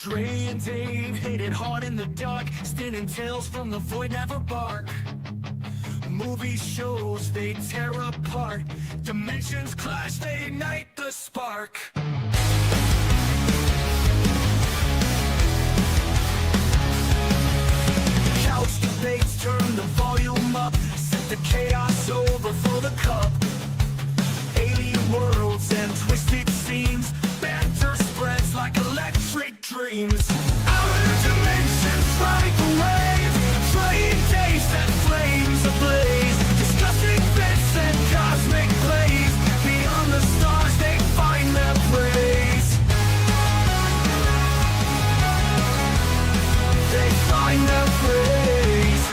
Dre and Dave hit it hard in the dark, spinning tales from the void never bark. Movie shows they tear apart, dimensions clash, they ignite the spark. Couch debates, turn the volume up, set the chaos over for the cup. Alien worlds and twisted scenes, banter spreads like electric dreams. Outer dimensions strike a wave, trying days that flames ablaze, discussing bits and cosmic plays. Beyond the stars they find their praise. They find their praise.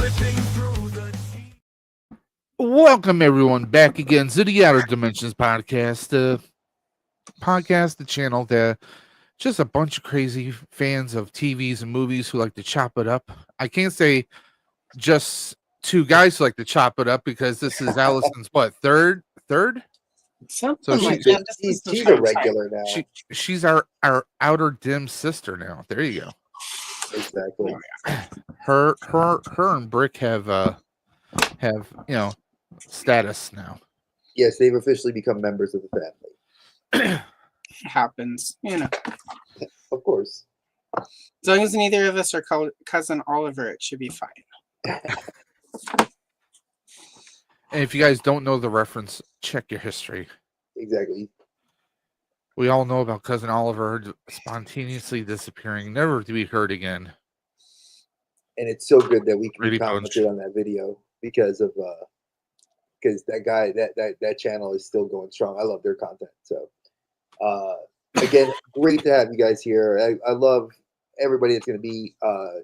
Ripping through the deep. Welcome everyone back again to the Outer Dimensions podcast. The channel that just a bunch of crazy fans of TVs and movies who like to chop it up. I can't say just two guys who like to chop it up because this is Allison's third. Something So like she- that. This is the She's a third time. regular now. She's our outer dim sister now. There you go. Exactly. Her and Brick have status now. Yes, they've officially become members of the family. Happens, Of course. As long as neither of us are cousin Oliver, it should be fine. And if you guys don't know the reference, check your history. Exactly. We all know about Cousin Oliver spontaneously disappearing, never to be heard again. And it's so good that we can Really be commented on that video because that guy, that channel is still going strong. I love their content. So again, great to have you guys here. I love everybody that's going to be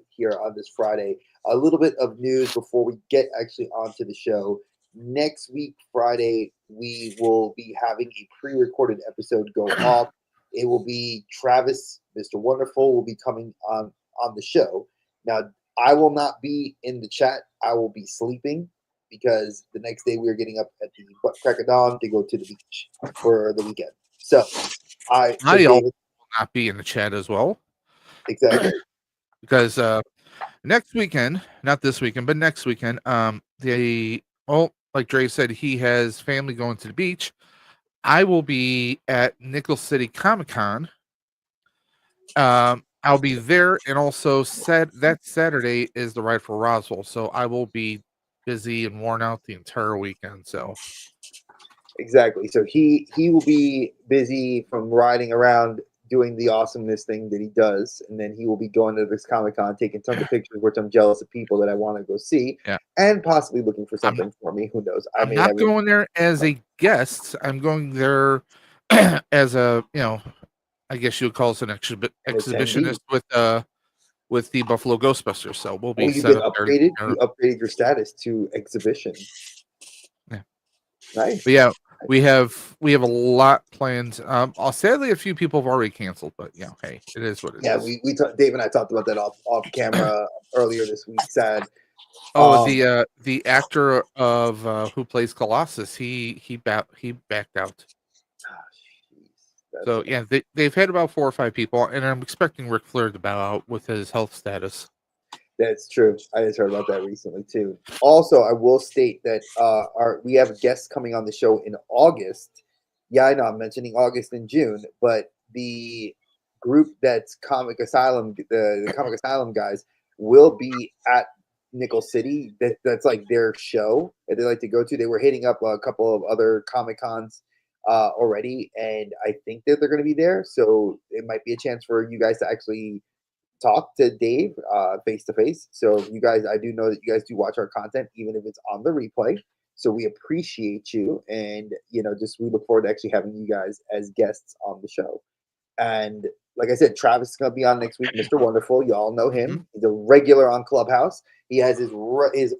here on this Friday. A little bit of news before we get actually onto the show. Next week, Friday, we will be having a pre-recorded episode go off. It will be Travis, Mr. Wonderful, will be coming on the show. Now, I will not be in the chat. I will be sleeping because the next day we are getting up at the butt crack of dawn to go to the beach for the weekend. So, I will not be in the chat as well. Exactly. Because next weekend, not this weekend, but next weekend, like Dre said, he has family going to the beach. I will be at Nickel City Comic Con. I'll be there, and also that Saturday is the ride for Roswell, so I will be busy and worn out the entire weekend. So Exactly. So he will be busy from riding around doing the awesomeness thing that he does, and then he will be going to this Comic-Con, taking tons of pictures, which I'm jealous of people that I want to go see, and possibly looking for something for me. Who knows? I'm not going there as a guest. I'm going there as a, I guess you would call us an exhibitionist with the Buffalo Ghostbusters. So we'll be set up there. You upgraded your status to exhibition. Yeah. Nice. But yeah, we have a lot planned. Sadly, a few people have already canceled, but hey, it is what it is. Yeah, we Dave and I talked about that off camera earlier this week. Sad. The actor of who plays Colossus, he backed out. So yeah, they've had about 4 or 5 people, and I'm expecting Ric Flair to bow out with his health status. That's true. I just heard about that recently too. Also, I will state that we have guests coming on the show in August. Yeah, I know I'm mentioning August and June, but the group that's Comic Asylum, the Comic Asylum guys, will be at Nickel City. That's like their show that they like to go to. They were hitting up a couple of other Comic Cons already, and I think that they're going to be there. So it might be a chance for you guys to actually talk to Dave face to face. So you guys, I do know that you guys do watch our content, even if it's on the replay. So we appreciate you, and just we look forward to actually having you guys as guests on the show. And like I said, Travis is going to be on next week. Mr. Wonderful, you all know him. He's a regular on Clubhouse. He has his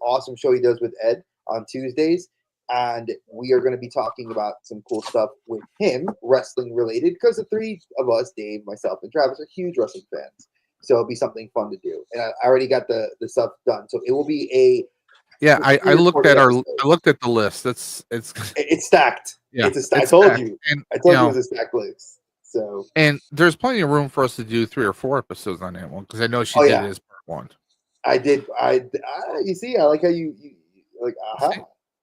awesome show he does with Ed on Tuesdays. And we are going to be talking about some cool stuff with him, wrestling related, because the 3 of us, Dave, myself, and Travis, are huge wrestling fans. So it'll be something fun to do. And I already got the stuff done. So it will be a I looked at the list. It's stacked. Yeah, I told stacked. you. And I you told you it know, was a stack list. So, and there's plenty of room for us to do 3 or 4 episodes on that one because I know she oh did yeah, it as part one. I did. You see, I like how you like. See?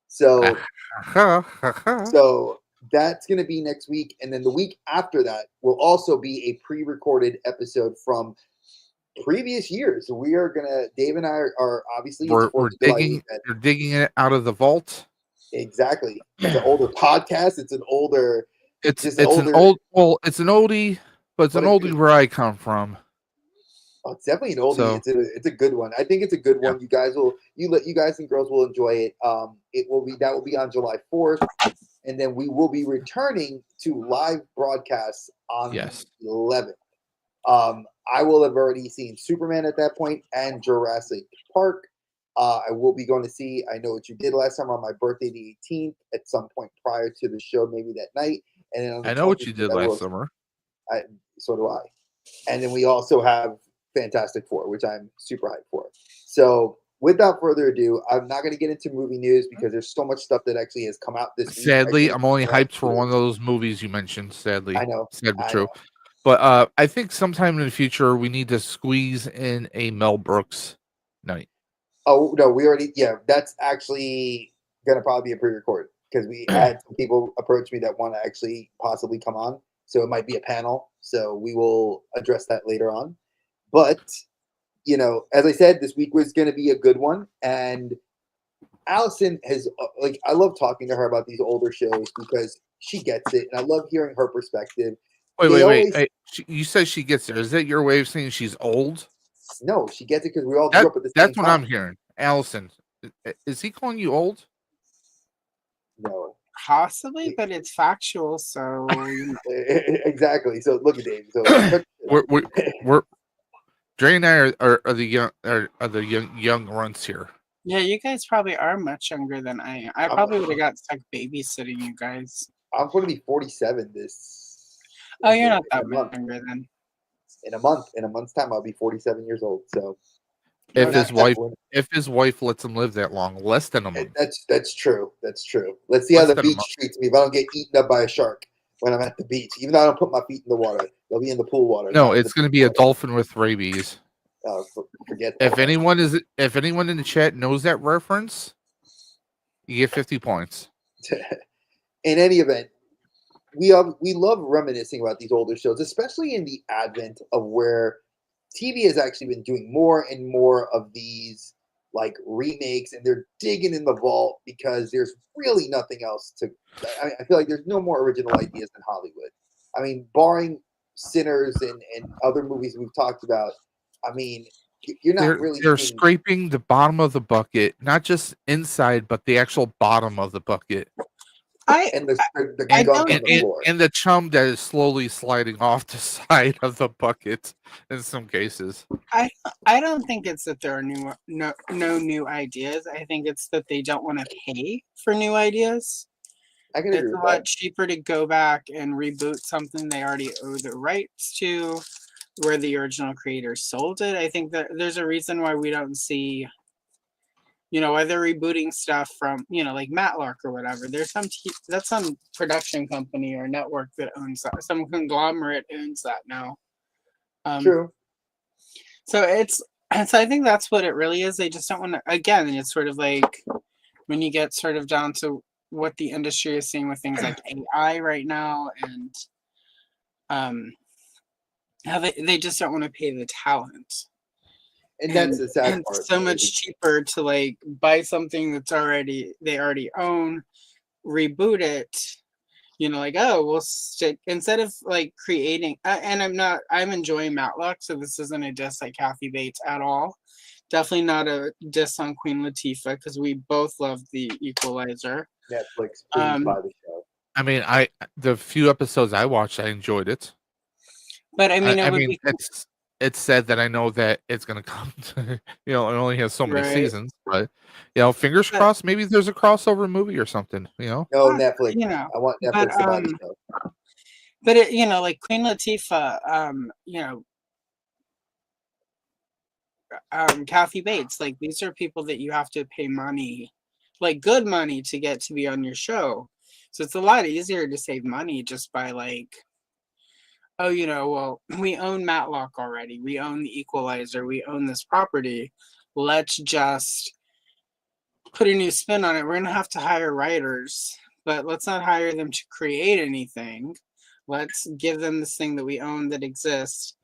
So, Ha, ha, ha. so that's gonna be next week, and then the week after that will also be a pre-recorded episode from previous years. So we are gonna. Dave and I are obviously it's We're 4th of July digging. weekend. You're digging it out of the vault. Exactly. It's an older podcast. It's an older. It's Just it's an older. old. Well, it's an oldie, but it's But an oldie where I come from. it's definitely an oldie. So It's a good one. I think it's a good yeah. one. You guys and girls will enjoy it. It will be on July 4th, and then we will be returning to live broadcasts on Yes. the 11th. I will have already seen Superman at that point and Jurassic Park. I will be going to see I Know What You Did Last Summer on my birthday, the 18th, at some point prior to the show, maybe that night. And then on the I know what you 25th, did last summer. so do I. And then we also have Fantastic Four, which I'm super hyped for. So without further ado, I'm not going to get into movie news because there's so much stuff that actually has come out this week. Sadly, I'm only Right. hyped for one of those movies you mentioned. Sadly, I know. sad but I true. know. But I think sometime in the future we need to squeeze in a Mel Brooks night. Oh no, that's actually gonna probably be a pre-record because we had some people approach me that want to actually possibly come on. So it might be a panel. So we will address that later on. But as I said, this week was gonna be a good one. And Allison has I love talking to her about these older shows because she gets it, and I love hearing her perspective. Wait. Hey, you said she gets there. Is that your way of saying she's old? No, she gets it because we all grew up at the same That's what time. I'm hearing. Allison, is he calling you old? No. Possibly, but it's factual, so Exactly. So look at Dave. So we're Dre and I are the young runts here. yeah, you guys probably are much younger than I am. I probably would have got stuck babysitting you guys. I'm going to be 47 Oh, you're not that in a much month. younger then. In a month's time, I'll be 47 years old. So If his wife lets him live that long, less than a month. That's true. That's true. Let's see how the beach treats me. If I don't get eaten up by a shark when I'm at the beach, even though I don't put my feet in the water, they'll be in the pool water. No, it's going to be a dolphin with rabies. Forget that. If anyone in the chat knows that reference, you get 50 points. In any event, we love reminiscing about these older shows, especially in the advent of where TV has actually been doing more and more of these like remakes, and they're digging in the vault because there's really nothing else to. I feel like there's no more original ideas than Hollywood. I mean, barring Sinners and other movies we've talked about, I mean, you're not really. They're scraping the bottom of the bucket, not just inside, but the actual bottom of the bucket. And the chum that is slowly sliding off the side of the bucket in some cases. I don't think it's that there are no new ideas. I think it's that they don't want to pay for new ideas. I can agree it's with a lot that. cheaper to go back and reboot something they already owe the rights to, where the original creators sold it. I think that there's a reason why we don't see, why they're rebooting stuff from, like Matlock or whatever. There's that's some production company or network that owns that. Some conglomerate owns that now. True. So I think that's what it really is. They just don't want to. Again, it's sort of like when you get sort of down to what the industry is seeing with things like AI right now, and how they just don't want to pay the talent. And that's the sad part. It's so much cheaper to like buy something they already own, reboot it. We'll stick instead of like creating. And I'm enjoying Matlock, so this isn't a diss like Kathy Bates at all. Definitely not a diss on Queen Latifah because we both love The Equalizer. Netflix, please buy the show. I mean, the few episodes I watched, I enjoyed it. But I mean, it's sad that I know that it's going to come to, it only has so many seasons, but fingers crossed, maybe there's a crossover movie or something, No, Netflix. I want Netflix to buy the show. But like Queen Latifah, Kathy Bates, like these are people that you have to pay money, like good money to get to be on your show. So it's a lot easier to save money just by like, oh, well, we own Matlock already. We own the Equalizer. We own this property. Let's just put a new spin on it. We're going to have to hire writers, but let's not hire them to create anything. Let's give them this thing that we own that exists.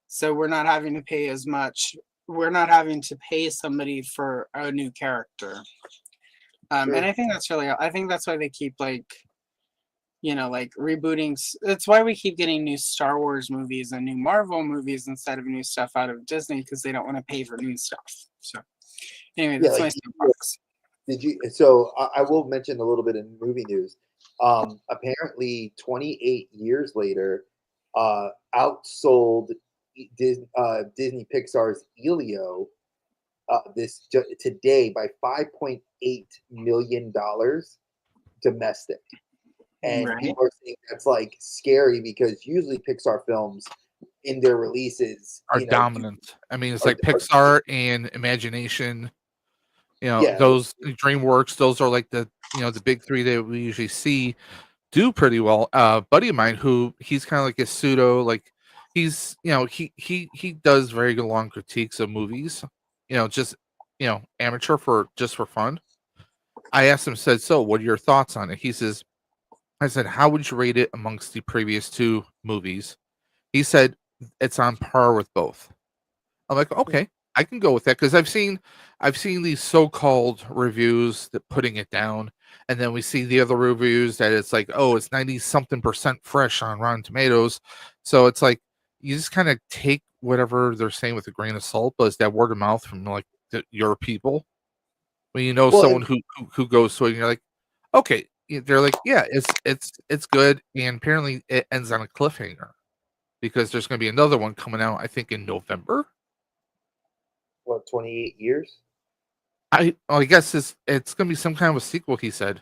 So we're not having to pay as much. We're not having to pay somebody for a new character. And I think that's why they keep like rebooting. That's why we keep getting new Star Wars movies and new Marvel movies instead of new stuff out of Disney, because they don't want to pay for new stuff. So anyway, that's my soapbox. Did you? So I will mention a little bit in movie news. Apparently, 28 years later, outsold Disney Pixar's Elio today by $5.8 million domestic. And people are saying that's like scary, because usually Pixar films in their releases are dominant. I mean, it's like Pixar and Imagination. Those DreamWorks, those are like the big three that we usually see do pretty well. Buddy of mine, who he's kind of like a pseudo, like he's he does very good long critiques of movies, just amateur for fun. I asked him, said, so what are your thoughts on it? He says, I said, how would you rate it amongst the previous two movies? He said it's on par with both. I'm like, okay, I can go with that, because I've seen these so-called reviews that putting it down, and then we see the other reviews that it's like, oh, it's 90-something% fresh on Rotten Tomatoes. So it's like you just kind of take whatever they're saying with a grain of salt, but it's that word of mouth from like your people. When someone who goes to it, and you're like, okay, they're like, yeah, it's good, and apparently it ends on a cliffhanger, because there's going to be another one coming out, I think, in November. What, 28 years? I guess it's going to be some kind of a sequel, he said.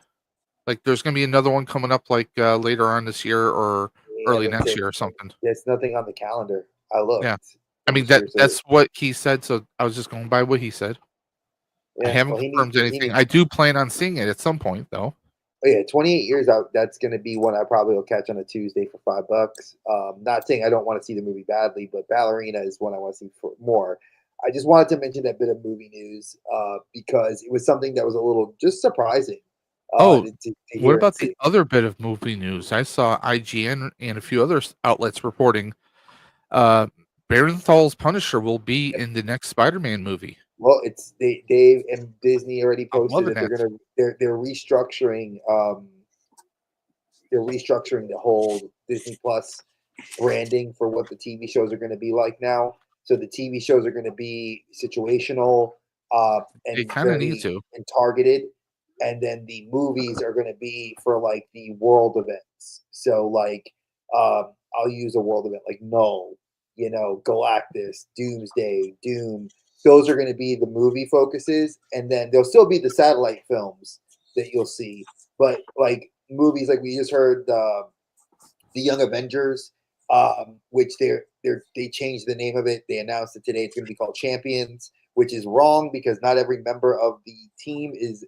Like, there's going to be another one coming up, like, later on this year or early next year or something. There's nothing on the calendar. I looked. Yeah. I mean, that's what he said, so I was just going by what he said. Yeah, I haven't confirmed anything. I do plan on seeing it at some point, though. Oh, yeah, 28 years out. That's going to be one I probably will catch on a Tuesday for $5. Not saying I don't want to see the movie badly, but Ballerina is one I want to see for more. I just wanted to mention that bit of movie news because it was something that was a little just surprising. What about the other bit of movie news? I saw IGN and a few other outlets reporting Barenthal's Punisher will be in the next Spider-Man movie. Well, it's Dave and Disney already posted that they're restructuring. They're restructuring the whole Disney Plus branding for what the TV shows are going to be like now. So the TV shows are going to be situational and kind of need to and targeted, and then the movies are going to be for like the world events. So like I'll use a world event like Null, Galactus, Doomsday, Doom. Those are going to be the movie focuses, and then there'll still be the satellite films that you'll see. But like movies, like we just heard, the Young Avengers, which they changed the name of it. They announced it today. It's going to be called Champions, which is wrong because not every member of the team is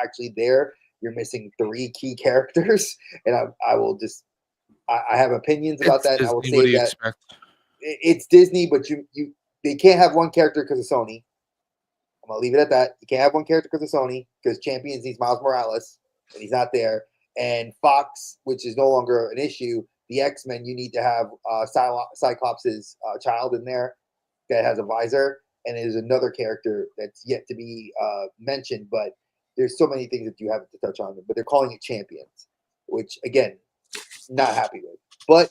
actually there. You're missing 3 key characters, and I have opinions about that. And I will say that it's Disney, but they can't have one character because of Sony. I'm gonna leave it at that. You can't have one character because of Sony, because Champions needs Miles Morales, and he's not there. And Fox, which is no longer an issue, the X-Men, you need to have Cyclops' child in there that has a visor, and there's another character that's yet to be mentioned, but there's so many things that you have to touch on. But they're calling it Champions, which again, not happy with. But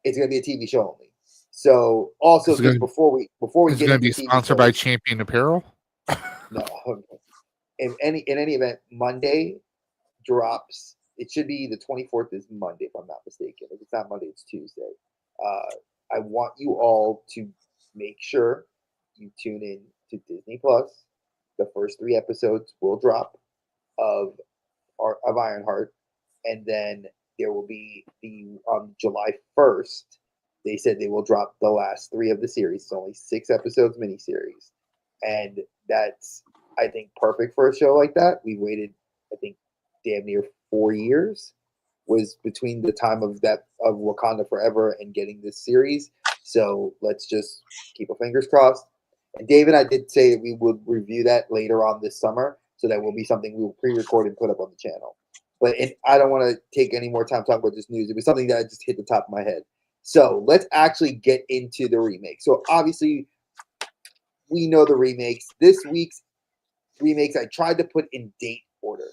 it's gonna be a TV show only. So also, because before we get going to be sponsored by Champion Apparel. No, in any event, Monday drops. It should be the 24th is Monday, if I'm not mistaken. If it's not Monday, it's Tuesday. I want you all to make sure you tune in to Disney Plus. The first 3 episodes will drop of Ironheart, and then there will be on July 1st. They said they will drop the last 3 of the series. It's only 6 episodes miniseries. And that's, I think, perfect for a show like that. We waited, I think, damn near 4 years was between the time of Wakanda Forever and getting this series. So let's just keep our fingers crossed. And Dave and I did say that we would review that later on this summer. So that will be something we will pre-record and put up on the channel. But I don't want to take any more time talking about this news. It was something that just hit the top of my head. So let's actually get into the remake. So obviously, we know the remakes. This week's remakes, I tried to put in date order,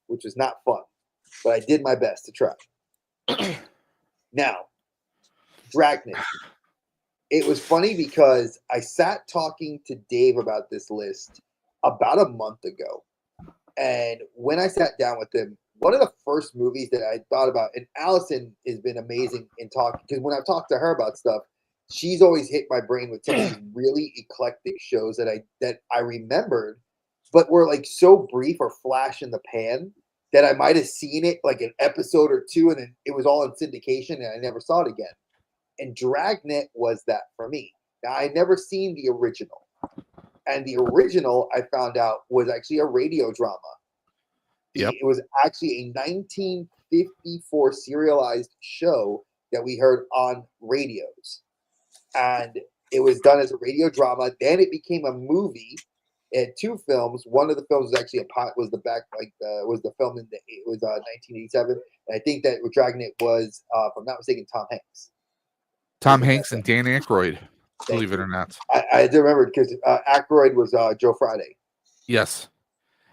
which was not fun. But I did my best to try. Now, Dragnet. It was funny because I sat talking to Dave about this list about a month ago. And when I sat down with him, one of the first movies that I thought about, and Allison has been amazing in talking, because when I've talked to her about stuff, she's always hit my brain with some of these really eclectic shows that I remembered, but were like so brief or flash in the pan that I might have seen it like an episode or two, and then it was all in syndication, and I never saw it again. And Dragnet was that for me. Now, I never seen the original. And the original, I found out, was actually a radio drama. Yep. It was actually a 1954 serialized show that we heard on radios. And it was done as a radio drama. Then it became a movie. It had 2 films. One of the films was actually was the film it was 1987. And I think that Dragnet was, if I'm not mistaken, Tom Hanks. Tom Hanks and Dan Aykroyd, believe it or not. I do remember because Aykroyd was Joe Friday. Yes.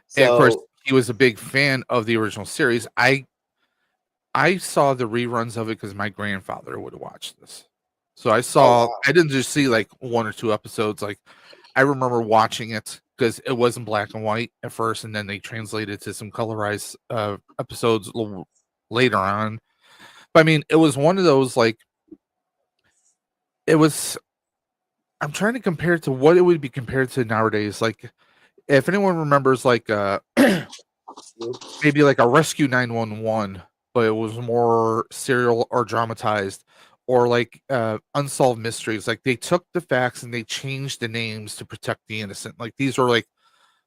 So, and of course, he was a big fan of the original series. I saw the reruns of it because my grandfather would watch this. So I saw, I didn't just see like 1 or 2 episodes. Like I remember watching it because it wasn't black and white at first, and then they translated to some colorized episodes a little later on. But I mean, it was one of those like, it was, I'm trying to compare it to what it would be compared to nowadays. Like if anyone remembers like maybe like a Rescue 911, but it was more serial or dramatized, or like Unsolved Mysteries. Like they took the facts and they changed the names to protect the innocent. Like these were like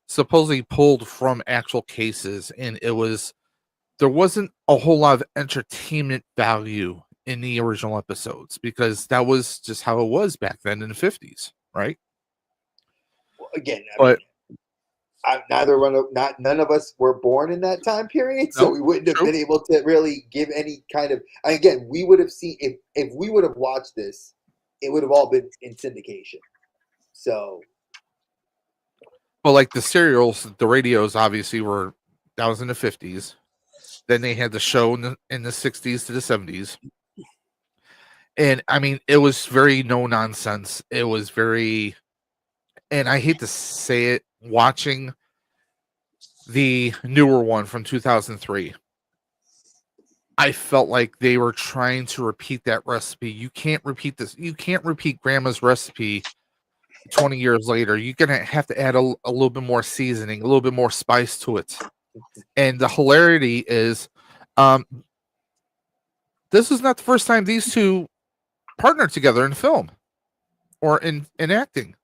supposedly pulled from actual cases, and there wasn't a whole lot of entertainment value in the original episodes because that was just how it was back then in the 50s, right? Well, again, but none of us were born in that time period, so we wouldn't have been able to really give any kind of. Again, we would have seen if we would have watched this, it would have all been in syndication. So, but like the serials, the radios obviously that was in the 50s. Then they had the show in the 60s to the 70s. And I mean, it was very no nonsense. It was very, and I hate to say it, watching the newer one from 2003, I felt like they were trying to repeat that recipe. You can't repeat this. You can't repeat grandma's recipe 20 years later. You're going to have to add a little bit more seasoning, a little bit more spice to it. And the hilarity is, this is not the first time these two partnered together in film or in acting.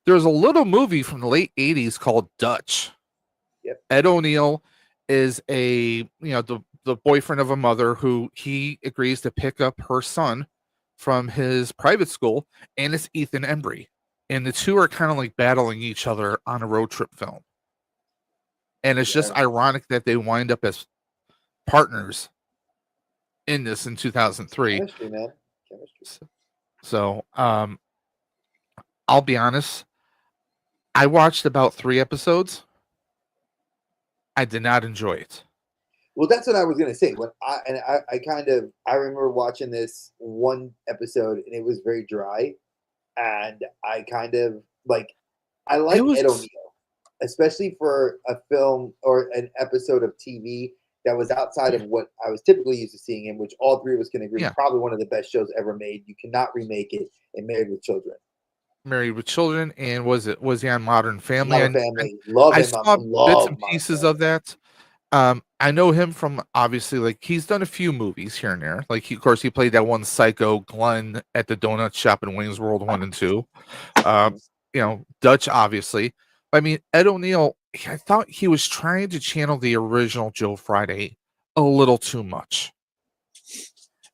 There was a little movie from the late 80s called Dutch. Yep. Ed O'Neill is the boyfriend of a mother who he agrees to pick up her son from his private school, and it's Ethan Embry. And the two are kind of like battling each other on a road trip film. And it's just ironic that they wind up as partners in this in 2003. Chemistry, man. Chemistry. So, I'll be honest. I watched about 3 episodes. I did not enjoy it. Well, that's what I was gonna say. I remember watching this one episode and it was very dry, and I kind of like Ed O'Neill, especially for a film or an episode of TV that was outside of what I was typically used to seeing him, which all 3 of us can agree is probably one of the best shows ever made. You cannot remake it. And Married with Children. Married with Children, and was he on Modern Family? Modern Family. Love I him. saw bits and pieces of that. I know him from obviously like he's done a few movies here and there. Like of course he played that one psycho Glenn at the donut shop in Wayne's World 1 and 2. Dutch obviously. I mean, Ed O'Neill, I thought he was trying to channel the original Joe Friday a little too much.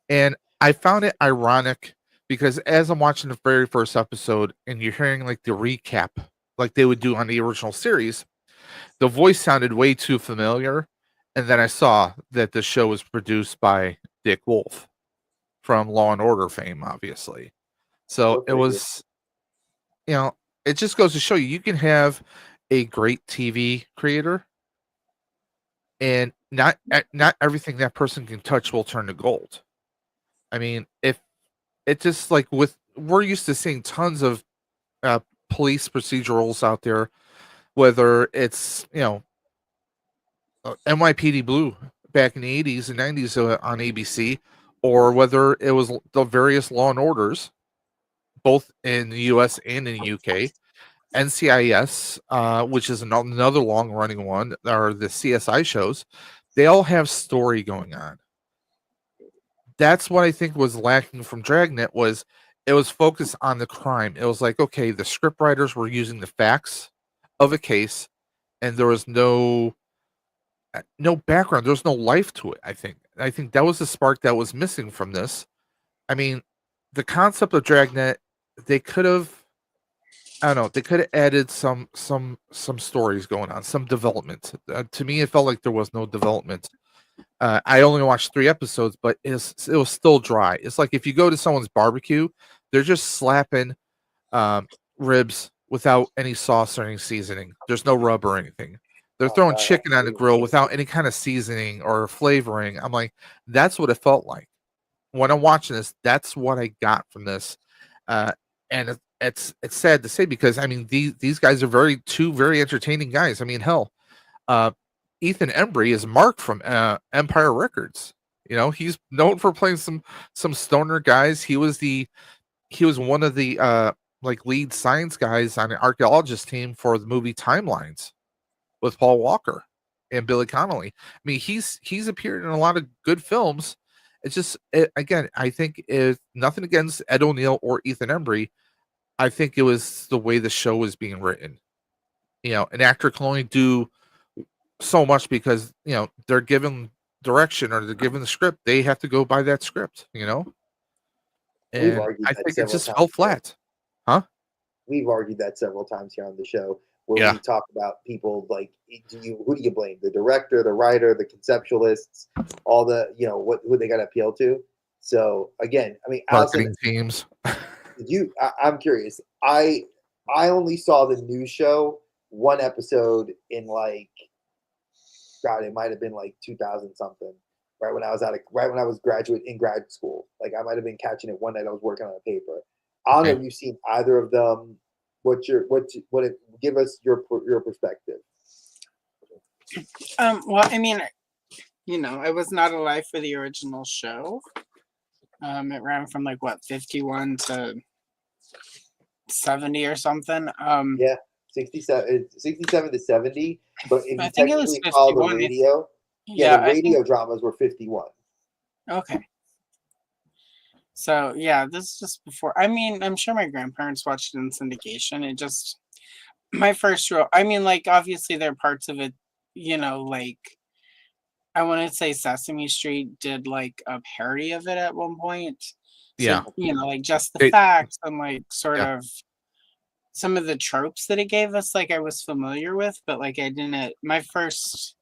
And I found it ironic because as I'm watching the very first episode and you're hearing like the recap, like they would do on the original series, the voice sounded way too familiar. And then I saw that the show was produced by Dick Wolf from Law and Order fame, obviously. So Go it figure. was, it just goes to show you can have a great TV creator and not everything that person can touch will turn to gold. I mean, if it just like we're used to seeing tons of police procedurals out there, whether it's NYPD Blue back in the 80s and 90s on ABC, or whether it was the various Law and Orders, both in the US and in the UK, NCIS, which is another long running one, or the CSI shows, they all have story going on. That's what I think was lacking from Dragnet was it was focused on the crime. It was like, okay, the script writers were using the facts of a case and there was no background. There was no life to it, I think that was the spark that was missing from this. I mean, the concept of Dragnet, they could have I don't know, they could have added some stories going on, some development. To me, it felt like there was no development. I only watched 3 episodes, but it was still dry. It's like if you go to someone's barbecue, they're just slapping ribs without any sauce or any seasoning. There's no rub or anything. They're Oh, throwing God, chicken on the grill absolutely. without any kind of seasoning or flavoring. I'm like, that's what it felt like when I'm watching this. That's what I got from this, and it's sad to say because I mean these guys are two very entertaining guys. I mean, hell, uh, Ethan Embry is Mark from Empire Records. He's known for playing some stoner guys. He was one of the like lead science guys on an archaeologist team for the movie Timelines with Paul Walker and Billy Connolly. I mean, he's appeared in a lot of good films. It's just again, I think if nothing against Ed O'Neill or Ethan Embry, I think it was the way the show was being written. An actor can only do so much because they're given direction or they're given the script. They have to go by that script. We've And argued I that think it several just times fell here. flat. Huh? We've argued that several times here on the show where Yeah. we talk about people like who do you blame? The director, the writer, the conceptualists, all the who they got to appeal to. So again, I mean, Allison, Marketing teams. I'm curious. I only saw the new show one episode in like God, it might have been like 2000 something, right when I was graduate in grad school. Like I might have been catching it one night I was working on a paper. I don't know if you've seen either of them. Give us your perspective. Well, I mean, I was not alive for the original show. It ran from like what 51 to 70 or something. Yeah, 67 to 70. But if I you think it was technically follow the 51. radio, Yeah, the I think radio dramas were 51. okay. So yeah, this is just before. I mean, I'm sure my grandparents watched it in syndication. It just my first real. I mean, like obviously there are parts of it, like I want to say Sesame Street did like a parody of it at one point. Yeah. So like just the facts and like sort of some of the tropes that it gave us, like I was familiar with, but like I didn't. My first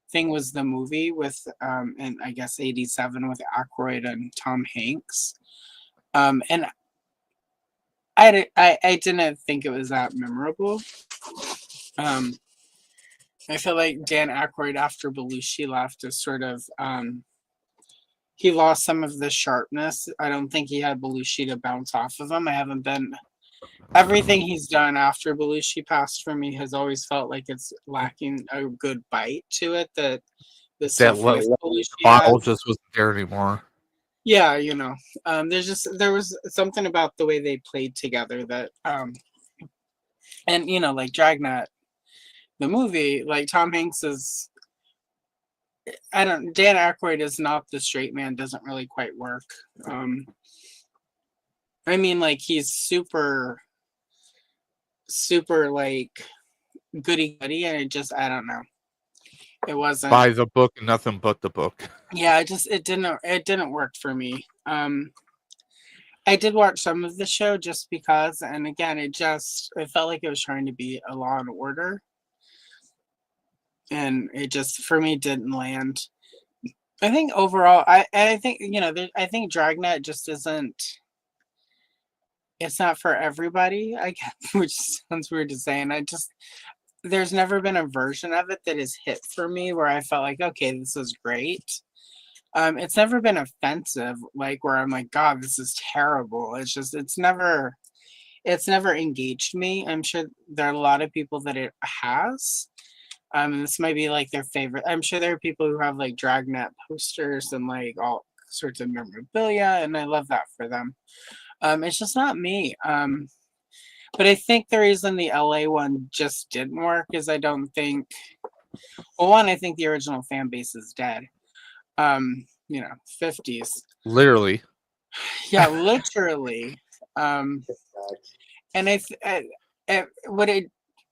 thing was the movie with and I guess 87 with Aykroyd and Tom Hanks. And I didn't think it was that memorable. I feel like Dan Aykroyd after Belushi left is sort of he lost some of the sharpness. I don't think he had Belushi to bounce off of him. Everything he's done after Belushi passed for me has always felt like it's lacking a good bite to it that the stuff with Belushi bottle just wasn't there anymore. Yeah, there was something about the way they played together that and like Dragnet, the movie, like Tom Hanks is Dan Aykroyd is not the straight man, doesn't really quite work. I mean, like he's super like goody goody, and I don't know. It wasn't. By the book, nothing but the book. Yeah, it didn't work for me. I did watch some of the show just because, and again, it felt like it was trying to be a Law and Order, and it just for me didn't land. I think overall, I think I think Dragnet just isn't. It's not for everybody. I guess, which sounds weird to say, and there's never been a version of it that has hit for me where I felt like, okay, this is great. It's never been offensive, like where I'm like, God, this is terrible. It's never engaged me. I'm sure there are a lot of people that it has. And this might be like their favorite. I'm sure there are people who have like Dragnet posters and like all sorts of memorabilia, and I love that for them. It's just not me. But I think the reason the LA one just didn't work is I don't think. Well, one, I think the original fan base is dead. 50s. Literally. Yeah, literally. And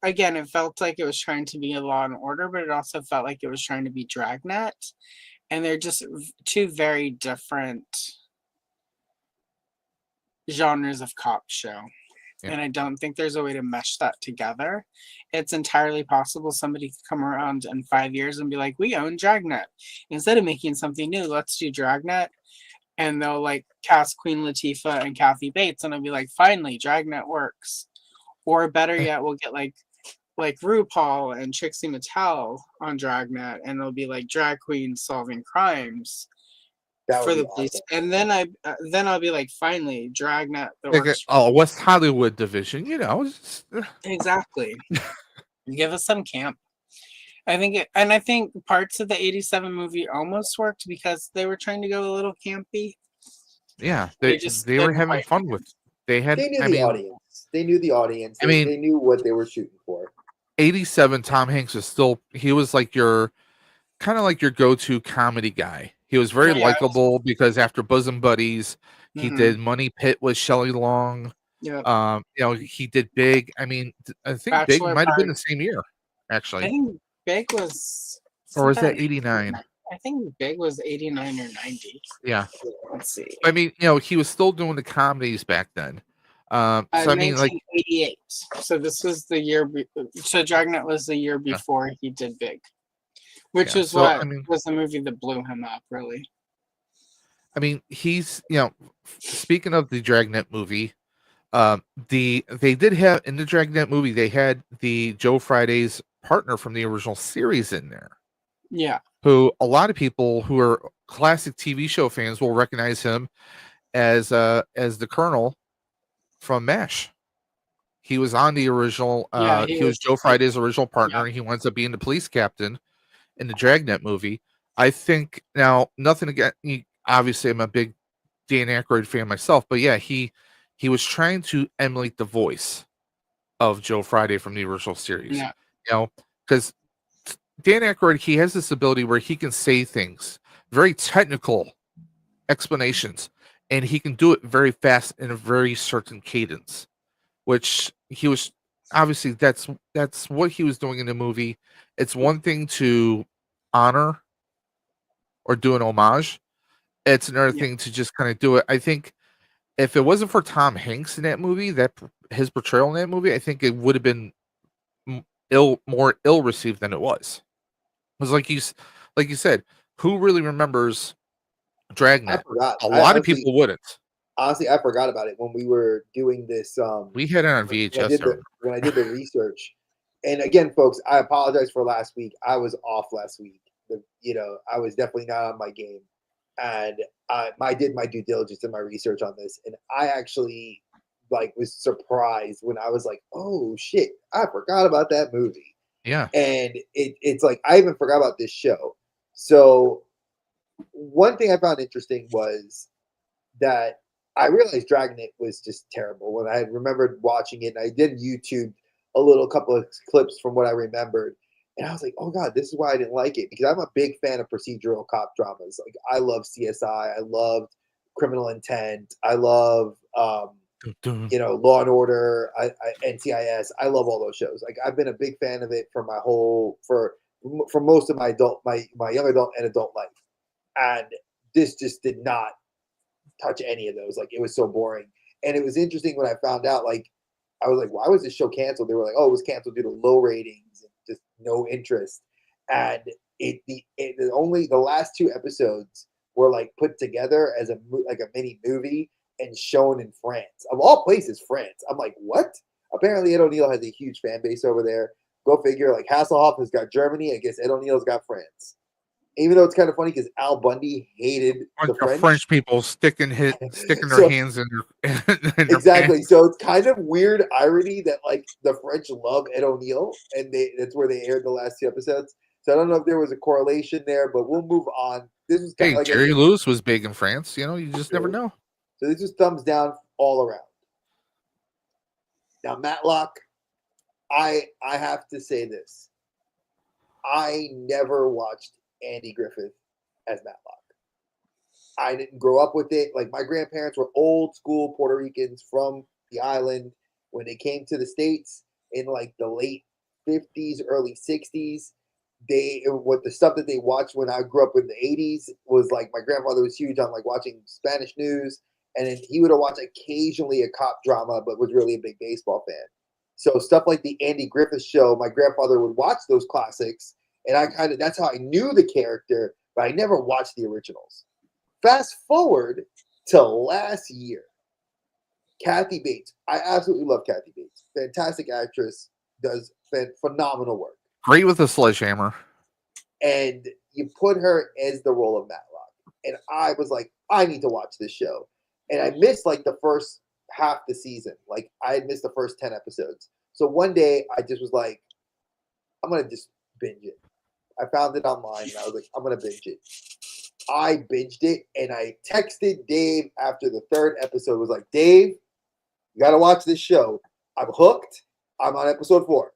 again, it felt like it was trying to be a Law and Order, but it also felt like it was trying to be Dragnet, and they're just two very different genres of cop show. Yeah. And I don't think there's a way to mesh that together. It's entirely possible somebody could come around in 5 years and be like, we own Dragnet. Instead of making something new, let's do Dragnet. And they'll like cast Queen Latifah and Kathy Bates, and I'll be like, finally, Dragnet works. Or better yet, we'll get like RuPaul and Trixie Mattel on Dragnet, and it'll be like drag queens solving crimes for the police. And then I'll be like, finally, Dragnet that works. West Hollywood division, Exactly. Give us some camp. I think parts of the 87 movie almost worked because they were trying to go a little campy. Yeah, they were having fun with it. They knew the audience. They knew the audience. They knew what they were shooting for. 87, Tom Hanks he was like your go-to comedy guy. He was very likable because after Bosom Buddies, he did Money Pit with Shelley Long. Yeah. He did Big. I mean, I think Bachelor Big might have been the same year, actually. I think Big was... Or was that 89? I think Big was 89 or 90. Yeah. Let's see. I mean, he was still doing the comedies back then. So I mean, 1988. So this was the year. So Dragnet was the year before he did Big, which was was the movie that blew him up, really. I mean, he's speaking of the Dragnet movie, they did have in the Dragnet movie they had the Joe Friday's partner from the original series in there. Yeah. Who a lot of people who are classic TV show fans will recognize him as the Colonel from MASH. He was on the original. He was Joe Friday's original partner. Yeah. He winds up being the police captain in the Dragnet movie. I think now nothing again. Obviously, I'm a big Dan Aykroyd fan myself, but yeah, he was trying to emulate the voice of Joe Friday from the original series. Yeah. Because Dan Aykroyd, he has this ability where he can say things, very technical explanations, and he can do it very fast in a very certain cadence, which he was obviously that's what he was doing in the movie. It's one thing to honor or do an homage. It's another thing to just kind of do it. I think if it wasn't for Tom Hanks in that movie, his portrayal in that movie, I think it would have been more ill received than it was. It was like you said, who really remembers Dragnet? A lot of people wouldn't. Honestly, I forgot about it when we were doing this. We had it on VHS when I did the research. And again, folks, I apologize for last week. I was off last week. I was definitely not on my game, and I did my due diligence and my research on this, and I actually was surprised when I was like, oh shit, I forgot about that movie. Yeah. And it's like I even forgot about this show. So one thing I found interesting was that I realized Dragnet was just terrible when I remembered watching it, and I did YouTube a couple of clips from what I remembered. And I was like, oh God, this is why I didn't like it, because I'm a big fan of procedural cop dramas. Like I love CSI. I loved Criminal Intent. I love you know, Law and Order, NCIS. I love all those shows. Like I've been a big fan of it for my whole for most of my young adult and adult life, and this just did not touch any of those. Like it was so boring, and it was interesting when I found out. Like I was like, why was this show canceled? They were like, oh, it was canceled due to low ratings and just no interest, and only the last two episodes were like put together as a mini movie and shown in France. Of all places, France. I'm like, what? Apparently, Ed O'Neill has a huge fan base over there. Go figure. Like Hasselhoff has got Germany. I guess Ed O'Neill's got France. Even though it's kind of funny because Al Bundy hated the French people sticking their hands in their exactly. So it's kind of weird irony that like the French love Ed O'Neill, and that's where they aired the last two episodes. So I don't know if there was a correlation there, but we'll move on. This is kind of like Jerry Lewis was big in France. You know, you just never know. So this is thumbs down all around. Now Matlock, I have to say this. I never watched Andy Griffith as Matlock. I didn't grow up with it. Like my grandparents were old school Puerto Ricans from the island. When they came to the States in like the late 50s, early 60s, what the stuff that they watched when I grew up in the 80s was like my grandfather was huge on like watching Spanish news, and then he would have watched occasionally a cop drama, but was really a big baseball fan. So stuff like the Andy Griffith Show, my grandfather would watch those classics, and that's how I knew the character, but I never watched the originals. Fast forward to last year, Kathy Bates. I absolutely love Kathy Bates. Fantastic actress, does phenomenal work. Great with a sledgehammer. And you put her as the role of Matlock. And I was like, I need to watch this show. And I missed like the first half the season. Like I had missed the first 10 episodes. So one day I just was like, I'm going to just binge it. I found it online and I was like, I'm going to binge it. I binged it and I texted Dave after the third episode. Was like, Dave, you got to watch this show. I'm hooked. I'm on episode 4.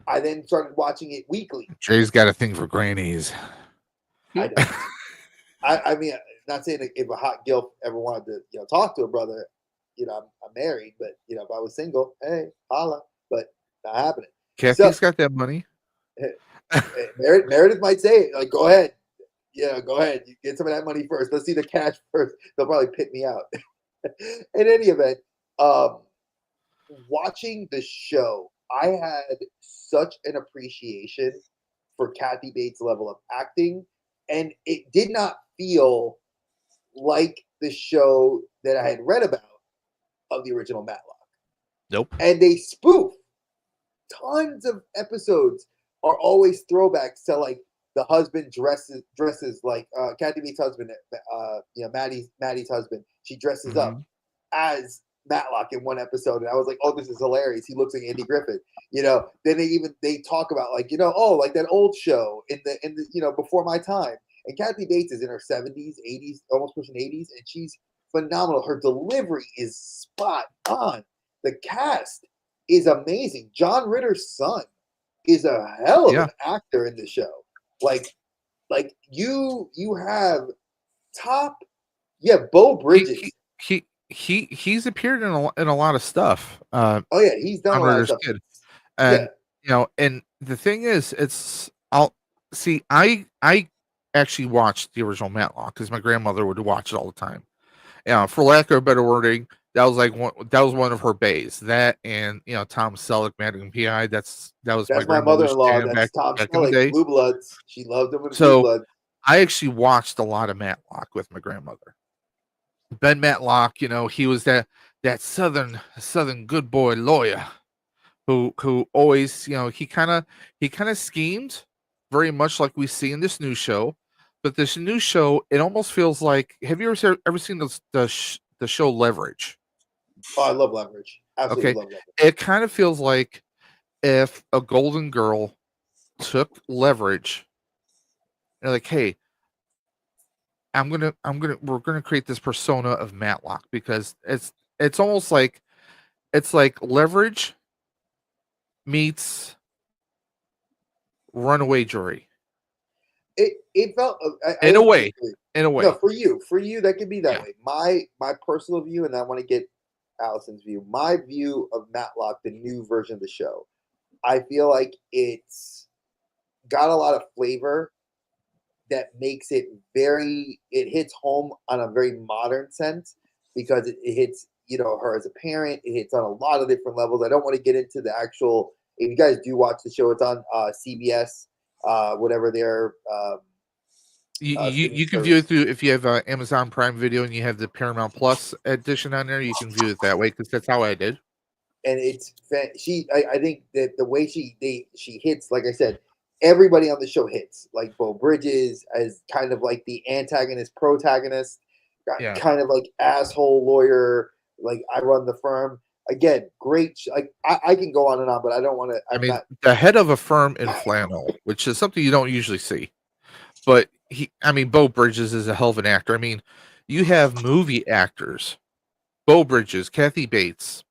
I then started watching it weekly. Jay's got a thing for grannies. I don't. I mean, not saying if a hot gilf ever wanted to, talk to a brother, I'm married, but if I was single, hey, holla, but not happening. Kathy's got that money. Meredith might say, like, go ahead. Yeah, go ahead. You get some of that money first. Let's see the cash first. They'll probably pit me out. In any event, watching the show, I had such an appreciation for Kathy Bates' level of acting, and it did not feel like the show that I had read about of the original Matlock. Nope. And they spoof. Tons of episodes are always throwbacks to like the husband dresses like Kathy Bates' husband, Maddie's husband. She dresses up as Matlock in one episode, and I was like, "Oh, this is hilarious." He looks like Andy Griffith, Then they talk about like, like that old show in the before my time. And Kathy Bates is in her 70s, 80s, almost pushing 80s, and she's phenomenal. Her delivery is spot on. The cast is amazing. John Ritter's son is a hell of an actor in the show. Like you have top, Bo Bridges. He's appeared in a lot of stuff. He's done a lot of stuff. Kid. And and the thing is, I actually watched the original Matlock because my grandmother would watch it all the time. For lack of a better wording, that was one of her bays. That and Tom Selleck, Madigan PI. That's my mother-in-law. That's Tom Selleck, Blue Bloods. She loved him in Blue Bloods. I actually watched a lot of Matlock with my grandmother. Ben Matlock, he was that southern good boy lawyer who always, he kind of schemed very much like we see in this new show. But this new show, it almost feels like, have you ever seen the show Leverage? Oh, I love Leverage. Absolutely love Leverage. It kind of feels like if a Golden Girl took Leverage, they're like, hey, we're gonna create this persona of Matlock because it's almost like Leverage meets Runaway Jury. It felt in a way. No, for you that could be that way. My personal view, and I want to get Allison's view. My view of Matlock, the new version of the show, I feel like it's got a lot of flavor that makes it it hits home on a very modern sense because it hits, her as a parent. It hits on a lot of different levels. I don't want to get into the actual, if you guys do watch the show, it's on CBS, whatever their streaming You can view it service. through if you have Amazon Prime Video and you have the Paramount Plus edition on there. You can view it that way because that's how I did. And I think that the way she hits, like I said, everybody on the show hits. Like Bo Bridges as kind of like the antagonist protagonist, Yeah. kind of like asshole lawyer, like I run the firm. Again, great. Like I can go on and on, but I don't want to. I mean, the head of a firm in flannel, which is something you don't usually see. But Bo Bridges is a hell of an actor. I mean, you have movie actors, Bo Bridges, Kathy Bates.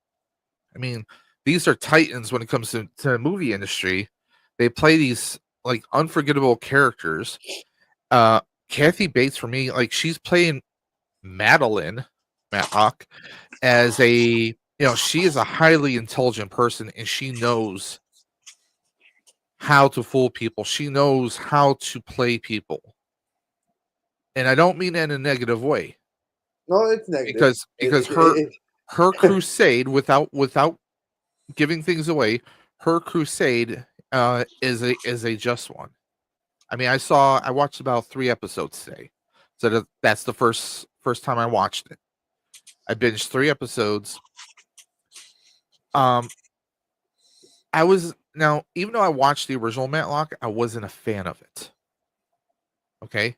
I mean, these are titans when it comes to the movie industry. They play these like unforgettable characters. Kathy Bates, for me, like she's playing Matlock, as she is a highly intelligent person and she knows how to fool people. She knows how to play people. And I don't mean that in a negative way. No, it's negative. Because her crusade, without giving things away, her crusade is a just one. I mean, I watched about 3 episodes today. So that's the first time I watched it. I binged 3 episodes. Even though I watched the original Matlock, I wasn't a fan of it. Okay?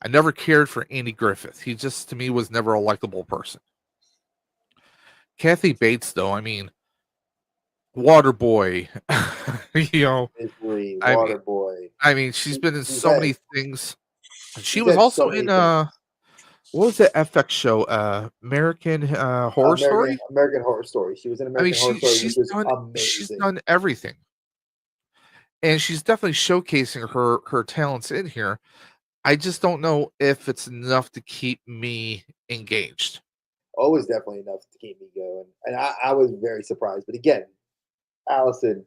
I never cared for Andy Griffith. He just, to me, was never a likable person. Kathy Bates, though, I mean, Waterboy, Waterboy. I mean, she's been in so many things. She was had also so many in things. what was the FX show? American Horror Story. American Horror Story. She was in American Horror Story, which was amazing. She's done everything, and she's definitely showcasing her talents in here. I just don't know if it's enough to keep me engaged. Always definitely enough to keep me going, and I was very surprised. But again, Allison,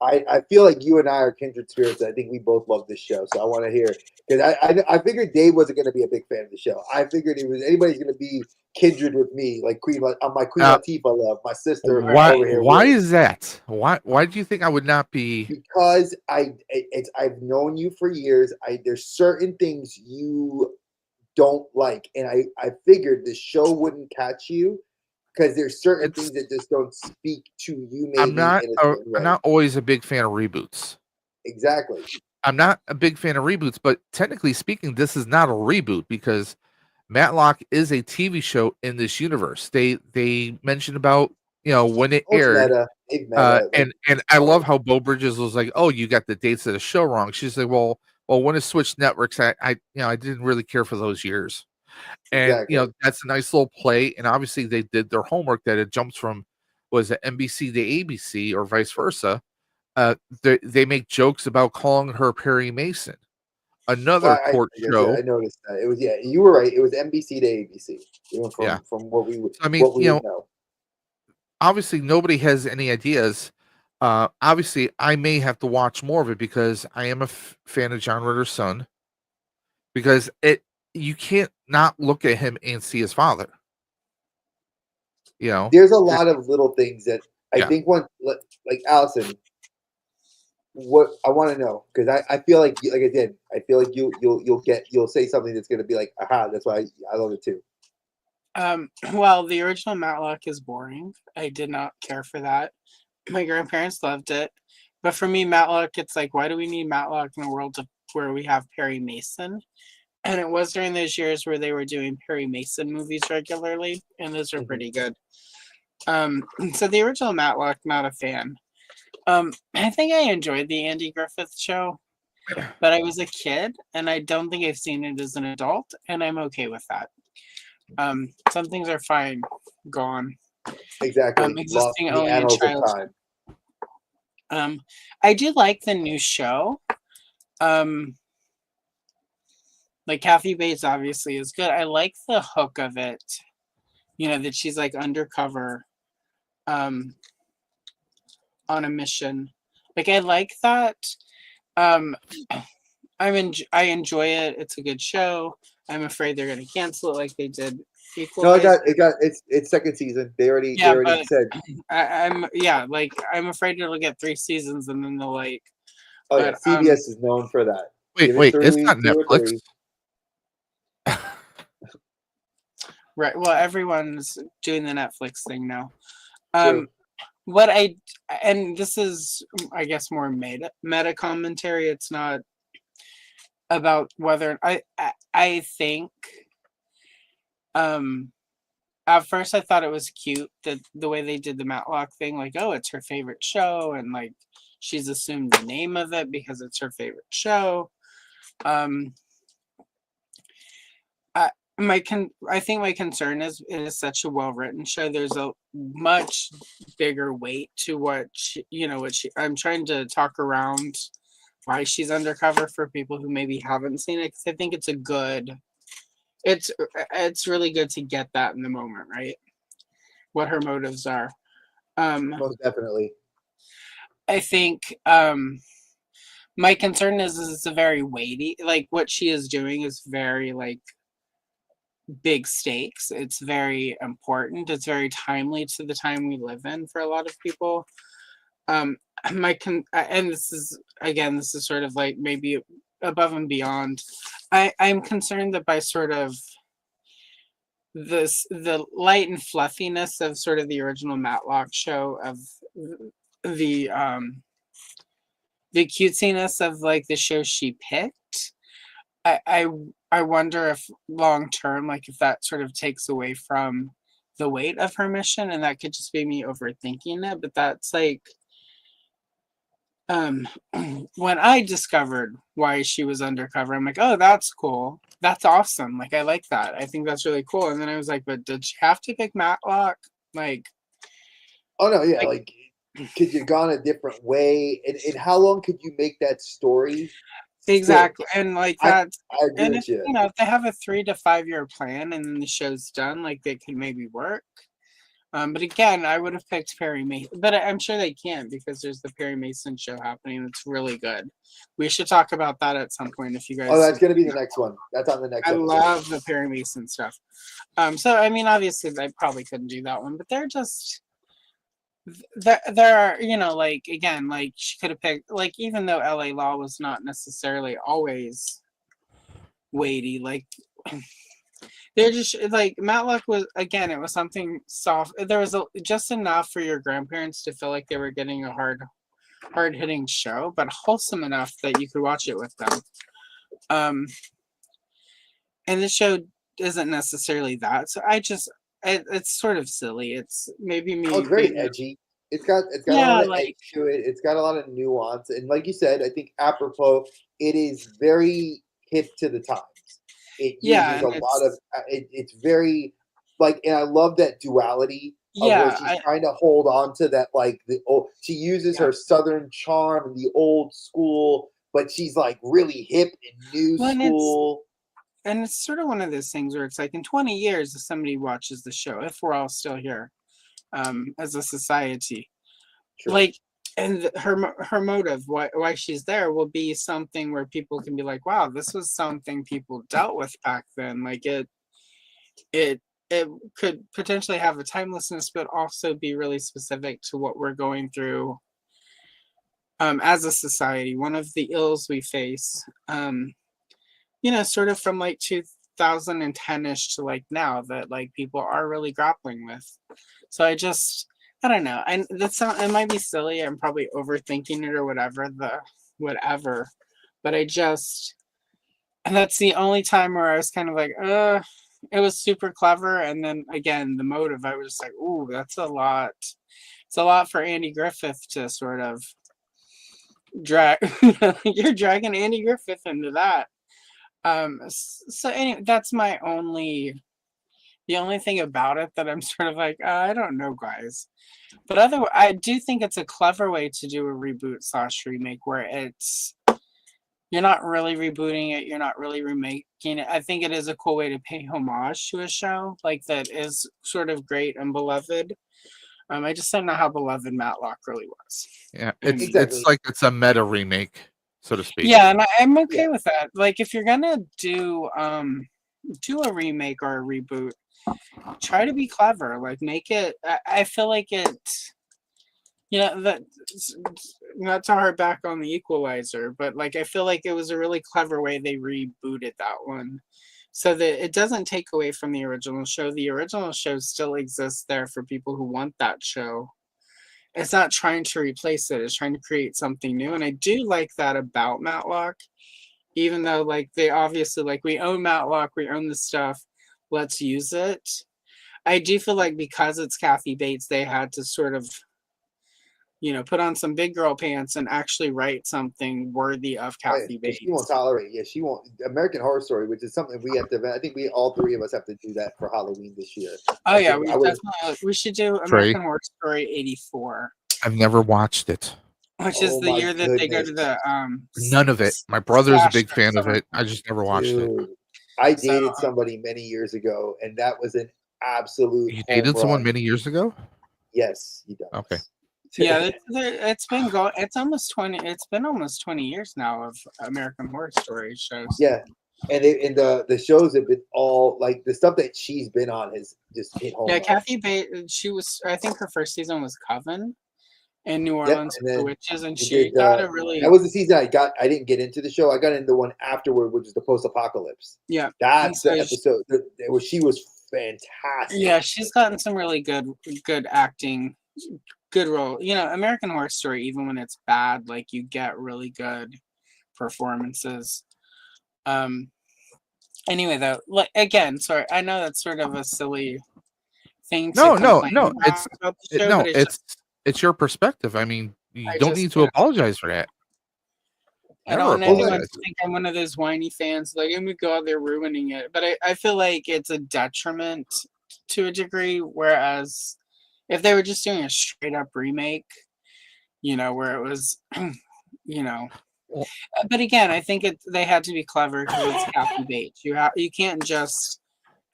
I feel like you and I are kindred spirits. I think we both love this show, so I want to hear, because I figured Dave wasn't going to be a big fan of the show. I figured anybody's going to be kindred with me, like Queen Latifah love, my sister. Why is that? Why do you think I would not be? Because I've known you for years. There's certain things you don't like, and I figured the show wouldn't catch you because there's certain things that just don't speak to you. Maybe I'm not always a big fan of reboots. Exactly. I'm not a big fan of reboots, but technically speaking, this is not a reboot because Matlock is a TV show in this universe. They mentioned about when it aired. And I love how Bo Bridges was like, "Oh, you got the dates of the show wrong." She's like, "Well, when it switched networks, I didn't really care for those years." And that's a nice little play. And obviously, they did their homework that it jumps from was it NBC to ABC or vice versa. They make jokes about calling her Perry Mason. Another court show. I noticed that it was you were right. It was NBC to ABC. From what we would. I mean, what we would know. Obviously, nobody has any ideas. Obviously, I may have to watch more of it because I am a fan of John Ritter's son. Because you can't not look at him and see his father. There's a lot of little things that I think like Allison. What I want to know, because I feel like I did. I feel like you'll say something that's going to be like, aha, that's why I love it too. Well, the original Matlock is boring. I did not care for that. My grandparents loved it. But for me, Matlock, it's like, why do we need Matlock in a world where we have Perry Mason? And it was during those years where they were doing Perry Mason movies regularly, and those are pretty good. So the original Matlock, not a fan. I think I enjoyed the Andy Griffith show, but I was a kid, and I don't think I've seen it as an adult, and I'm okay with that. Some things are fine, gone. Exactly. Existing only in childhood. I do like the new show. Like Kathy Bates obviously is good. I like the hook of it. you know, that she's like undercover on a mission. Like I like that. Um I enjoy it. It's a good show. I'm afraid they're gonna cancel it like they did No, Equalizer. it's second season. They Yeah, already but said. I'm afraid it'll get 3 seasons and then they'll like Oh yeah, but CBS is known for that. Wait, Give it wait, it's not two or Netflix. three. right, well everyone's doing the Netflix thing now. True. What I and this is I guess more meta commentary. It's not about whether I think um at first I thought it was cute that the way they did the Matlock thing, like, oh, it's her favorite show, and like she's assumed the name of it because it's her favorite show. Um I think my concern is it is such a well written show. There's a much bigger weight to what I'm trying to talk around why she's undercover for people who maybe haven't seen it, because I think it's really good to get that in the moment, right? What her motives are. Most definitely. I think my concern is it's a very weighty, like what she is doing is very like big stakes. It's very important. It's very timely to the time we live in for a lot of people. And this is sort of like maybe above and beyond. I'm concerned that by sort of the light and fluffiness of sort of the original Matlock show, of the cutesiness of like the show she picked, I wonder if long term, like if that sort of takes away from the weight of her mission, and that could just be me overthinking it. But that's like when I discovered why she was undercover, I'm like, oh, that's cool. That's awesome. Like I like that. I think that's really cool. And then I was like, but did she have to pick Matlock? Like, oh no, yeah, like could you gone a different way? And how long could you make that story? Exactly. And like that's I agree and with if you. you know, if they have a 3 to 5 year plan and then the show's done, like they could maybe work. But again, I would have picked Perry Mason, but I'm sure they can't because there's the Perry Mason show happening. It's really good. We should talk about that at some point if you guys. Oh, that's gonna be the next one. That's on the next I episode. love the Perry Mason stuff. So I mean, obviously, they probably couldn't do that one, but they're just there are, you know, like again, like she could have picked, like, even though LA Law was not necessarily always weighty, like they're just like Matlock was, again, it was something soft. There was just enough for your grandparents to feel like they were getting a hard hitting show, but wholesome enough that you could watch it with them. And the show isn't necessarily that, so it's sort of silly. It's maybe me. Oh, it's very edgy. It's got a lot of edge to it. It's got a lot of nuance, and like you said, I think apropos, it is very hip to the times. It uses a lot of. It's very like, and I love that duality of where she's trying to hold on to that, like she uses her southern charm and the old school, but she's like really hip and new school. And it's sort of one of those things where it's like in 20 years, if somebody watches the show, if we're all still here, as a society, like, and her motive, why she's there, will be something where people can be like, wow, this was something people dealt with back then. Like it could potentially have a timelessness, but also be really specific to what we're going through as a society. One of the ills we face, sort of from like 2010-ish to like now, that like people are really grappling with. So I don't know. And it might be silly. I'm probably overthinking it or whatever, but and that's the only time where I was kind of like, it was super clever. And then again, the motive, I was just like, ooh, that's a lot. It's a lot for Andy Griffith to sort of drag. You're dragging Andy Griffith into that. So anyway, that's the only thing about it that I'm sort of like, I don't know, guys. But I do think it's a clever way to do a reboot / remake where it's you're not really rebooting it. You're not really remaking it. I think it is a cool way to pay homage to a show like that is sort of great and beloved. I just don't know how beloved Matlock really was. Yeah, I mean, Exactly. it's like it's a meta remake, so to speak. yeah, and I'm okay Yeah. with that. Like, if you're gonna do a remake or a reboot, try to be clever. Like, make it. I feel like it. That not to harp back on the Equalizer, but like I feel like it was a really clever way they rebooted that one, so that it doesn't take away from the original show. The original show still exists there for people who want that show. It's not trying to replace it. It's trying to create something new, and I do like that about Matlock. Even though like they obviously like we own Matlock, we own the stuff. Let's use it. I do feel like because it's Kathy Bates, they had to sort of put on some big girl pants and actually write something worthy of Kathy Bates. She won't tolerate. Yeah, she won't. American Horror Story, which is something we have to. I think we all three of us have to do that for Halloween this year. Oh yeah, we should do Trey. American Horror Story 84, I've never watched it. which is the year that they go to the None of it. My brother's a big slasher fan of summer it. I just never watched it. Dude, I So, dated somebody many years ago, and that was an absolute. You dated home someone run. many years ago? Yes, he does. Okay. Yeah, it's been It's almost 20. It's been almost 20 years now of American Horror Story shows. Yeah, and the shows have been all like the stuff that she's been on has just hit home. Yeah, runs. Kathy Bates. She was. I think her first season was Coven in New Yep, Orleans and with the then Witches, and we she did, got a really. That was the season I got. I didn't get into the show. I got into the one afterward, which is the post-apocalypse. Yeah, That's and the so episode where she was fantastic. yeah, she's gotten some really good acting, good role. American Horror Story, even when it's bad, like you get really good performances. Anyway, though, like again, sorry, I know that's sort of a silly thing to complain about the show, but it's your perspective. I mean, you I don't just- need to apologize for that. I don't want anyone to think I'm one of those whiny fans. Like, oh my god, they're ruining it. But I feel like it's a detriment to a degree. Whereas if they were just doing a straight up remake, where it was, But again, I think they had to be clever because it's Kathy Bates. You can't just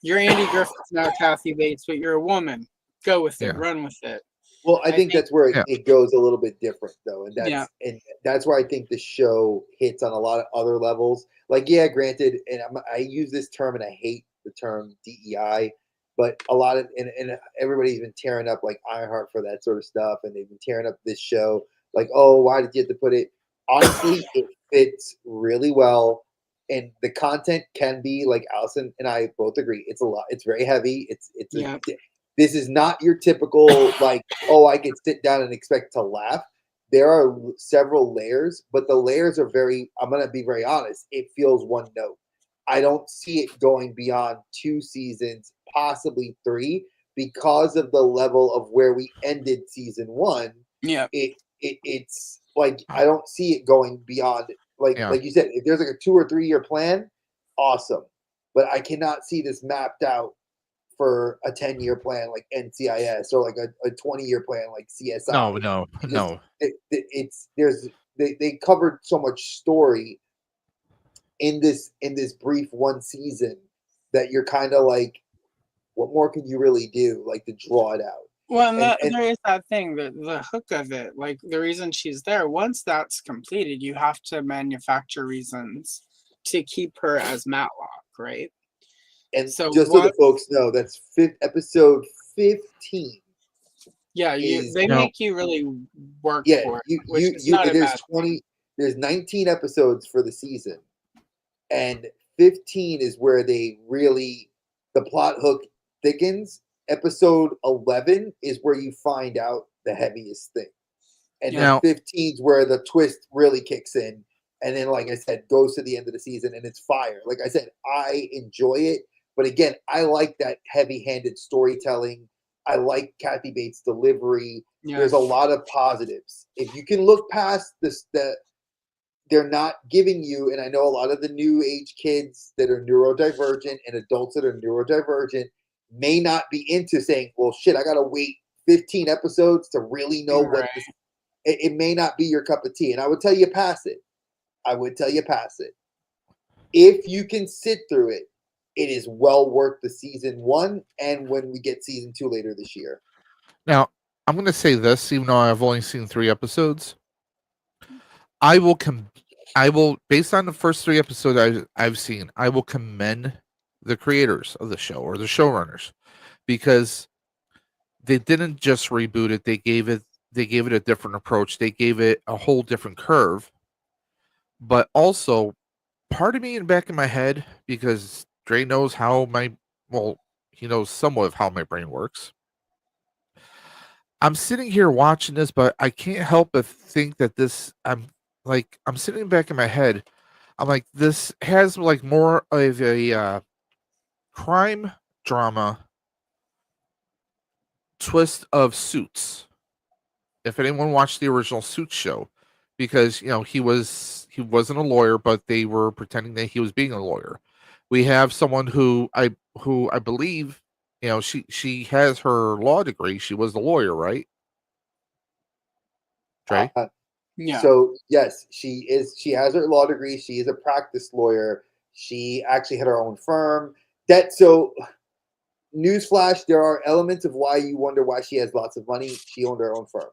you're Andy Griffith's now Kathy Bates, but you're a woman. Go with it, run with it. Well, I think that's where it goes a little bit different, though, and that's where I think the show hits on a lot of other levels. Like, yeah, granted, and I use this term, and I hate the term DEI, but a lot of and everybody's been tearing up like Ironheart for that sort of stuff, and they've been tearing up this show. Like, oh, why did you have to put it? Honestly, it fits really well, and the content can be like Allison and I both agree. It's a lot. It's very heavy. This is not your typical, like, oh, I can sit down and expect to laugh. There are several layers, but the layers are I'm going to be very honest, it feels one note. I don't see it going beyond 2 seasons, possibly 3, because of the level of where we ended season 1. Yeah. It's like, I don't see it going beyond, like you said, if there's like a 2 or 3 year plan, awesome. But I cannot see this mapped out for a 10-year plan like NCIS or like a 20-year plan like CSI. No. They covered so much story in this brief 1 season that you're kind of like, what more can you really do, like, to draw it out? Well, and there is that thing, the hook of it, like the reason she's there. Once that's completed, you have to manufacture reasons to keep her as Matlock, right? And so the folks know, that's episode 15. Yeah, they make you really work for it. There's 19 episodes for the season, and 15 is where they really, the plot hook thickens. Episode 11 is where you find out the heaviest thing, and then 15 is where the twist really kicks in, and then, like I said, goes to the end of the season, and it's fire. Like I said, I enjoy it. But again, I like that heavy-handed storytelling. I like Kathy Bates' delivery. Yeah. There's a lot of positives. If you can look past this, they're not giving you, and I know a lot of the new age kids that are neurodivergent and adults that are neurodivergent may not be into saying, well, shit, I got to wait 15 episodes to really know what this. It may not be your cup of tea. And I would tell you, pass it. I would tell you pass it. If you can sit through it, it is well worth the season 1 and when we get season 2 later this year. Now, I'm going to say this, even though I've only seen 3 episodes. I will based on the first 3 episodes I've seen, I will commend the creators of the show or the showrunners because they didn't just reboot it. They gave it a different approach. They gave it a whole different curve. But also, part of me in the back of my head, because Dre knows he knows somewhat of how my brain works. I'm sitting here watching this, but I can't help but think that I'm sitting back in my head. I'm like, this has like more of a crime drama twist of Suits. If anyone watched the original Suits show, because he wasn't a lawyer, but they were pretending that he was being a lawyer. We have someone who I believe, she has her law degree. She was the lawyer, right? Dre? Yeah. So yes, she is. She has her law degree. She is a practice lawyer. She actually had her own firm. Newsflash: there are elements of why you wonder why she has lots of money. She owned her own firm.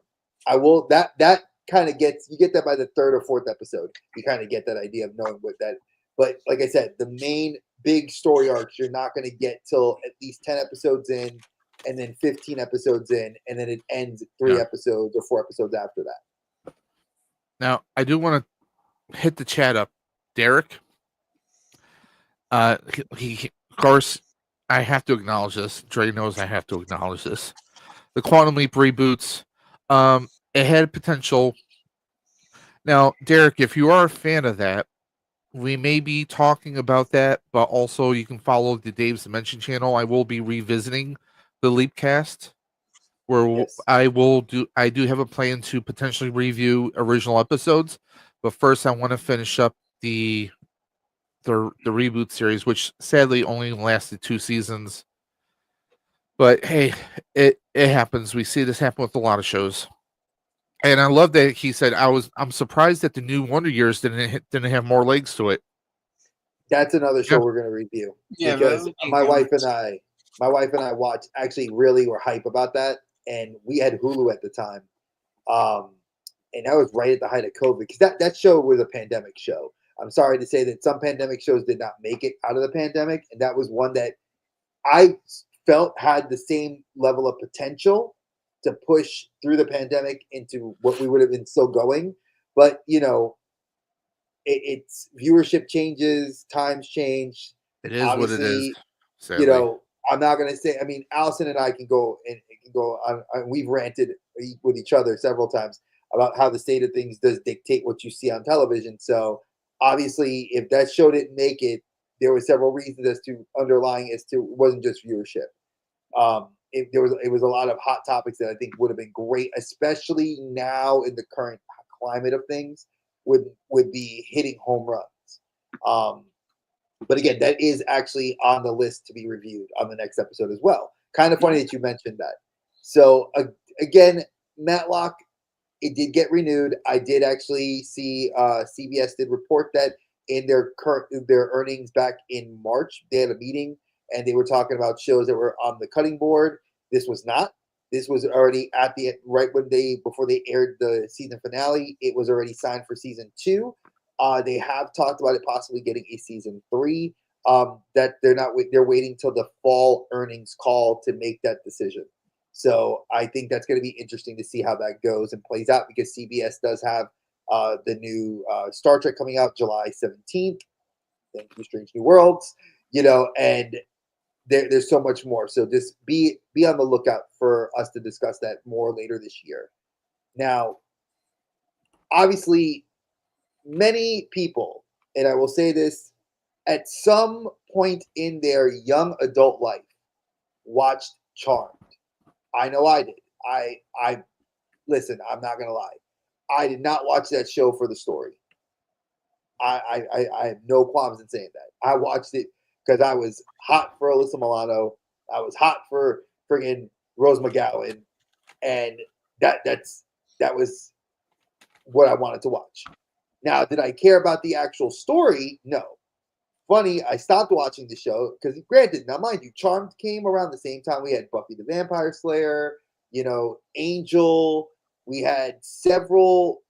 That kind of gets you get that by the 3rd or 4th episode. You kind of get that idea of knowing what that. But like I said, the main big story arcs you're not going to get till at least 10 episodes in, and then 15 episodes in, and then it ends 3 episodes or 4 episodes after that. Now, I do want to hit the chat up. Derek, he of course, I have to acknowledge this. Dre knows I have to acknowledge this. The Quantum Leap reboots, it had potential. Now, Derek, if you are a fan of that, we may be talking about that, but also you can follow the Dave's Dimension channel. I will be revisiting the Leapcast, where Yes. I do have a plan to potentially review original episodes, but first I want to finish up the reboot series, which sadly only lasted 2 seasons. But hey, it happens. We see this happen with a lot of shows. And I love that he said I'm surprised that the new Wonder Years didn't have more legs to it. That's another show we're going to review. Yeah, because my wife and I watched, actually really were hype about that, and we had Hulu at the time, and that was right at the height of COVID, because that show was a pandemic show. I'm sorry to say that some pandemic shows did not make it out of the pandemic, and that was one that I felt had the same level of potential to push through the pandemic into what we would have been still going, but it's viewership changes, times change. It is Obviously, what it is. Sadly. I'm not going to say. I mean, Allison and I can go on. We've ranted with each other several times about how the state of things does dictate what you see on television. So obviously, if that show didn't make it, there were several reasons underlying as to it wasn't just viewership. It was a lot of hot topics that I think would have been great, especially now in the current climate of things, would be hitting home runs. But again, that is actually on the list to be reviewed on the next episode as well. Kind of funny that you mentioned that. So again, Matlock, it did get renewed. I did actually see CBS did report that in their earnings back in March, they had a meeting and they were talking about shows that were on the cutting board. This was not. This was already before they aired the season finale. It was already signed for season 2. They have talked about it possibly getting a season 3. That they're waiting till the fall earnings call to make that decision. So I think that's going to be interesting to see how that goes and plays out, because CBS does have the new Star Trek coming out July 17th. Thank you, Strange New Worlds. And there's so much more. So just be on the lookout for us to discuss that more later this year. Now, obviously, many people, and I will say this, at some point in their young adult life, watched Charmed. I know I did. I listen, I'm not gonna lie. I did not watch that show for the story. I have no qualms in saying that. I watched it because I was hot for Alyssa Milano. I was hot for friggin' Rose McGowan, and that was what I wanted to watch. Now, did I care about the actual story? No. Funny, I stopped watching the show because, granted, now mind you, Charmed came around the same time we had Buffy the Vampire Slayer, Angel. We had several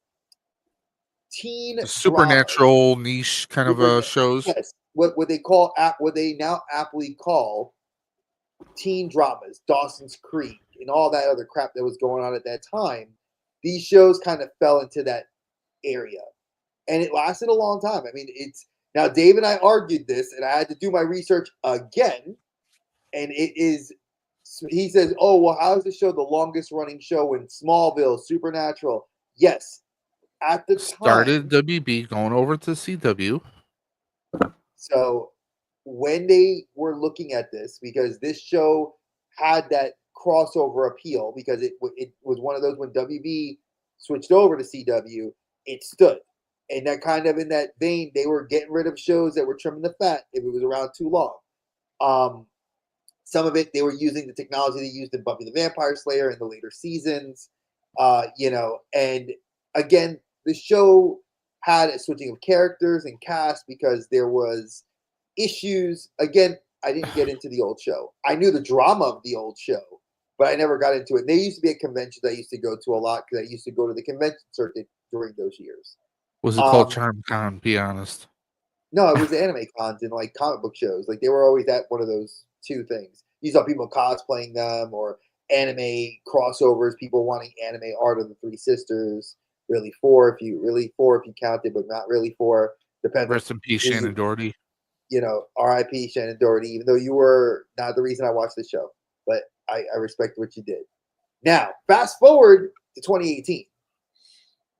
teen dramas. Supernatural niche kind of shows. Yes, what they now aptly call teen dramas, Dawson's Creek, and all that other crap that was going on at that time. These shows kind of fell into that area, and it lasted a long time. I mean, now Dave and I argued this, and I had to do my research again, and it is. He says, "Oh, well, how is the show the longest running show in Smallville, Supernatural?" Yes, at the Started time. WB, going over to CW. So when they were looking at this, because this show had that crossover appeal, because it was one of those when WB switched over to CW, it stood. And that kind of in that vein, they were getting rid of shows that were trimming the fat if it was around too long. Some of it, they were using the technology they used in Buffy the Vampire Slayer in the later seasons, and again, the show had a switching of characters and cast because there was issues. Again, I didn't get into the old show. I knew the drama of the old show, but I never got into it. And there used to be a convention I used to go to a lot because I used to go to the convention circuit during those years. Was it called CharmCon? Be honest. No, it was anime cons and like comic book shows. Like they were always at one of those two things. You saw people cosplaying them or anime crossovers, people wanting anime art of the Three Sisters. Really four if you count it, but not really four. Depends. Rest in peace, Shannon Doherty. R.I.P. Shannon Doherty. Even though you were not the reason I watched the show, but I respect what you did. Now, fast forward to 2018.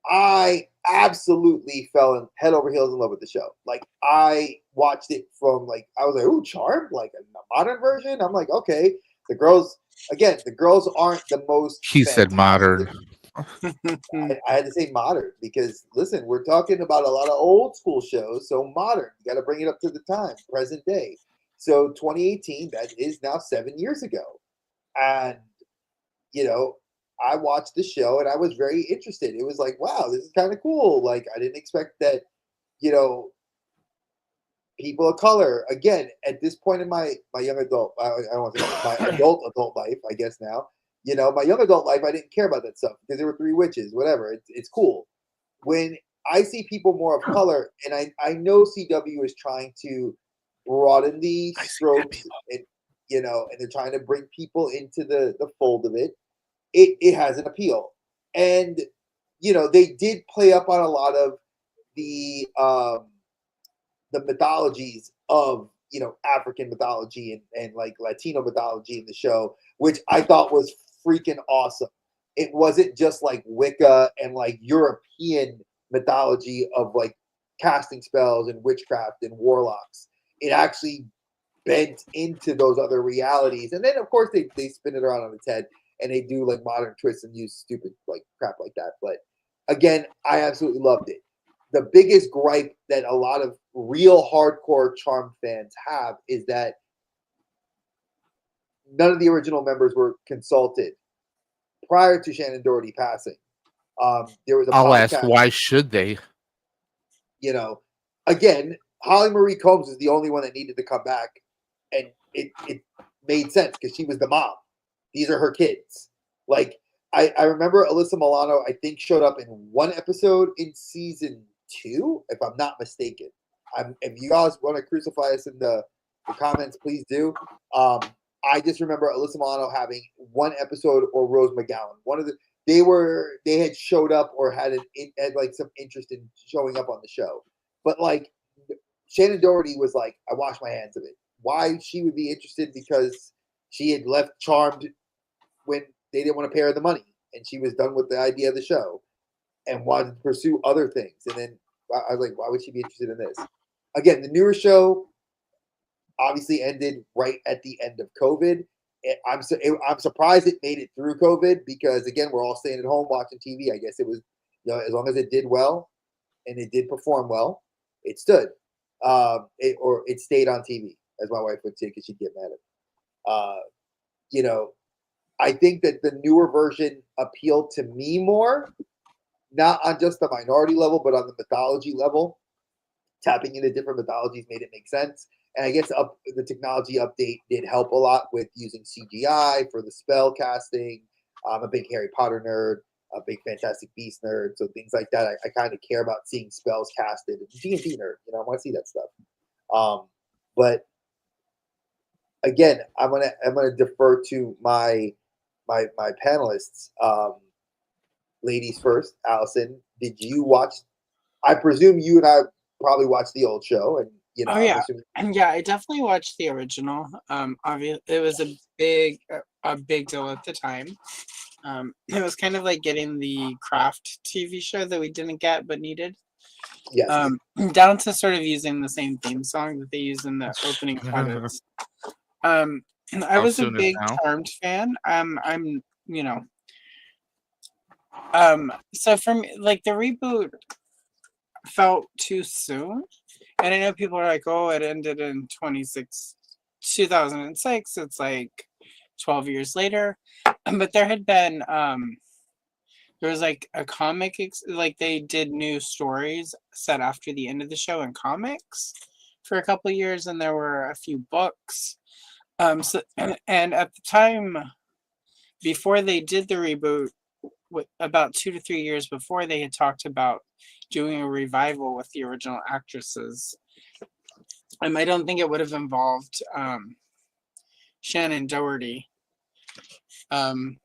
I absolutely fell head over heels in love with the show. Like I watched it from I was like, "Ooh, Charmed!" Like a modern version. I'm like, okay, the girls aren't the most. He said modern. I had to say modern because listen, we're talking about a lot of old school shows, so modern. You got to bring it up to the time, present day. So 2018, that is now 7 years ago, and I watched the show and I was very interested. It was like, wow, this is kind of cool. Like I didn't expect that, people of color, again, at this point in my young adult, I don't want to say my adult life, I guess now, my young adult life, I didn't care about that stuff because there were three witches, whatever. It's cool. When I see people more of color, and I know CW is trying to broaden the strokes and, and they're trying to bring people into the fold of it. It has an appeal. And, they did play up on a lot of the mythologies of, African mythology and like Latino mythology in the show, which I thought was freaking awesome. It wasn't just like Wicca and like European mythology of like casting spells and witchcraft and warlocks. It actually bent into those other realities. And then, of course, they spin it around on its head. And they do like modern twists and use stupid like crap like that. But again, I absolutely loved it. The biggest gripe that a lot of real hardcore Charmed fans have is that none of the original members were consulted prior to Shannon Doherty passing. There was a I'll podcast, ask, why should they? Again, Holly Marie Combs is the only one that needed to come back. And it made sense because she was the mom. These are her kids. Like, I remember Alyssa Milano, I think, showed up in one episode in season 2, if I'm not mistaken. If you guys want to crucify us in the comments, please do. I just remember Alyssa Milano having one episode, or Rose McGowan. One of they had showed up or had like some interest in showing up on the show. But like Shannon Doherty was like, I wash my hands of it. Why she would be interested? Because she had left Charmed when they didn't want to pay her the money, and she was done with the idea of the show and wanted to pursue other things. And then I was like, why would she be interested in this? Again, the newer show obviously ended right at the end of COVID. I'm surprised it made it through COVID because, again, we're all staying at home watching TV. I guess it was, as long as it did well and it did perform well, it stood. It stayed on TV, as my wife would say, because she'd get mad at it. I think that the newer version appealed to me more not on just the minority level, but on the mythology level. Tapping into different mythologies made it make sense. And I guess the technology update did help a lot with using CGI for the spell casting. I'm a big Harry Potter nerd, a big Fantastic Beast nerd, so things like that. I kind of care about seeing spells casted. D&D nerd, I want to see that stuff. But again, I'm gonna defer to my panelists. Ladies first, Allison, did you watch? I presume you and I probably watched the old show, and Oh yeah, and yeah, I definitely watched the original. Obviously, it was a big deal at the time. It was kind of like getting the Craft TV show that we didn't get but needed. Yes. Down to sort of using the same theme song that they use in the opening credits. I was a big Charmed fan. I'm so for me, like, the reboot felt too soon. And I know people are like, oh, it ended in 2006. It's like 12 years later. But there had been, there was like a comic, like they did new stories set after the end of the show in comics for a couple of years. And there were a few books. And at the time, before they did the reboot, about 2 to 3 years before, they had talked about doing a revival with the original actresses. I don't think it would have involved Shannon Doherty. And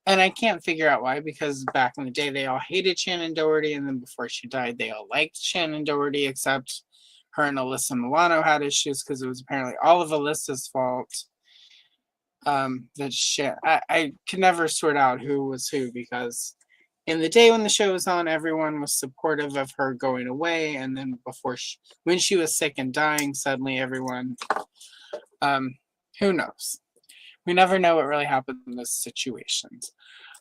I can't figure out why, because back in the day, they all hated Shannon Doherty, and then before she died, they all liked Shannon Doherty, except her and Alyssa Milano had issues because it was apparently all of Alyssa's fault. I could never sort out who was who, because in the day when the show was on, everyone was supportive of her going away, and then when she was sick and dying, suddenly everyone, who knows? We never know what really happened in those situations.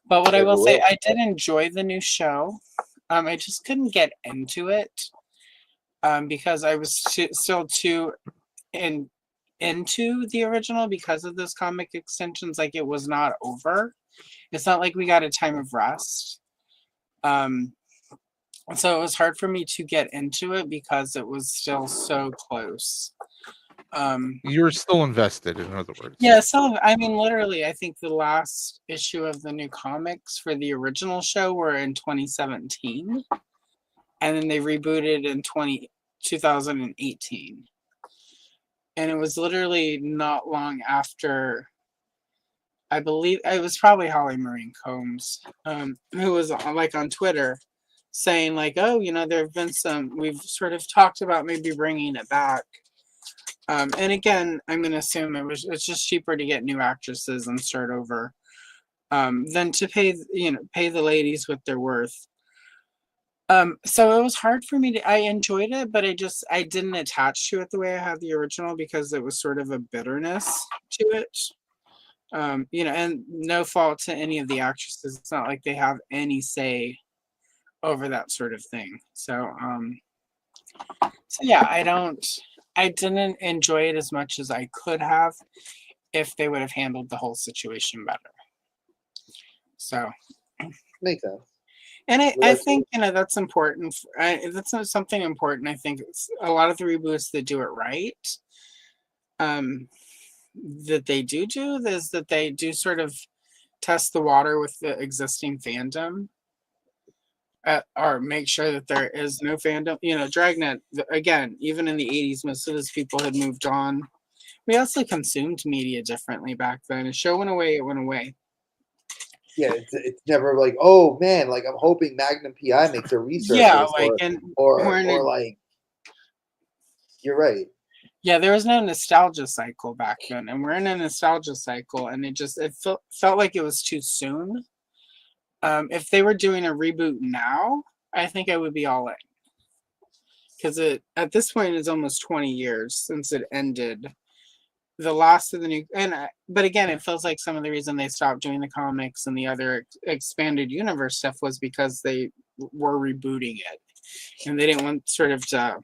But what I will say, I did enjoy the new show. I just couldn't get into it because I was still too into the original because of those comic extensions. Like, it was not over. It's not like we got a time of rest. So it was hard for me to get into it because it was still so close. You were still invested, in other words. Yeah, so I mean, literally, I think the last issue of the new comics for the original show were in 2017, and then they rebooted in 2018. And it was literally not long after, I believe it was probably Holly Marie Combs, who was like on Twitter saying like, oh, there have been we've sort of talked about maybe bringing it back. And again, I'm going to assume it's just cheaper to get new actresses and start over than to pay the ladies what they're worth. So it was hard for me I enjoyed it, but I didn't attach to it the way I had the original, because it was sort of a bitterness to it. And no fault to any of the actresses. It's not like they have any say over that sort of thing. So yeah, I didn't enjoy it as much as I could have if they would have handled the whole situation better. So makes sense. And I think, that's important. That's not something important. I think it's a lot of the reboots that do it right, that they do is that they do sort of test the water with the existing fandom, or make sure that there is no fandom. Dragnet, again, even in the 80s, most of those people had moved on. We also consumed media differently back then. A show went away, it went away. Yeah, it's never like, oh man, like I'm hoping Magnum PI makes a research. Yeah, or like, you're right. Yeah, there was no nostalgia cycle back then, and we're in a nostalgia cycle, and it felt like it was too soon. If they were doing a reboot now, I think I would be all in, because at this point it's almost 20 years since it ended. The last of the new, but again, it feels like some of the reason they stopped doing the comics and the other expanded universe stuff was because they were rebooting it, and they didn't want sort of to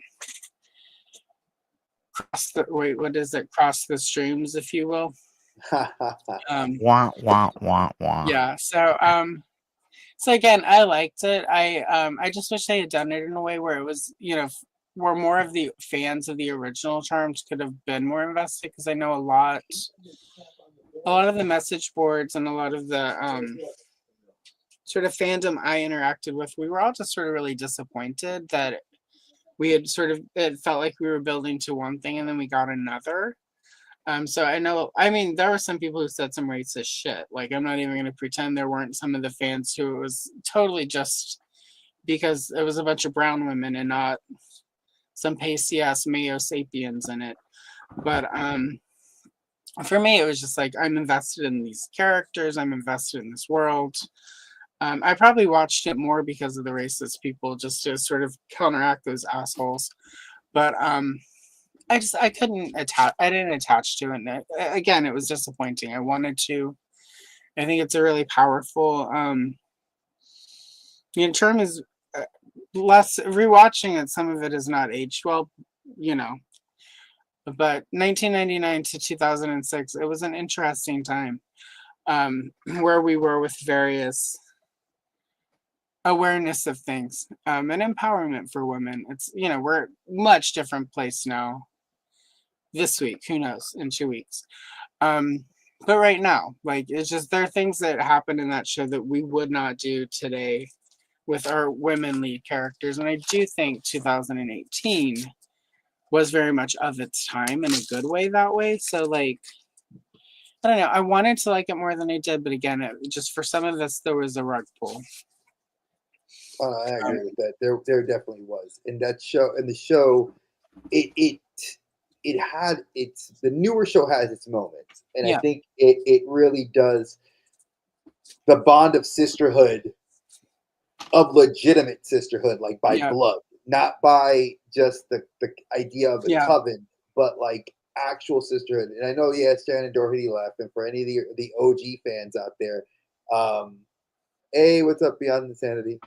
cross the streams, if you will. Wah, wah, wah, wah. Yeah. So So again, I liked it. I just wish they had done it in a way where it was, where more of the fans of the original Charms could have been more invested, because I know a lot of the message boards and a lot of the sort of fandom I interacted with, we were all just sort of really disappointed that we had it felt like we were building to one thing and then we got another. So I mean, there were some people who said some racist shit. Like, I'm not even going to pretend there weren't some of the fans who it was totally just because it was a bunch of brown women and not some pasty ass Mayo sapiens in it. But for me, it was just like, I'm invested in these characters. I'm invested in this world. I probably watched it more because of the racist people, just to sort of counteract those assholes. But I couldn't attach. I didn't attach to it. And again, it was disappointing. I wanted to. I think it's a really powerful. The term is less rewatching it. Some of it is not aged well, But 1999 to 2006, it was an interesting time, where we were with various awareness of things, and empowerment for women. It's we're a much different place now. This week, who knows, in 2 weeks. But right now, like, it's just, there are things that happened in that show that we would not do today with our women lead characters. And I do think 2018 was very much of its time in a good way that way. So, like, I don't know. I wanted to like it more than I did, but again, just for some of this, there was a rug pull. I agree with that. There definitely was. In that show, the show, it had the newer show has its moments, and I think it really does the bond of sisterhood, of legitimate sisterhood, like by blood, not by just the idea of a coven, but like actual sisterhood. And I know, Shannon Doherty left, and for any of the OG fans out there, hey, what's up, Beyond Sanity?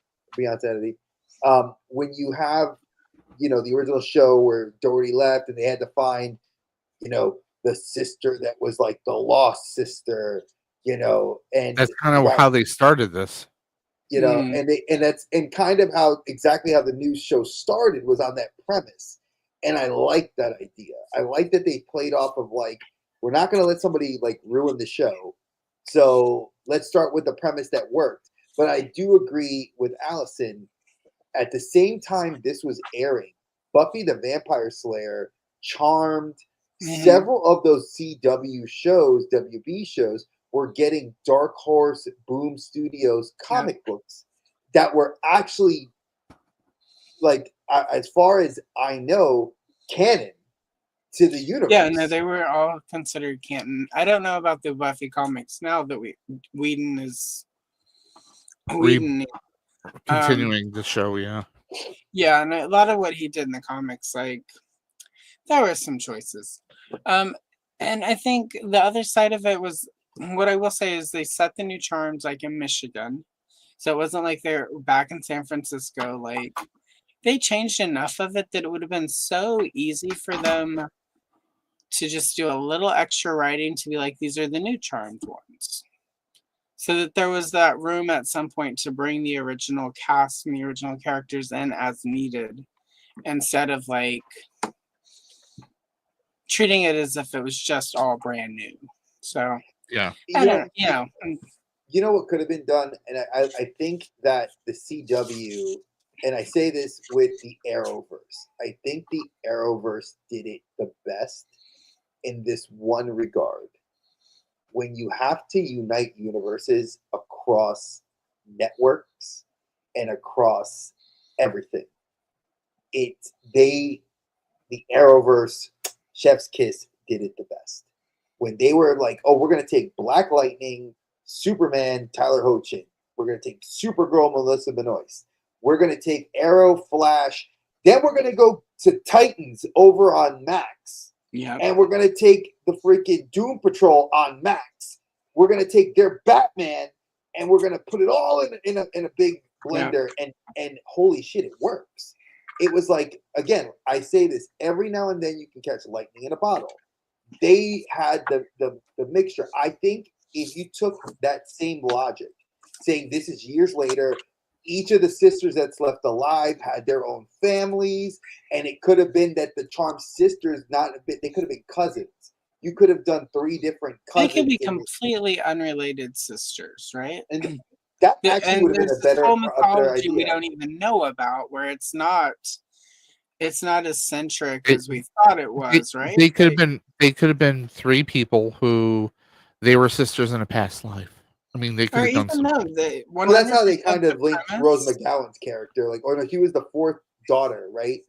When you have the original show where Doherty left and they had to find, the sister that was like the lost sister, and that's kind of how they started this. And kind of exactly how the new show started was on that premise. And I like that idea. I like that they played off of, like, we're not going to let somebody like ruin the show. So let's start with the premise that worked. But I do agree with Allison. At the same time this was airing, Buffy the Vampire Slayer, Charmed, several of those CW shows, WB shows, were getting Dark Horse, Boom Studios comic books that were actually, like, as far as I know, canon to the universe. Yeah, no, they were all considered canon. I don't know about the Buffy comics now that Whedon is continuing the show. Yeah, and a lot of what he did in the comics, like, there were some choices. And I think the other side of it was, what I will say is, they set the new Charms like in Michigan. So it wasn't like they're back in San Francisco. Like, they changed enough of it that it would have been so easy for them to just do a little extra writing to be like, these are the new Charmed ones. So that there was that room at some point to bring the original cast and the original characters in as needed, instead of like treating it as if it was just all brand new. So you know what could have been done, and I think that the CW, and I say this with the Arrowverse, I think the Arrowverse did it the best in this one regard. When you have to unite universes across networks and across everything, the Arrowverse, Chef's Kiss, did it the best. When they were like, oh, we're going to take Black Lightning, Superman, Tyler Hoechlin. We're going to take Supergirl, Melissa Benoist. We're going to take Arrow, Flash. Then we're going to go to Titans over on Max. Yeah. And we're going to take the freaking Doom Patrol on Max. We're going to take their Batman and we're going to put it all in a big blender. And holy shit, it works. It was like, again, I say this, every now and then you can catch lightning in a bottle. They had the mixture. I think if you took that same logic saying this is years later. Each of the sisters that's left alive had their own families, and it could have been that the Charmed sisters they could have been cousins. You could have done 3 different They cousins, could be completely unrelated sisters, right? and that actually And would have been there's this whole a better mythology we idea. don't even know about, where it's not as centric It- as we thought it was, right? They could have been 3 people who they were sisters in a past life. I mean, they could Or have done even some. though they Well, that's how they 100% kind the of linked premise- Rose McGowan's character. Like, no, he was the 4th daughter, right?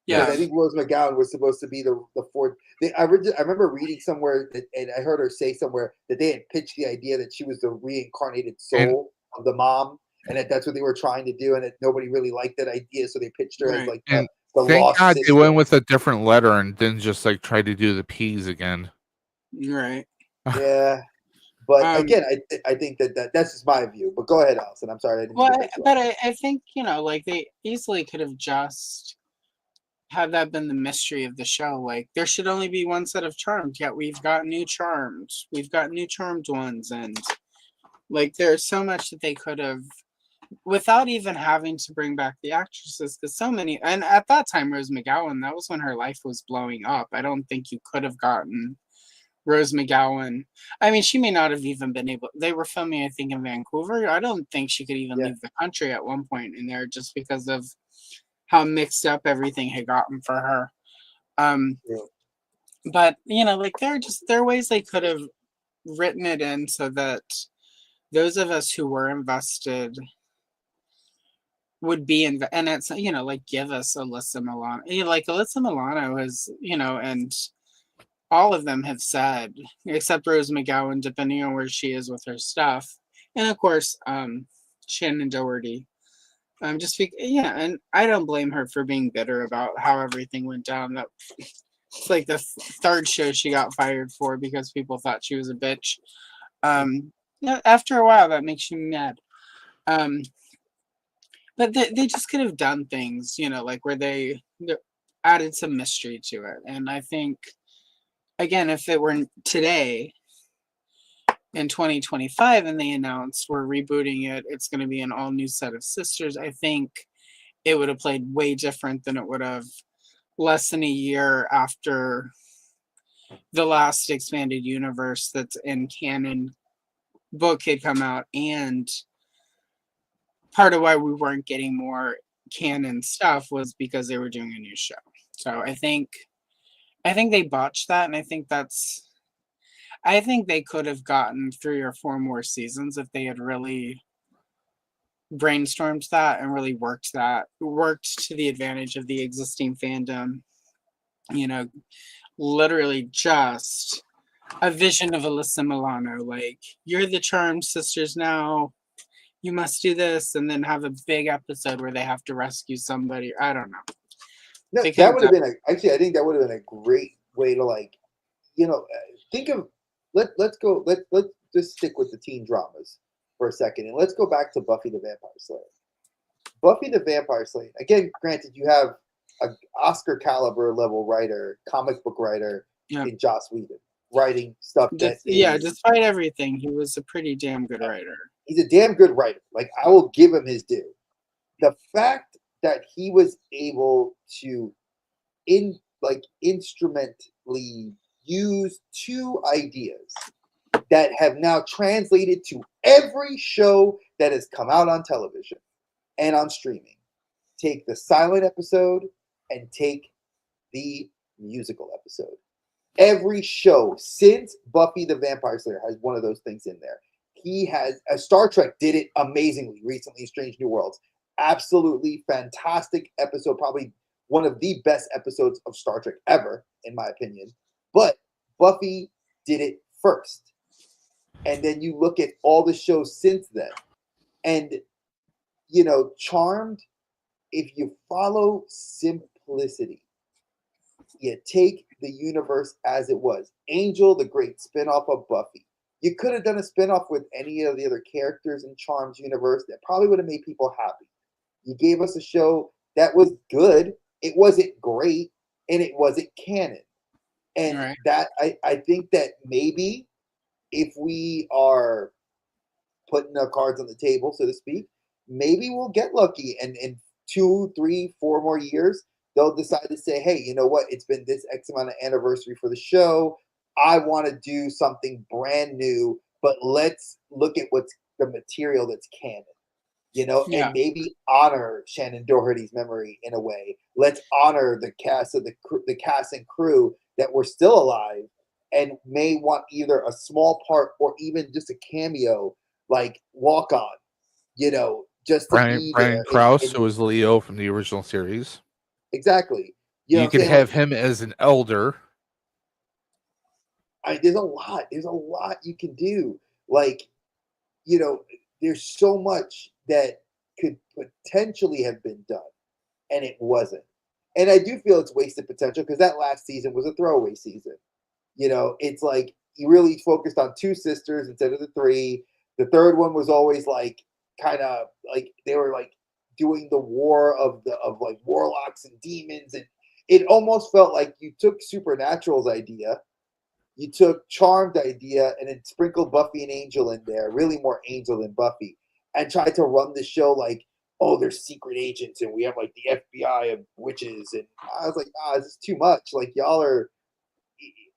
Yeah, Because I think Rose McGowan was supposed to be the 4th. I remember reading somewhere, and I heard her say somewhere that they had pitched the idea that she was the reincarnated soul of the mom, and that's what they were trying to do, and that nobody really liked that idea, so they pitched her as Right. like And the thank lost God sister. they went with a different letter and didn't just like try to do the P's again. right. Yeah, but Um, again, I think that's just my view. But go ahead, Allison. I'm sorry. I didn't mean Well, to cut you but off. I think, like they easily could have just had that been the mystery of the show. Like there should only be one set of charms, yet we've got new charms. We've got new charmed ones, and like there's so much that they could have without even having to bring back the actresses, because so many, and at that time Rose McGowan, that was when her life was blowing up. I don't think you could have gotten Rose McGowan. I mean, she may not have even been able. They were filming, I think, in Vancouver. I don't think she could even Yeah. leave the country at one point in there, just because of how mixed up everything had gotten for her. Yeah. But like there are ways they could have written it in so that those of us who were invested would be in, and it's like give us Alyssa Milano. Like Alyssa Milano is and all of them have said, except Rose McGowan, depending on where she is with her stuff, and of course, Shannon Doherty. And I don't blame her for being bitter about how everything went down. That it's like the 3rd show she got fired for because people thought she was a bitch. After a while, that makes you mad. But they just could have done things, like where they added some mystery to it, and I think. Again, if it were today in 2025 and they announced we're rebooting it, it's going to be an all new set of sisters, I think it would have played way different than it would have less than a year after the last expanded universe that's in canon book had come out. And part of why we weren't getting more canon stuff was because they were doing a new show. So I think they botched that, and I think they could have gotten 3 or 4 more seasons if they had really brainstormed that and really worked to the advantage of the existing fandom. Literally just a vision of Alyssa Milano, like you're the Charmed sisters now. You must do this, and then have a big episode where they have to rescue somebody. I don't know. No, that would have been actually. I think that would have been a great way to think of. Let's just stick with the teen dramas for a second, and let's go back to Buffy the Vampire Slayer. Buffy the Vampire Slayer. Again, granted, you have an Oscar caliber level writer, comic book writer in Joss Whedon, writing stuff despite everything, he was a pretty damn good writer. He's a damn good writer. Like, I will give him his due. The fact that he was able to instrumentally use 2 ideas that have now translated to every show that has come out on television and on streaming. Take the silent episode and take the musical episode. Every show since Buffy the Vampire Slayer has one of those things in there. Star Trek did it amazingly recently, Strange New Worlds. Absolutely fantastic episode, probably one of the best episodes of Star Trek ever, in my opinion. But Buffy did it first. And then you look at all the shows since then. And, Charmed, if you follow simplicity, you take the universe as it was. Angel, the great spinoff of Buffy. You could have done a spinoff with any of the other characters in Charm's universe that probably would have made people happy. You gave us a show that was good. It wasn't great, and it wasn't canon. And that I think that maybe if we are putting their cards on the table, so to speak. Maybe we'll get lucky, and in 2, 3, 4 more years, they'll decide to say, hey, you know what? It's been this X amount of anniversary for the show. I want to do something brand new, but let's look at what's the material that's canon, Yeah. and maybe honor Shannon Doherty's memory in a way. Let's honor the cast of the cast and crew that were still alive and may want either a small part or even just a cameo, like walk on, just to Brian be Brian there. Krause, And who was Leo from the original series. exactly, you know You what I'm could saying? have Like, him as an elder. there's a lot. There's a lot you can do. Like, you know, there's so much that could potentially have been done, and it wasn't. And I do feel it's wasted potential because that last season was a throwaway season. It's like he really focused on 2 sisters instead of the 3. The third one was always like kind of like they were like doing the war of like warlocks and demons, and it almost felt like you took Supernatural's idea, you took Charmed idea, and then sprinkled Buffy and Angel in there, really more Angel than Buffy, and tried to run the show like, oh, there's secret agents and we have like the FBI of witches. And I was like, this is too much. Like, y'all are.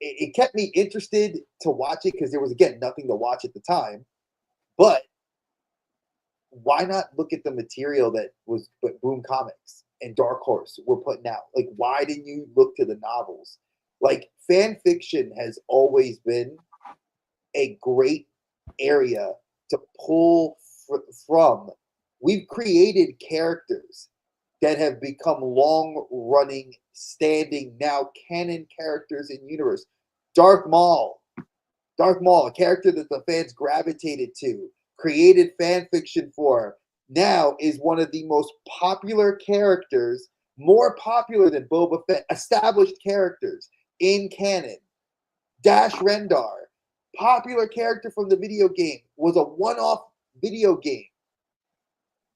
It kept me interested to watch it because there was, again, nothing to watch at the time. But why not look at the material that was Boom Comics and Dark Horse were putting out? Like, why didn't you look to the novels? Like, fan fiction has always been a great area to pull from. We've created characters that have become long-running, standing, now canon characters in universe. Darth Maul, a character that the fans gravitated to, created fan fiction for, now is one of the most popular characters, more popular than Boba Fett, established characters in canon. Dash Rendar, popular character from the video game, was a one-off video game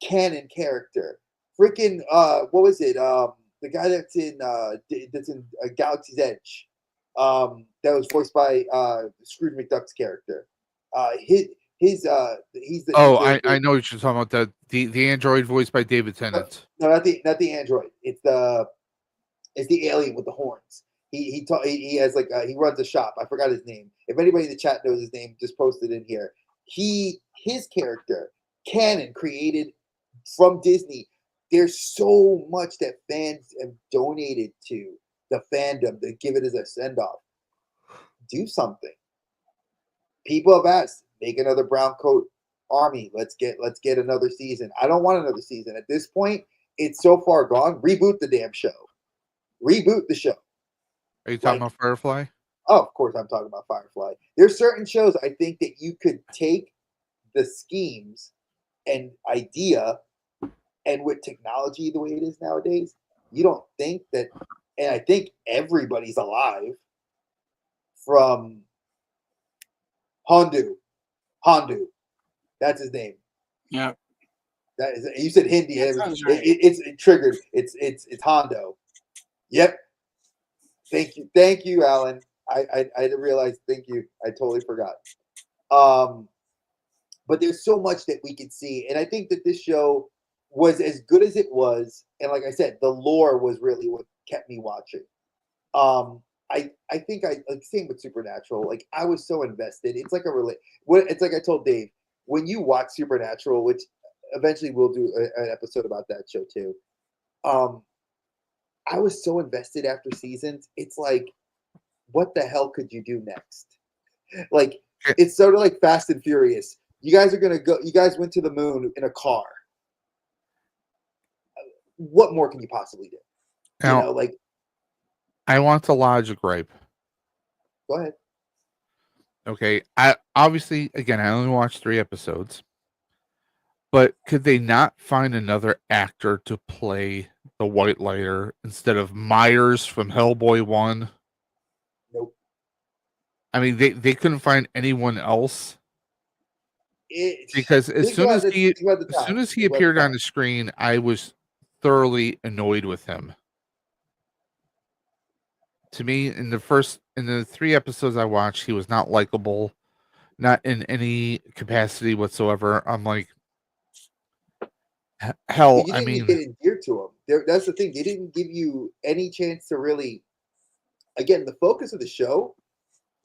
canon character. Freaking what was it? The guy that's in Galaxy's Edge, that was voiced by Scrooge McDuck's character. He's Oh, I know what you're talking about. The android voiced by David Tennant. No, not the android. It's the alien with the horns. He has like he runs a shop. I forgot his name. If anybody in the chat knows his name, just post it in here. His character, canon, created from Disney. There's so much that fans have donated to the fandom to give it as a send off. Do something. People have asked, make another brown coat army. Let's get another season. I don't want another season at this point. It's so far gone. Reboot the damn show. Reboot the show. Are you talking about Firefly? Oh, of course I'm talking about Firefly. There's certain shows I think that you could take the schemes and idea, and with technology the way it is nowadays, you don't think that, and I think everybody's alive, from Hondu. That's his name. Yeah. That is, you said Hindi. That sounds right. It's triggered. It's Hondo. Yep. Thank you, Alan. I didn't realize. Thank you. I totally forgot. But there's so much that we could see, and I think that this show was as good as it was, and like I said, the lore was really what kept me watching. I think I like same with Supernatural. Like, I was so invested. It's like it's like I told Dave, when you watch Supernatural, which eventually we'll do an episode about that show too. I was so invested after seasons. It's like, what the hell could you do next? Like, it's sort of like Fast and Furious. You guys are gonna go. You guys went to the moon in a car. What more can you possibly do? Now, like, I want the logic gripe. go ahead. Okay, I obviously, again, I only watched 3 episodes, but could they not find another actor to play the White Lighter instead of Myers from Hellboy 1? Nope. I mean, they couldn't find anyone else, because as soon as he appeared on the screen, I was thoroughly annoyed with him. To me, in the 3 episodes I watched, he was not likable. not in any capacity whatsoever. I'm like, hell, But you I didn't even mean, get endeared to them. That's the thing. They didn't give you any chance to really. Again, the focus of the show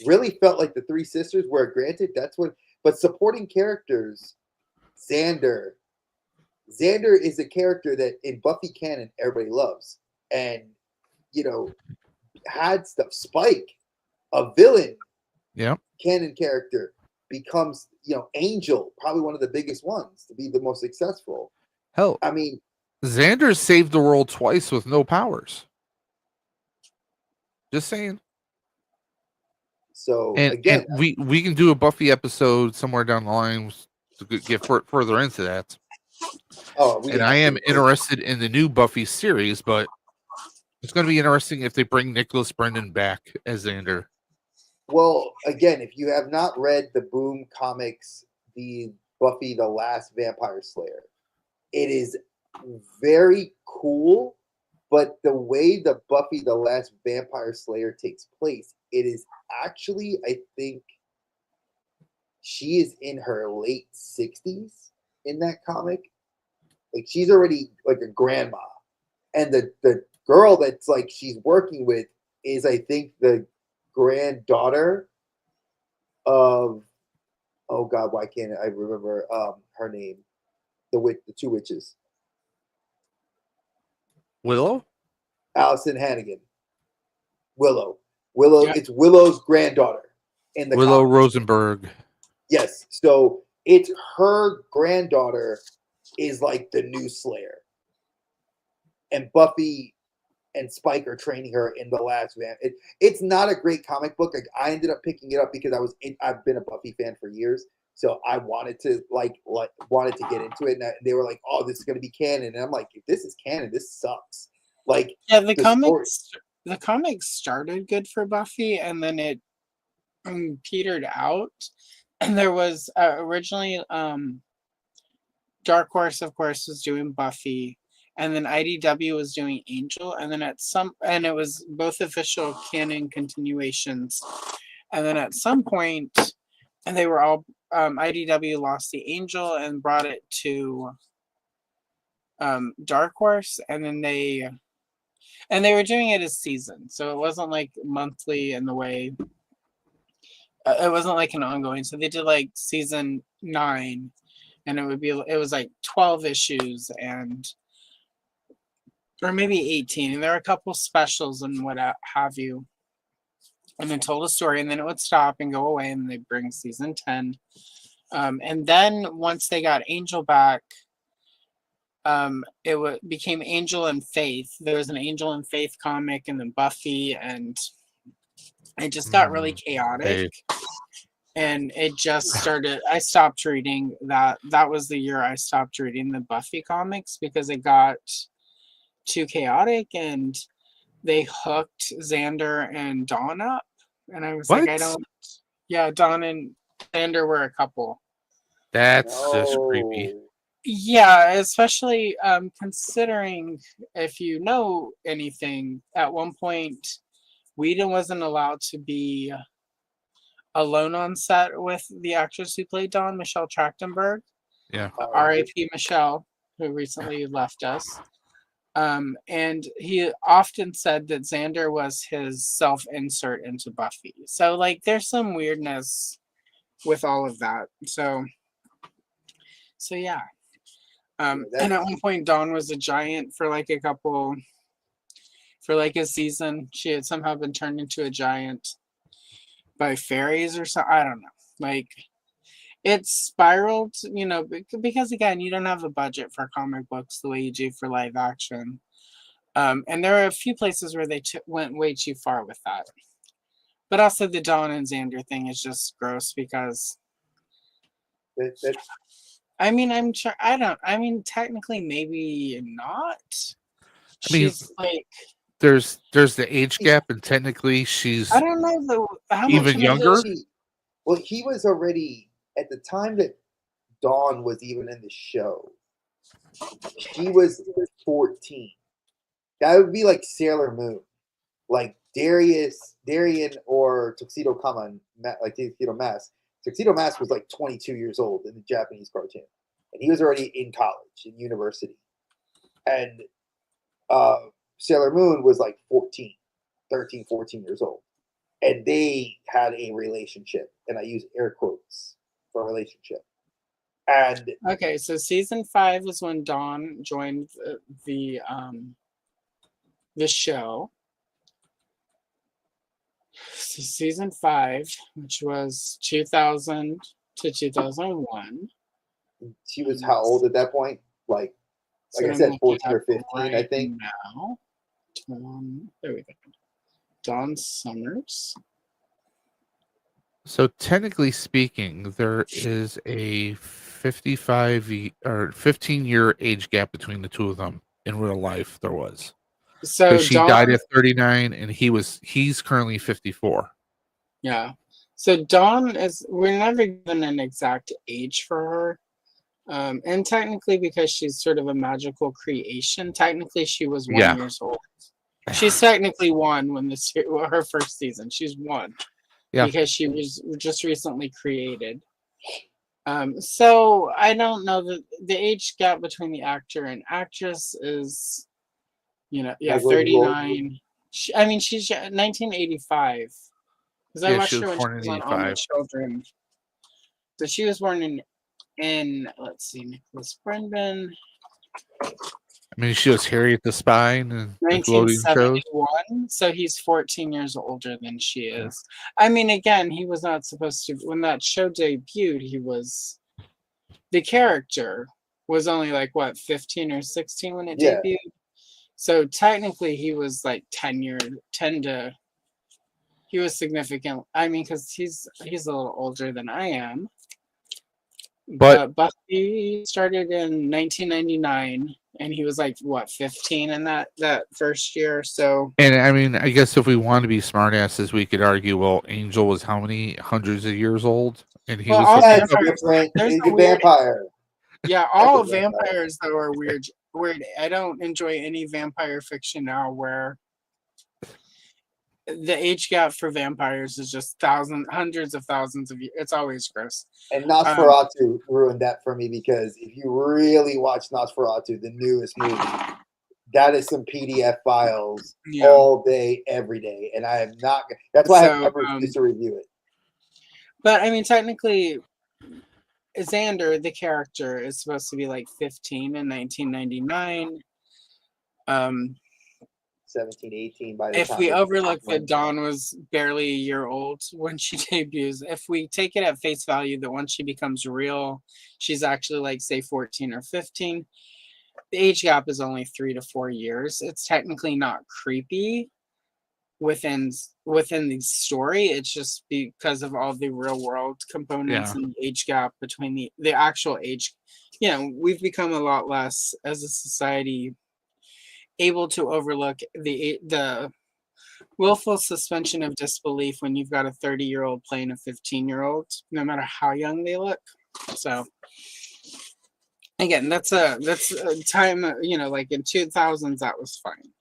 really felt like the three sisters were. Granted, that's what. But supporting characters, Xander. Xander is a character that in Buffy canon everybody loves, and you know had stuff. Spike, a villain yeah, canon character, becomes Angel, probably one of the biggest ones to be the most successful. hell, I mean, Xander saved the world twice with no powers. Just saying. so And again, we can do a Buffy episode somewhere down the line to get further into that. we And can I am absolutely. interested in the new Buffy series, but it's going to be interesting if they bring Nicholas Brendan back as Xander. Well, again, if you have not read the Boom comics, the Buffy the Last Vampire Slayer, it is very cool. But the way the Buffy the Last Vampire Slayer takes place, it is actually, I think, she is in her late 60s in that comic. Like she's already like a grandma. And the girl that's like she's working with is, I think, the granddaughter of, oh god, why can't I remember her name? The two witches. Willow? Allison Hannigan. Willow. Willow, Yeah. it's Willow's granddaughter in the Willow comics. Rosenberg. Yes. So it's her granddaughter is like the new Slayer. And Buffy and Spike are training her in the last van. It's not a great comic book. Like, I ended up picking it up because I've been a Buffy fan for years, so I wanted to wanted to get into it. And they were like, "Oh, this is going to be canon," and I'm like, "If this is canon, this sucks." Like, Yeah, the story. comics started good for Buffy, and then it petered out. And there was originally Dark Horse, of course, was doing Buffy, and then IDW was doing Angel, and then and it was both official canon continuations. And then at some point, and they were all IDW lost the Angel and brought it to Dark Horse, and then they were doing it as season, so it wasn't like monthly in the way. It wasn't like an ongoing. So they did like season 9, and it was like 12 issues or maybe 18, and there were a couple specials and what have you, and then told a story, and then it would stop and go away, and they bring season 10, and then once they got Angel back, became Angel and Faith. There was an Angel and Faith comic, and then Buffy, and it just got really chaotic. And it just started. I stopped reading that. That was the year I stopped reading the Buffy comics because it got too chaotic, and they hooked Xander and Dawn up, and I was like, I don't. Yeah, Dawn and Xander were a couple. That's just creepy. Yeah, especially considering, if you know anything, at one point, Whedon wasn't allowed to be alone on set with the actress who played Dawn, Michelle Trachtenberg. Yeah. R.I.P. Michelle, who recently left us. And he often said that Xander was his self-insert into Buffy. So, like, there's some weirdness with all of that. So yeah. And at one point, Dawn was a giant for like a season. She had somehow been turned into a giant by fairies or something. I don't know. Like, it spiraled, because again, you don't have a budget for comic books the way you do for live action. And there are a few places where they went way too far with that. But also the Dawn and Xander thing is just gross because I mean, I'm sure technically maybe not. She's like, there's the age gap, and technically she's I don't know how even much younger. Well, he was already at the time that Dawn was even in the show. She was 14. That would be like Sailor Moon, like Darien or Tuxedo Mask. Tuxedo Mask was like 22 years old in the Japanese cartoon, and he was already in college, in university. And Sailor Moon was like 13, 14 years old. And they had a relationship, and I use air quotes for relationship. And Okay, so season 5 is when Dawn joined the show. So season 5, which was 2000 to 2001. she was how old at that point? Like So I I'm said, looking 14 or up 15, I right think. now. There we go. Dawn Summers. So technically speaking, there is a 15-year age gap between the two of them in real life. There was. So Because she Dawn, died at 39 and he's currently 54. yeah. So Dawn we're never given an exact age for her. And technically, because she's sort of a magical creation, technically she was 1 Yeah. year old. She's technically 1 when her first season. She's 1 because she was just recently created. So I don't know the age gap between the actor and actress is, Like, what was 39. I mean, she's 1985. Because I Yeah, watched she was her when born she in was on All My 85. Children. So she was born in let's see, Nicholas Brendan. I mean, she was Harriet the Spy in the Nickelodeon shows. 1971, so he's 14 years older than she is. I mean, again, he was not supposed to. When that show debuted, the character was only like what 15 or 16 when it Yeah. debuted. So technically, he was like 10 to. He was significant. I mean, because he's a little older than I am. But Buffy started in 1999, and he was like what 15 in that first year. So, And I mean, I guess if we want to be smartasses, we could argue, well, Angel was how many hundreds of years old, and he well, was all supposed That's to be different. there's He's a a weird, vampire. yeah, That's all a vampire. vampires though are weird. Weird. I don't enjoy any vampire fiction now where the age gap for vampires is just hundreds of thousands of years. It's always gross. And Nosferatu ruined that for me because if you really watch Nosferatu, the newest movie, that is some PDF files all day, every day, and I am not. That's why I have never refused to review it. But I mean, technically, Xander, the character, is supposed to be like 15 in 1999. 17, 18 by the If time. we overlook that Dawn was barely a year old when she debuts, if we take it at face value that once she becomes real, she's actually like say 14 or 15, the age gap is only 3 to 4 years. It's technically not creepy within the story. It's just because of all the real world components and the age gap between the actual age. We've become a lot less as a society able to overlook the willful suspension of disbelief when you've got a 30-year-old playing a 15-year-old, no matter how young they look. So again, that's a time, like in 2000s that was fine.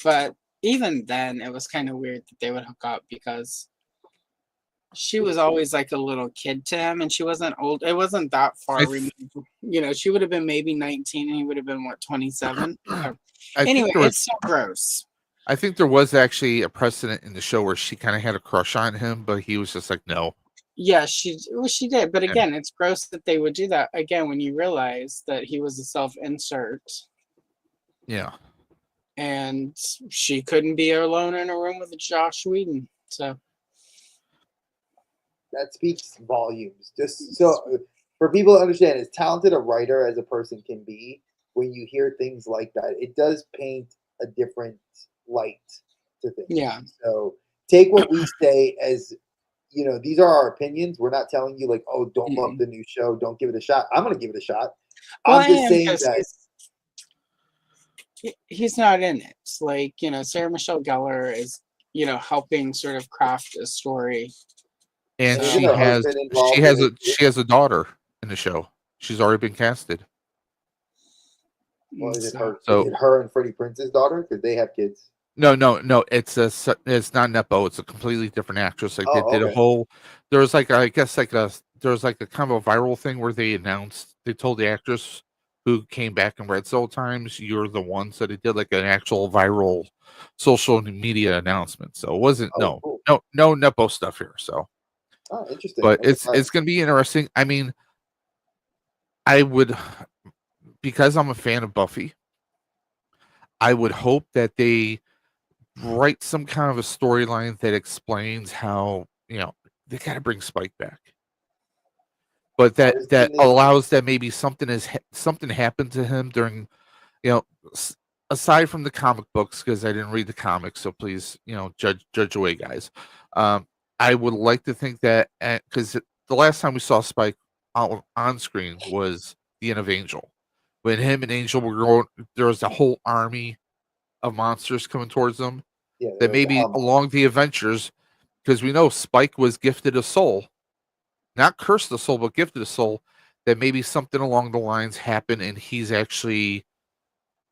But even then it was kind of weird that they would hook up because she was always like a little kid to him, and she wasn't old. It wasn't that far removed. She would have been maybe 19, and he would have been 27. Anyway, it's so gross. I think there was actually a precedent in the show where she kind of had a crush on him, but he was just like, no. Yeah, she did. But again, it's gross that they would do that. Again, when you realize that he was a self-insert. Yeah. And she couldn't be alone in a room with Josh Whedon. So that speaks volumes. Just so for people to understand, as talented a writer as a person can be, when you hear things like that, it does paint a different light to things. Yeah. So take what we say as, these are our opinions. We're not telling you like, oh, don't love the new show, don't give it a shot. I'm going to give it a shot. Well, I'm just saying that he's not in it. It's like, Sarah Michelle Gellar is, helping sort of craft a story. And she has a daughter in the show. She's already been casted. Well, is it her and Freddie Prince's daughter? Because they have kids. No. It's not Nepo. It's a completely different actress. Like they Oh, did a okay. whole. There was like I guess like there was like a kind of a viral thing where they told the actress who came back and read several times, "You're the one." So they did like an actual viral social media announcement. So it wasn't Oh, cool. no Nepo stuff here. So, Oh, interesting. but I'm surprised. it's gonna be interesting. I mean, I would because I'm a fan of Buffy. I would hope that they write some kind of a storyline that explains how they got to bring Spike back, but Honestly, that Nick, allows that maybe something happened to him during you know s- aside from the comic books because I didn't read the comics, so please judge away, guys. Um, I would like to think that because the last time we saw Spike on screen was the end of Angel, when him and Angel were growing. There was a whole army of monsters coming towards them yeah, that the maybe Hellmouth. along the adventures, because we know Spike was gifted a soul, not cursed a soul, but gifted a soul, that maybe something along the lines happened and he's actually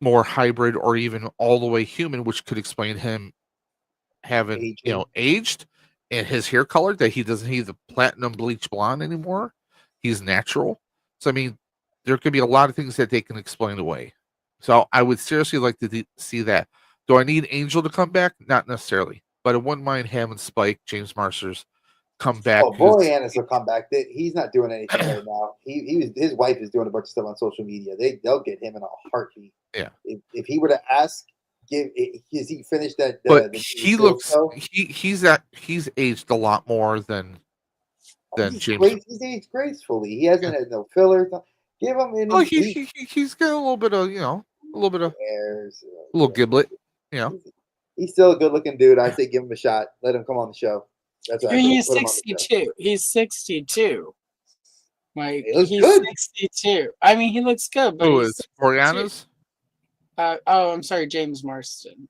more hybrid or even all the way human, which could explain him having, Aging. aged and his hair color, that he doesn't need the platinum bleach blonde anymore. He's natural. So, I mean, there could be a lot of things that they can explain away. So, I would seriously like to see that. Do I need Angel to come back? Not necessarily, but I wouldn't mind having Spike, James Marsters come back Oh, because Boreanaz will come back. He's not doing anything right now. His wife is doing a bunch of stuff on social media. They'll get him in a heartbeat. yeah. If he were to ask, has he finished that But the he Shield looks show? he's aged a lot more Oh, than James. He's aged gracefully. He hasn't had no fillers. Give him in Oh, his deep he's got a little bit of a little bit of hairs. a little giblet, you know. He's still a good looking dude. I say give him a shot. Let him come on the show. That's what I I mean, say. he's Put him on the show. 62. He's 62. Like, He looks he's good. 62. I mean, he looks good, but Who he's is 62. Oriana's? Oh, I'm sorry, James Marston.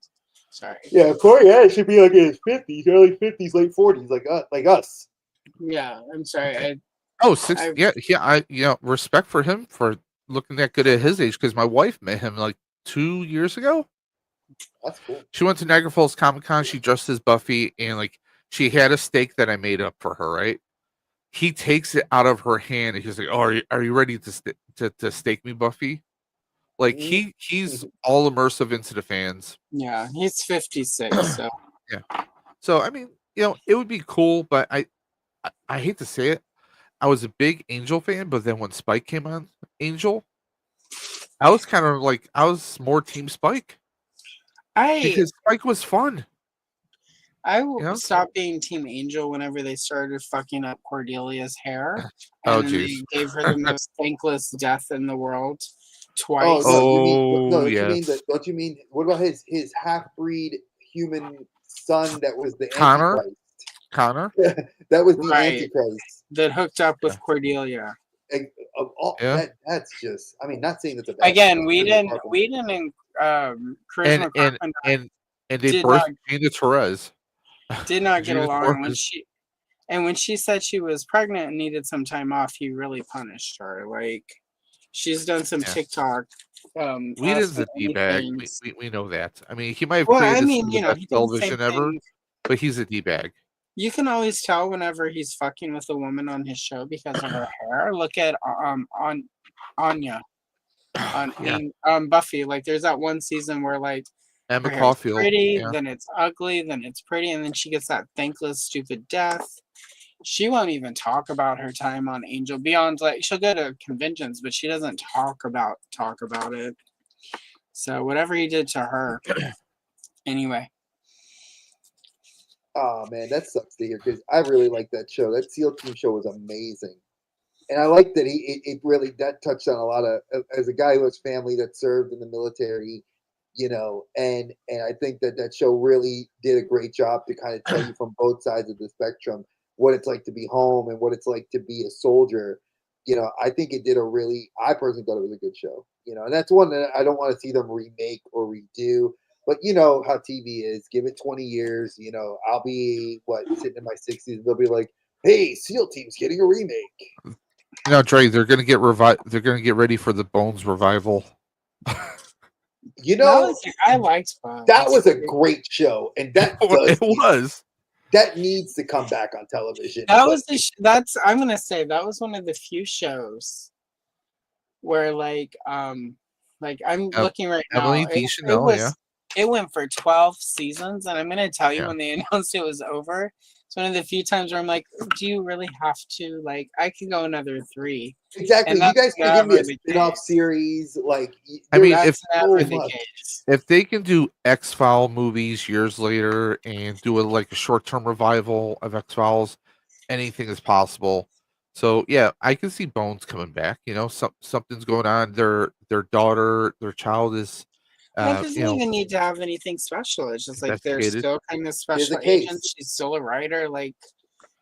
Sorry. Yeah, Boreanaz should be like in his 50s, early 50s, late 40s, like us. Yeah, I'm sorry. Oh, six. I Yeah, yeah. Respect for him for looking that good at his age because my wife met him like 2 years ago. That's cool. She went to Niagara Falls Comic Con. She dressed as Buffy and like she had a steak that I made up for her. Right. He takes it out of her hand and he's like, "Oh, are you ready to stake me, Buffy?" Like Mhm. he's all immersive into the fans. yeah, he's 56. So Yeah. So I mean, it would be cool, but I hate to say it. I was a big Angel fan, but then when Spike came on Angel, I was kind of like I was more Team Spike I because Spike was fun. You know? stopped being Team Angel whenever they started fucking up Cordelia's hair, Oh and then jeez. they gave her the most thankless death in the world Oh twice. no, you mean Oh no? Don't you mean yes. that? Don't you mean what about his half breed human son that was the Connor. Antichrist? Connor. That was the Right, Antichrist. that hooked up Yeah. with Cordelia. Of all Yeah. that's just. I mean, not saying that's a bad thing. Again, Whedon and And Charisma and Carpenter and they did not birthed Gina Torres. get Gina along. When Torres. she said she was pregnant and needed some time off, he really punished her. Like, she's done some Yeah. TikTok Whedon's a asking D me bag. things. We know that. I mean, he might have Well, I created some mean, of the best he did the same television ever, thing. but he's a D bag. You can always tell whenever he's fucking with a woman on his show because of her hair. Look at on Anya Yeah. on Buffy. Like, there's that one season where like Emma her hair's Caulfield. pretty, Yeah. then it's ugly, then it's pretty, and then she gets that thankless, stupid death. She won't even talk about her time on Angel beyond like she'll go to conventions, but she doesn't talk about it. So whatever he did to her, anyway. Oh man, that sucks to hear because I really like that show. That SEAL Team show was amazing, and I like that it really that touched on a lot of as a guy who has family that served in the military, and I think that show really did a great job to kind of tell you from both sides of the spectrum what it's like to be home and what it's like to be a soldier. I think it did I personally thought it was a good show. And that's one that I don't want to see them remake or redo. But you know how TV is. Give it 20 years. I'll be sitting in my 60s. They'll be like, "Hey, SEAL Team's getting a remake." Dre, they're gonna get They're gonna get ready for the Bones revival. You That know, was I liked Bones. that was a great show, and that It was. that needs to come back on television. That but was that's I'm gonna say that was one of the few shows where like I'm Uh, looking right Emily now. It, it Deschanel, yeah. was it went for 12 seasons, and I'm gonna tell you Yeah. when they announced it was over. It's one of the few times where I'm like, do you really have to? Like, I could go another 3. exactly, And you that's guys could give me never a the spin-off case. series. Like, I mean, there's if That's so never the much. case. if they can do X File movies years later and do like a short term revival of X Files, anything is possible. So yeah, I can see Bones coming back. You know, something's going on. Their child is, And it doesn't you know, even need to have anything special. It's just like they're investigated. still kind of There's special a agents. case. She's still a writer. Like,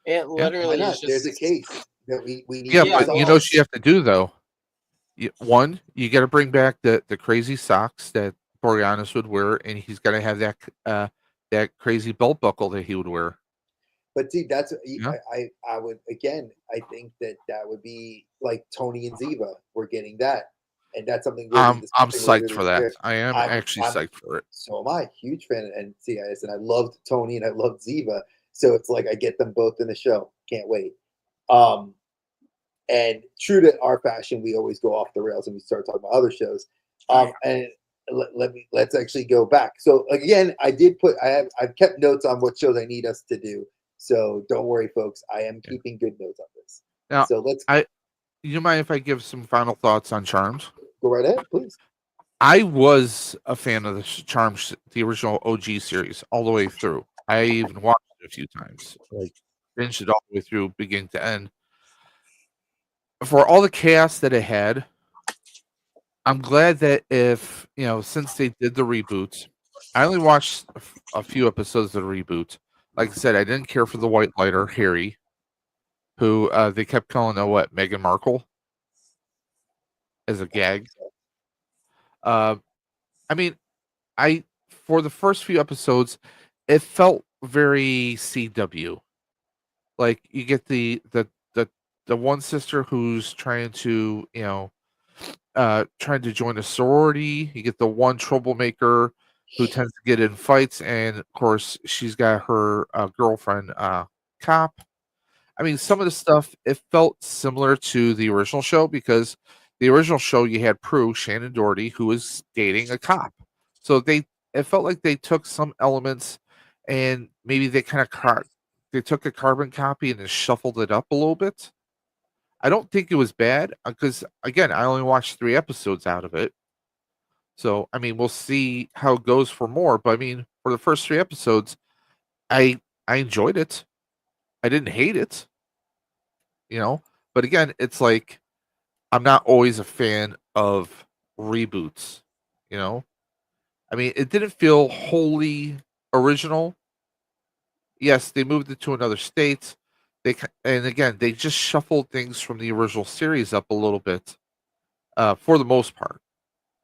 it Yeah, Why literally is not? There's a just. case that we need yeah, to Yeah, but well, you know resolve. what you have to do though. One, you got to bring back the crazy socks that Boreanaz would wear, and he's got to have that crazy belt buckle that he would wear. But see, that's Yeah, I would again. I think that would be like Tony and Ziva. We're getting that, and that's something we'll be I'm discussing later psyched for this that. year. I am actually I'm psyched for it. so am I. Huge fan and CIS, and I loved Tony and I loved Ziva. So it's like I get them both in the show. Can't wait. Um, and true to our fashion, we always go off the rails and we start talking about other shows. And let's actually go back. So again, I've kept notes on what shows I need us to do. So don't worry, folks. I am Yeah. keeping good notes on this. Now, So let's you mind if I give some final thoughts on Charms? go right ahead, please. I was a fan of the Charms, the original OG series, all the way through. I even watched it a few times, like binged it all the way through, beginning to end. For all the chaos that it had, I'm glad that if since they did the reboots, I only watched a few episodes of the reboot. Like I said, I didn't care for the white lighter Harry, who they kept calling Meghan Markle as a gag. Uh, I mean, I for the first few episodes, it felt very CW. Like you get the one sister who's trying to join a sorority. You get the one troublemaker who tends to get in fights, and of course, she's got her girlfriend, cop. I mean, some of the stuff it felt similar to the original show because the original show you had Prue Shannon Doherty who was dating a cop, so it felt like they took some elements and maybe they took a carbon copy and then shuffled it up a little bit. I don't think it was bad because again, I only watched 3 episodes out of it. So I mean, we'll see how it goes for more. But I mean, for the first 3 episodes, I I enjoyed it. I didn't hate it, you know. But again, it's like I'm not always a fan of reboots. You know, I mean, it didn't feel wholly original. Yes, they moved it to another state. And again, they just shuffled things from the original series up a little bit, for the most part.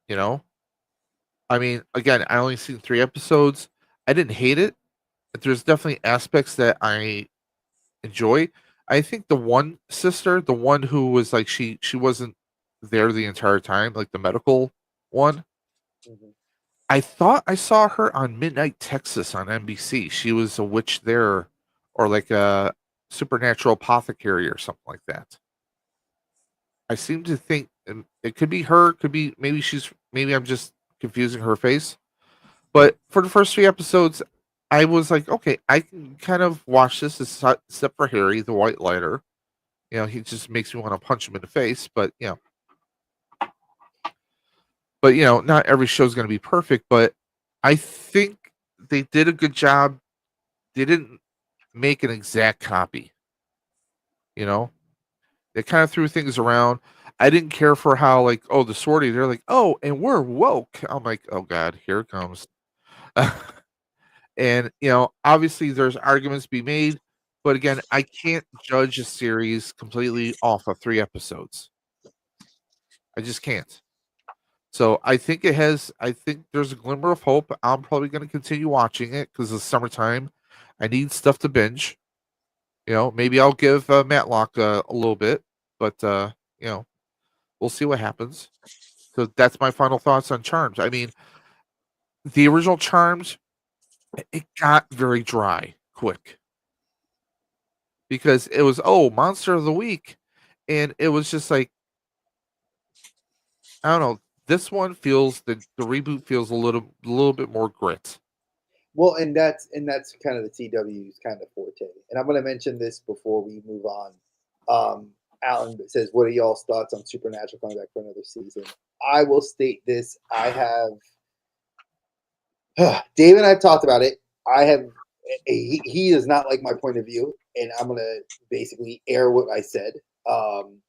You know, I mean, again, I only seen 3 episodes. I didn't hate it. But there's definitely aspects that I enjoy. I think the one sister, the one who was like she wasn't there the entire time, like the medical one. Mhm. I thought I saw her on Midnight Texas on NBC. She was a witch there, or like a supernatural apothecary or something like that. I seem to think it could be her, could be maybe I'm just confusing her face. But for the first 3 episodes, I was like, okay, I can kind of watch this except for Harry, the white lighter. He just makes me want to punch him in the face. But not every show's going to be perfect. But I think they did a good job. They didn't make an exact copy. You know, they kind of threw things around. I didn't care for how like, oh, the sorority. They're like, oh, and we're woke. I'm like, oh God, here it comes. And obviously there's arguments to be made, but again, I can't judge a series completely off of 3 episodes. I just can't. So I think there's a glimmer of hope. I'm probably going to continue watching it because it's summertime. I need stuff to binge. Maybe I'll give Matlock a little bit, but we'll see what happens. So that's my final thoughts on Charms. I mean, the original Charms, it got very dry quick because it was Monster of the Week, and it was just like, I don't know. This one feels the reboot feels a little bit more grit. Well, and that's kind of the CW's kind of forte. And I'm going to mention this before we move on. Alan says, "What are y'all's thoughts on Supernatural coming back for another season?" I will state this: I have Dave and I've talked about it. I have he does not like my point of view, and I'm going to basically air what I said.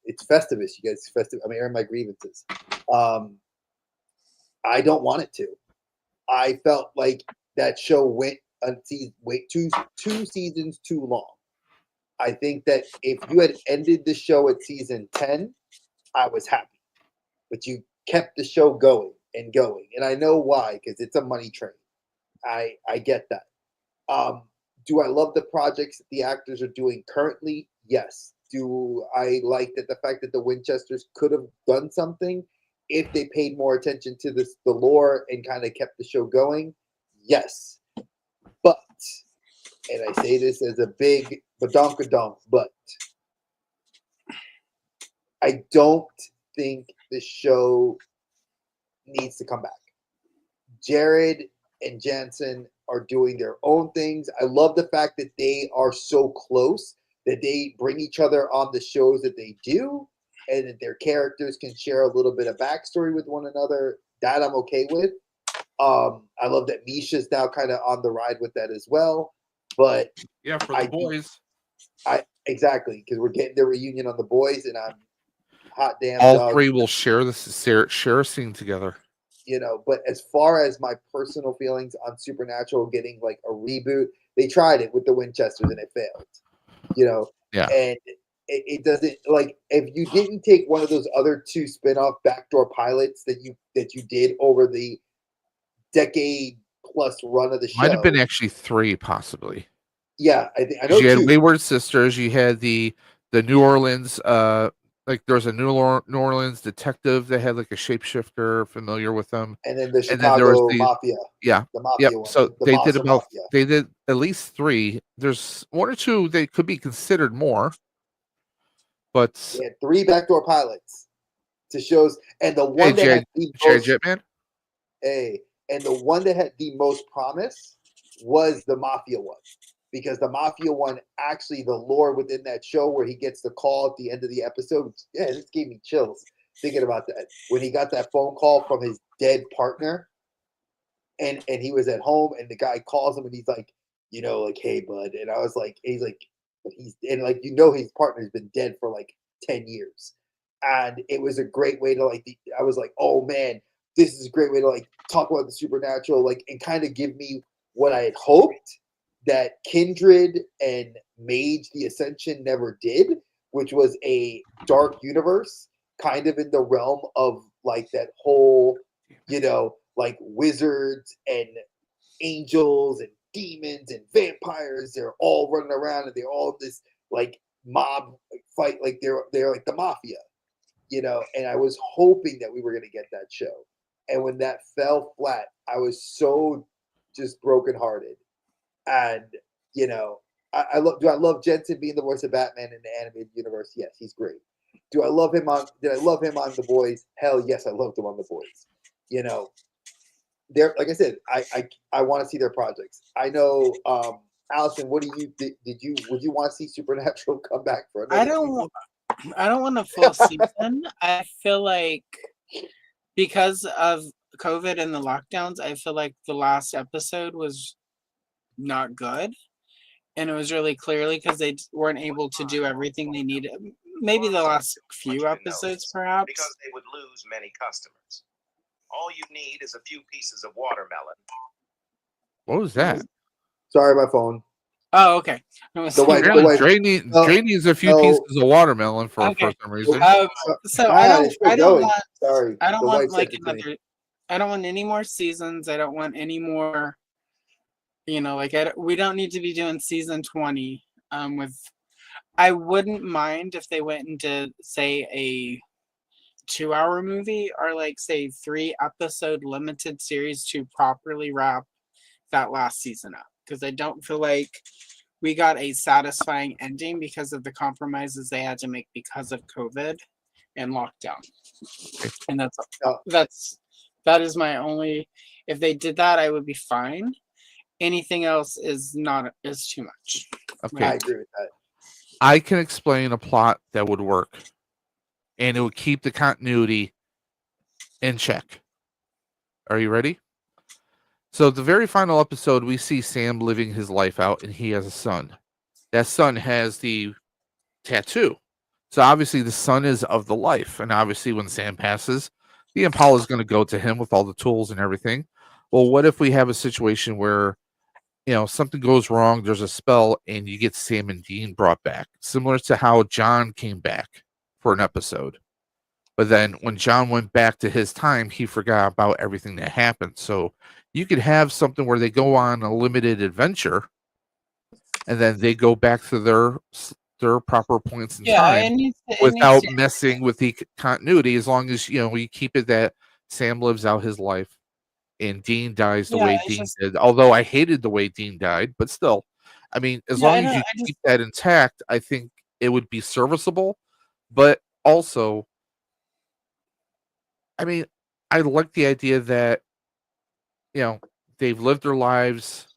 It's Festivus, you guys. I'm airing my grievances. I don't want it to. I felt like that show went two seasons too long. I think that if you had ended the show at season 10, I was happy. But you kept the show going and going. And I know why, because it's a money train. I get that. Do I love the projects that the actors are doing currently? Yes. Do I like that the fact that the Winchesters could have done something if they paid more attention to the lore and kind of kept the show going? Yes. But, and I say this as a big badonkadonk, but I don't think the show needs to come back. Jared and Jansen are doing their own things. I love the fact that they are so close that they bring each other on the shows that they do, and that their characters can share a little bit of backstory with one another. That I'm okay with. I love that Misha's now kind of on the ride with that as well. But yeah, for the boys. Exactly, because we're getting the reunion on the boys, and I'm hot damn. All dog. three will share a scene together. But as far as my personal feelings on Supernatural getting like a reboot, they tried it with the Winchesters and it failed. Yeah. And it doesn't, like, if you didn't take one of those other two spin-off backdoor pilots that you did over the decade plus run of the show. Might have been actually 3, possibly. Yeah, I know you had 2. Wayward Sisters, you had the New Orleans like there was a New Orleans detective that had like a shapeshifter familiar with them. And then the And then there was Chicago the Mafia. Yeah. The Mafia one. So the they Monster did about Mafia. they did at least 3. There's 1 or 2 they could be considered more. But They had 3 backdoor pilots to shows, and the one that had the most Jetman? and the one that had the most promise was the Mafia one. Because the Mafia one, actually, the lore within that show where he gets the call at the end of the episode, this gave me chills thinking about that. When he got that phone call from his dead partner, and he was at home, and the guy calls him, and he's like, like, hey, bud. And I was like, he's like, his partner's been dead for like 10 years. And it was a great way to I was like, oh man, this is a great way to like talk about the supernatural, like, and kind of give me what I had hoped that Kindred and Mage the Ascension never did, which was a dark universe, kind of in the realm of like that whole, like wizards and angels and demons and vampires. They're all running around and they're all this like mob fight, like they're like the mafia, and I was hoping that we were going to get that show. And when that fell flat, I was so just brokenhearted. And, I love Jensen being the voice of Batman in the animated universe? Yes, he's great. Did I love him on The Boys? Hell yes, I loved him on The Boys. Like I said, I want to see their projects. I know, Allison, what do you would you want to see Supernatural come back for another season? I don't want a full season. I feel like because of COVID and the lockdowns, I feel like the last episode was not good. And it was really clearly because they weren't able to do everything they needed. Maybe the last few episodes, perhaps. Because they would lose many customers. All you need is a few pieces of watermelon. What was that? Sorry, my phone. Oh, okay. Dre needs a few pieces of watermelon for some reason. So I don't want. Sorry, I don't want like another. I don't want any more seasons. I don't want any more. We don't need to be doing season 20. I wouldn't mind if they went into say a 2-hour movie or like say 3-episode limited series to properly wrap that last season up, because I don't feel like we got a satisfying ending because of the compromises they had to make because of COVID and lockdown. And that is my only. If they did that, I would be fine. Anything else is too much. Okay. I agree with that. I can explain a plot that would work, and it would keep the continuity in check. Are you ready? So, the very final episode, we see Sam living his life out, and he has a son. That son has the tattoo. So, obviously, the son is of the life. And obviously, when Sam passes, the Impala is going to go to him with all the tools and everything. Well, what if we have a situation where something goes wrong, there's a spell, and you get Sam and Dean brought back, similar to how John came back for an episode. But then when John went back to his time, he forgot about everything that happened. So you could have something where they go on a limited adventure, and then they go back to their proper points in time without messing with the continuity, as long as you keep it that Sam lives out his life. And Dean dies the way Dean did. Although I hated the way Dean died, but still, I mean, as long as you keep that intact, I think it would be serviceable. But also, I mean, I like the idea that they've lived their lives.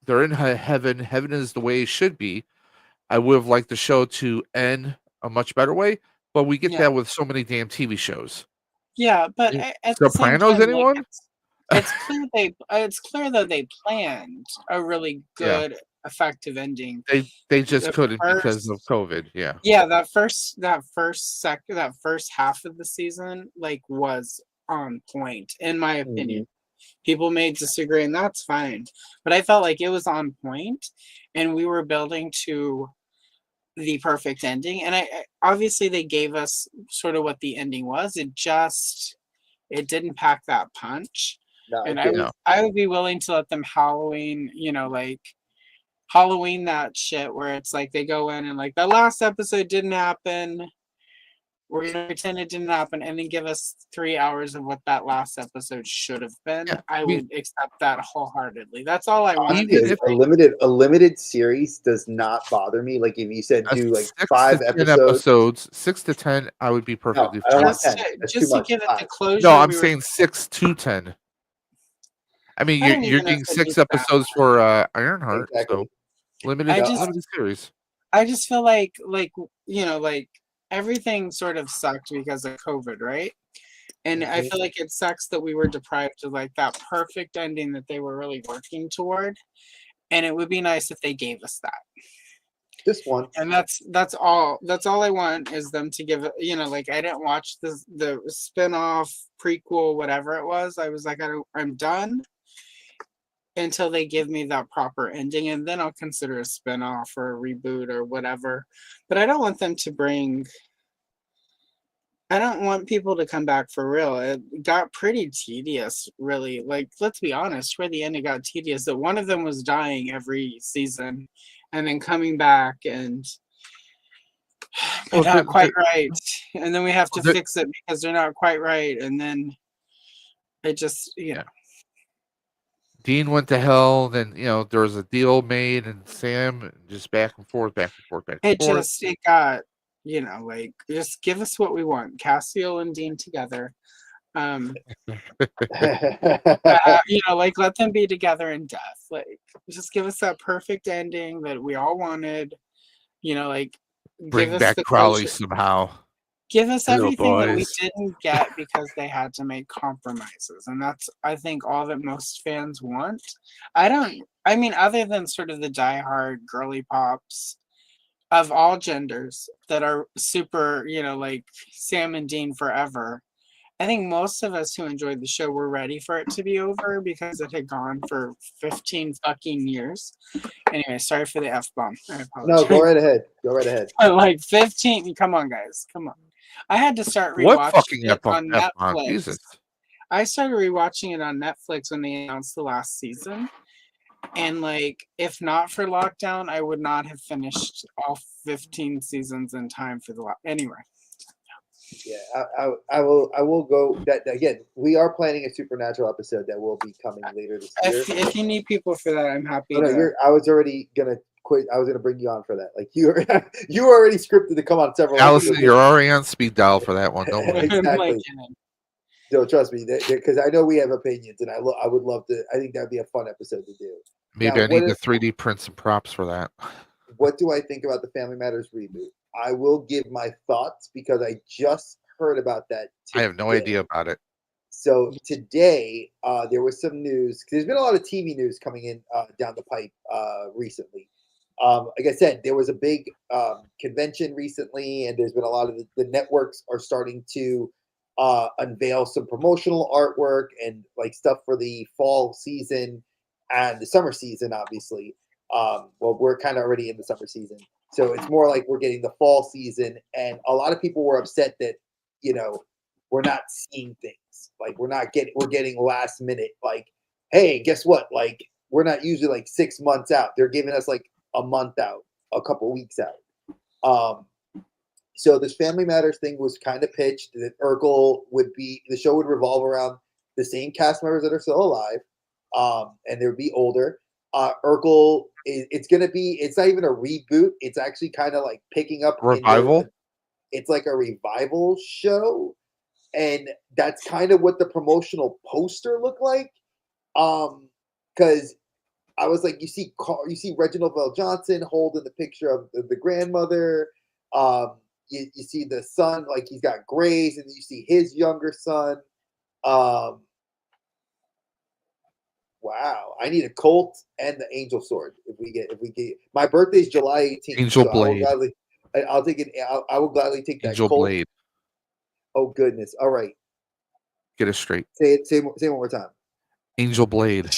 They're in heaven. Heaven is the way it should be. I would have liked the show to end a much better way, but we get that with so many damn TV shows. Yeah, but at the same Sopranos, time, anyone? It's clear that they planned a really good, effective ending. They just couldn't because of COVID. Yeah. Yeah, that first half of the season was on point, in my opinion. People may disagree, and that's fine. But I felt like it was on point, and we were building to the perfect ending. And I obviously they gave us sort of what the ending was. It didn't pack that punch. No, and I would be willing to let them Halloween that shit where it's like they go in and like the last episode didn't happen. We're gonna pretend it didn't happen, and then give us 3 hours of what that last episode should have been. Yeah, I would accept that wholeheartedly. That's all I want. A limited series does not bother me. Like if you said do like 5 episodes, 6 to 10, I would be perfectly fine. I don't want 10. Just to give it the closure. No, I'm saying 6 to 10. I mean, you're getting 6 episodes for Ironheart, so limited series. I just feel like everything sort of sucked because of COVID, right? And I feel like it sucks that we were deprived of like that perfect ending that they were really working toward. And it would be nice if they gave us that. Just one. And that's all I want is them to give it, I didn't watch the spin-off, prequel, whatever it was. I was like, I'm done until they give me that proper ending, and then I'll consider a spin-off or a reboot or whatever. But I don't want them to I don't want people to come back for real. It got pretty tedious, really. Like, let's be honest, where the end it got tedious, that one of them was dying every season and then coming back and they're not quite right. And then we have to fix it because they're not quite right. And then it just, Dean went to hell, then there was a deal made, and Sam just back and forth. It got just give us what we want. Cassiel and Dean together. Let them be together in death. Like, just give us that perfect ending that we all wanted. Bring back Crowley somehow. Give us everything that we didn't get because they had to make compromises. And that's, I think, all that most fans want. Other than sort of the diehard girly pops of all genders that are super, like Sam and Dean forever, I think most of us who enjoyed the show were ready for it to be over because it had gone for 15 fucking years. Anyway, sorry for the F-bomb. I apologize. No, go right ahead. Like 15, come on, guys. Come on. I had to start rewatching it on Netflix. Jesus. I started rewatching it on Netflix when they announced the last season. And if not for lockdown, I would not have finished all 15 seasons in time for the anyway. Yeah, I will go. That again, we are planning a supernatural episode that will be coming later this year. If you need people for that, I'm happy No, to. I was already gonna quit. I was gonna bring you on for that. Like you were already scripted to come on several Allison, episodes. you're already on speed dial for that one. Don't worry. I'm like, Exactly. So trust me, because I know we have opinions, and I would love to. I think that'd be a fun episode to do. Maybe Now, I need the 3D prints and props for that. what do I think about the Family Matters reboot? I will give my thoughts because I just heard about that I have no today. idea about it. So today, there was some news. There's been a lot of TV news coming in down the pipe recently. Like I said, there was a big convention recently, and there's been a lot of the networks are starting to unveil some promotional artwork and like stuff for the fall season and the summer season, obviously. Well, we're kind of already in the summer season, so it's more like we're getting the fall season, and a lot of people were upset that we're not seeing things. Like we're getting last minute. Like, hey, guess what? Like we're not usually like 6 months out. They're giving us like a month out, a couple weeks out. So this Family Matters thing was kind of pitched that Urkel the show would revolve around the same cast members that are still alive, and they would be older. Urkel, it's not even a reboot. It's actually kind of like picking up Revival? It's like a revival show, and that's kind of what the promotional poster looked like. Because I was like, you see Reginald Vell Johnson holding the picture of the grandmother. You see the son, like he's got grays, and you see his younger son. Wow, I need a Colt and the Angel Sword if we get. My birthday's July 18th. Angel Blade. I'll take it. I will gladly take that Angel Colt. Blade. Oh goodness! All right, Get it straight. say it one more time. Angel Blade.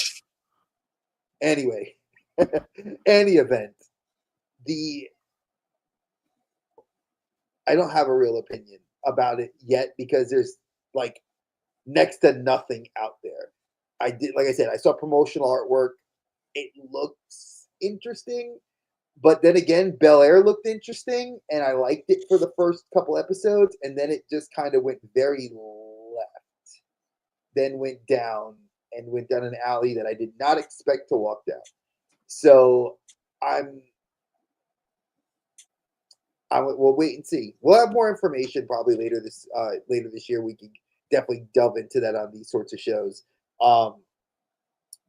Anyway, any event, I don't have a real opinion about it yet because there's like next to nothing out there. Like I said, I saw promotional artwork. It looks interesting, but then again, Bel Air looked interesting, and I liked it for the first couple episodes, and then it just kind of went very left, then went down an alley that I did not expect to walk down. So we'll wait and see. We'll have more information probably later this year. We can definitely delve into that on these sorts of shows.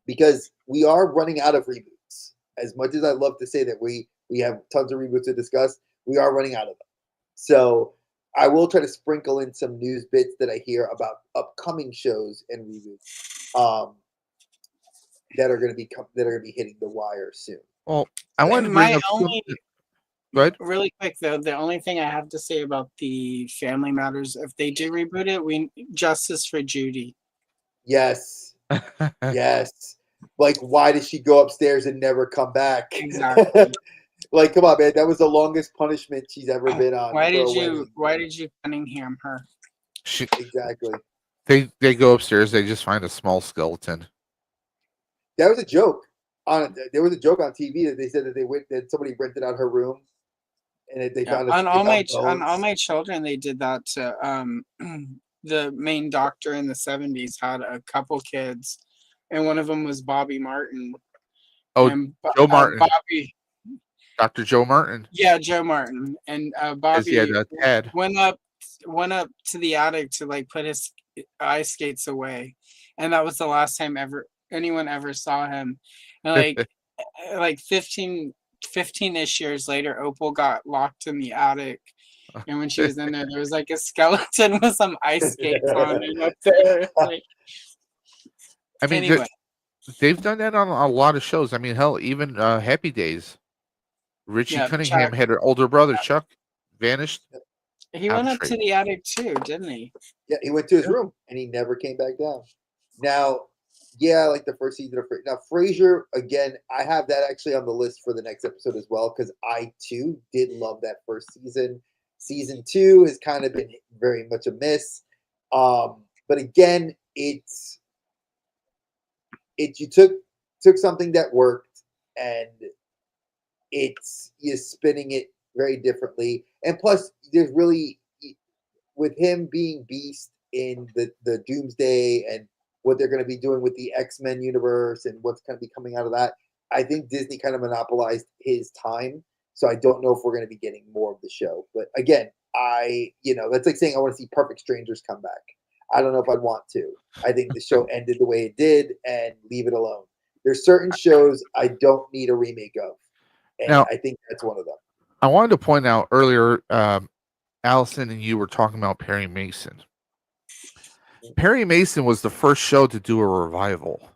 Because we are running out of reboots. As much as I love to say that we have tons of reboots to discuss, we are running out of them. So I will try to sprinkle in some news bits that I hear about upcoming shows and reboots that are going to be hitting the wire soon. Well, I want to bring up something. Go ahead. Really quick though, the only thing I have to say about the Family Matters, if they do reboot it, justice for Judy. Yes. Yes. Like, why did she go upstairs and never come back? Exactly. Like, come on, man. That was the longest punishment she's ever been on. Why did you Cunningham her? Exactly. They go upstairs. They just find a small skeleton. That was a joke. There was a joke on TV that they said that somebody rented out her room, and they found on all my children. They did that to the main doctor in the 70s had a couple kids, and one of them was Bobby Martin. Oh, Joe Martin. Bobby. Dr. Joe Martin. Yeah, Joe Martin. And Bobby went up to the attic to like put his ice skates away, and that was the last time anyone ever saw him. And like 15-ish years later, Opal got locked in the attic, and when she was in there was like a skeleton with some ice skates on it up there. Like, I mean, anyway. they've done that on a lot of shows. I mean, hell, even Happy Days. Richie Cunningham had her older brother Chuck vanished. He went up to the attic too, didn't he? Yeah, he went to his room and he never came back down. Now, yeah, I like the first season of Frasier. Now, Frasier, again, I have that actually on the list for the next episode as well because I too did love that first season. Season 2 has kind of been very much a miss. But again, you took something that worked and you're spinning it very differently. And plus, there's really with him being Beast in the Doomsday and what they're going to be doing with the X-Men universe and what's going to be coming out of that, I think Disney kind of monopolized his time. So I don't know if we're going to be getting more of the show. But again, that's like saying I want to see Perfect Strangers come back. I don't know if I'd want to. I think the show ended the way it did and leave it alone. There's certain shows I don't need a remake of. And Now, I think that's one of them. I wanted to point out earlier, Allison and you were talking about Perry Mason. Perry Mason was the first show to do a revival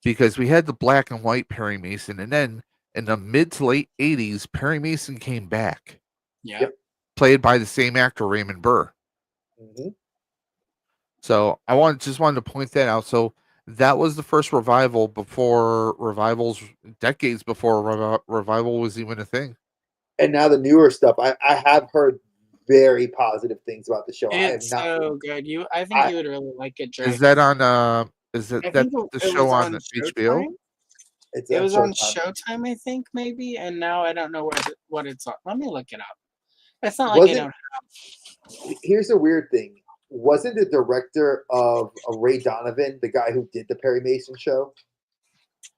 because we had the black and white Perry Mason, and then in the mid to late 80s, Perry Mason came back. Yeah. Yep. Played by the same actor, Raymond Burr. Mm-hmm. So just wanted to point that out. So that was the first revival decades before revival was even a thing. And now the newer stuff, I have heard very positive things about the show. It's I have not. so good. I think you would really like it, Drake. Is that on? Is I that think the it show was on HBO? Showtime. It's It was on Showtime. Showtime, I think, maybe, and now I don't know what it's on. Let me look it up. It's not like I don't have. Here's the weird thing. Wasn't the director of Ray Donovan the guy who did the Perry Mason show?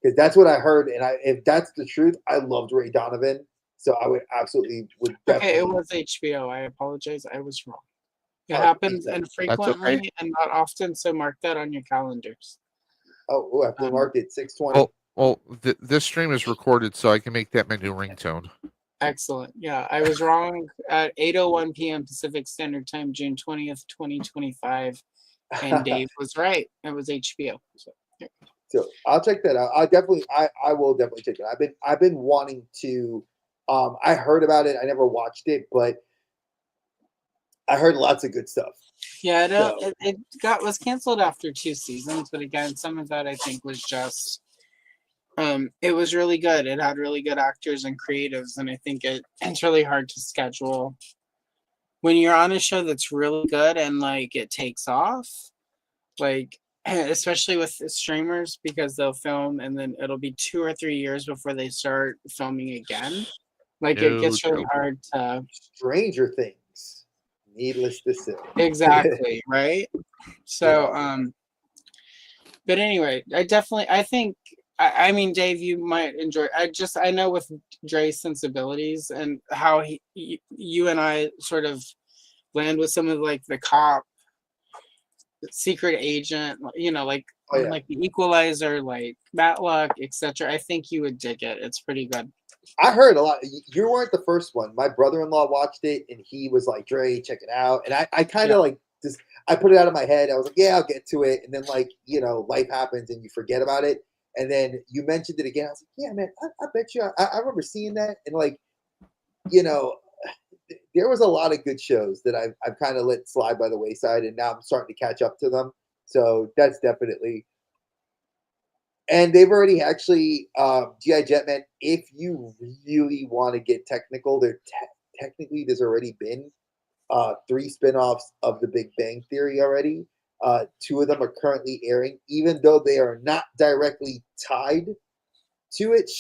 Because that's what I heard, and if that's the truth, I loved Ray Donovan, so I would definitely. Okay, it was HBO. I apologize. I was wrong. It Oh, happens okay. infrequently okay. and not often, so mark that on your calendars. I have to mark it 6:20. Well, this stream is recorded, so I can make that my new ringtone. Excellent. Yeah, I was wrong at 8:01 p.m. Pacific Standard Time, June 20th, 2025, and Dave was right. It was HBO. So I'll check that out. I will definitely check it out. I've been wanting to. I heard about it. I never watched it, but I heard lots of good stuff. Yeah, So- it was canceled after 2 seasons, but again, some of that I think was just it was really good. It had really good actors and creatives, and I think it's really hard to schedule when you're on a show that's really good and like it takes off, like especially with the streamers, because they'll film and then it'll be 2 or 3 years before they start filming again. Like it gets really hard to. Stranger Things, needless to say. Exactly, right? So, but anyway, I think, I mean, Dave, you might enjoy. I know with Dre's sensibilities and how you and I sort of land with some of like the cop, secret agent, like like the Equalizer, like Matlock, etc. I think you would dig it. It's pretty good. I heard a lot. You weren't the first one. My brother-in-law watched it, and he was like, "Dre, check it out." And I kind of I put it out of my head. I was like, "Yeah, I'll get to it." And then life happens, and you forget about it. And then you mentioned it again. I was like, "Yeah, man, I bet you." I remember seeing that, and there was a lot of good shows that I've kind of let slide by the wayside, and now I'm starting to catch up to them. So that's definitely. And they've already actually, G.I. Jetman, if you really want to get technical, technically there's already been 3 spinoffs of The Big Bang Theory already. 2 of them are currently airing, even though they are not directly tied to it.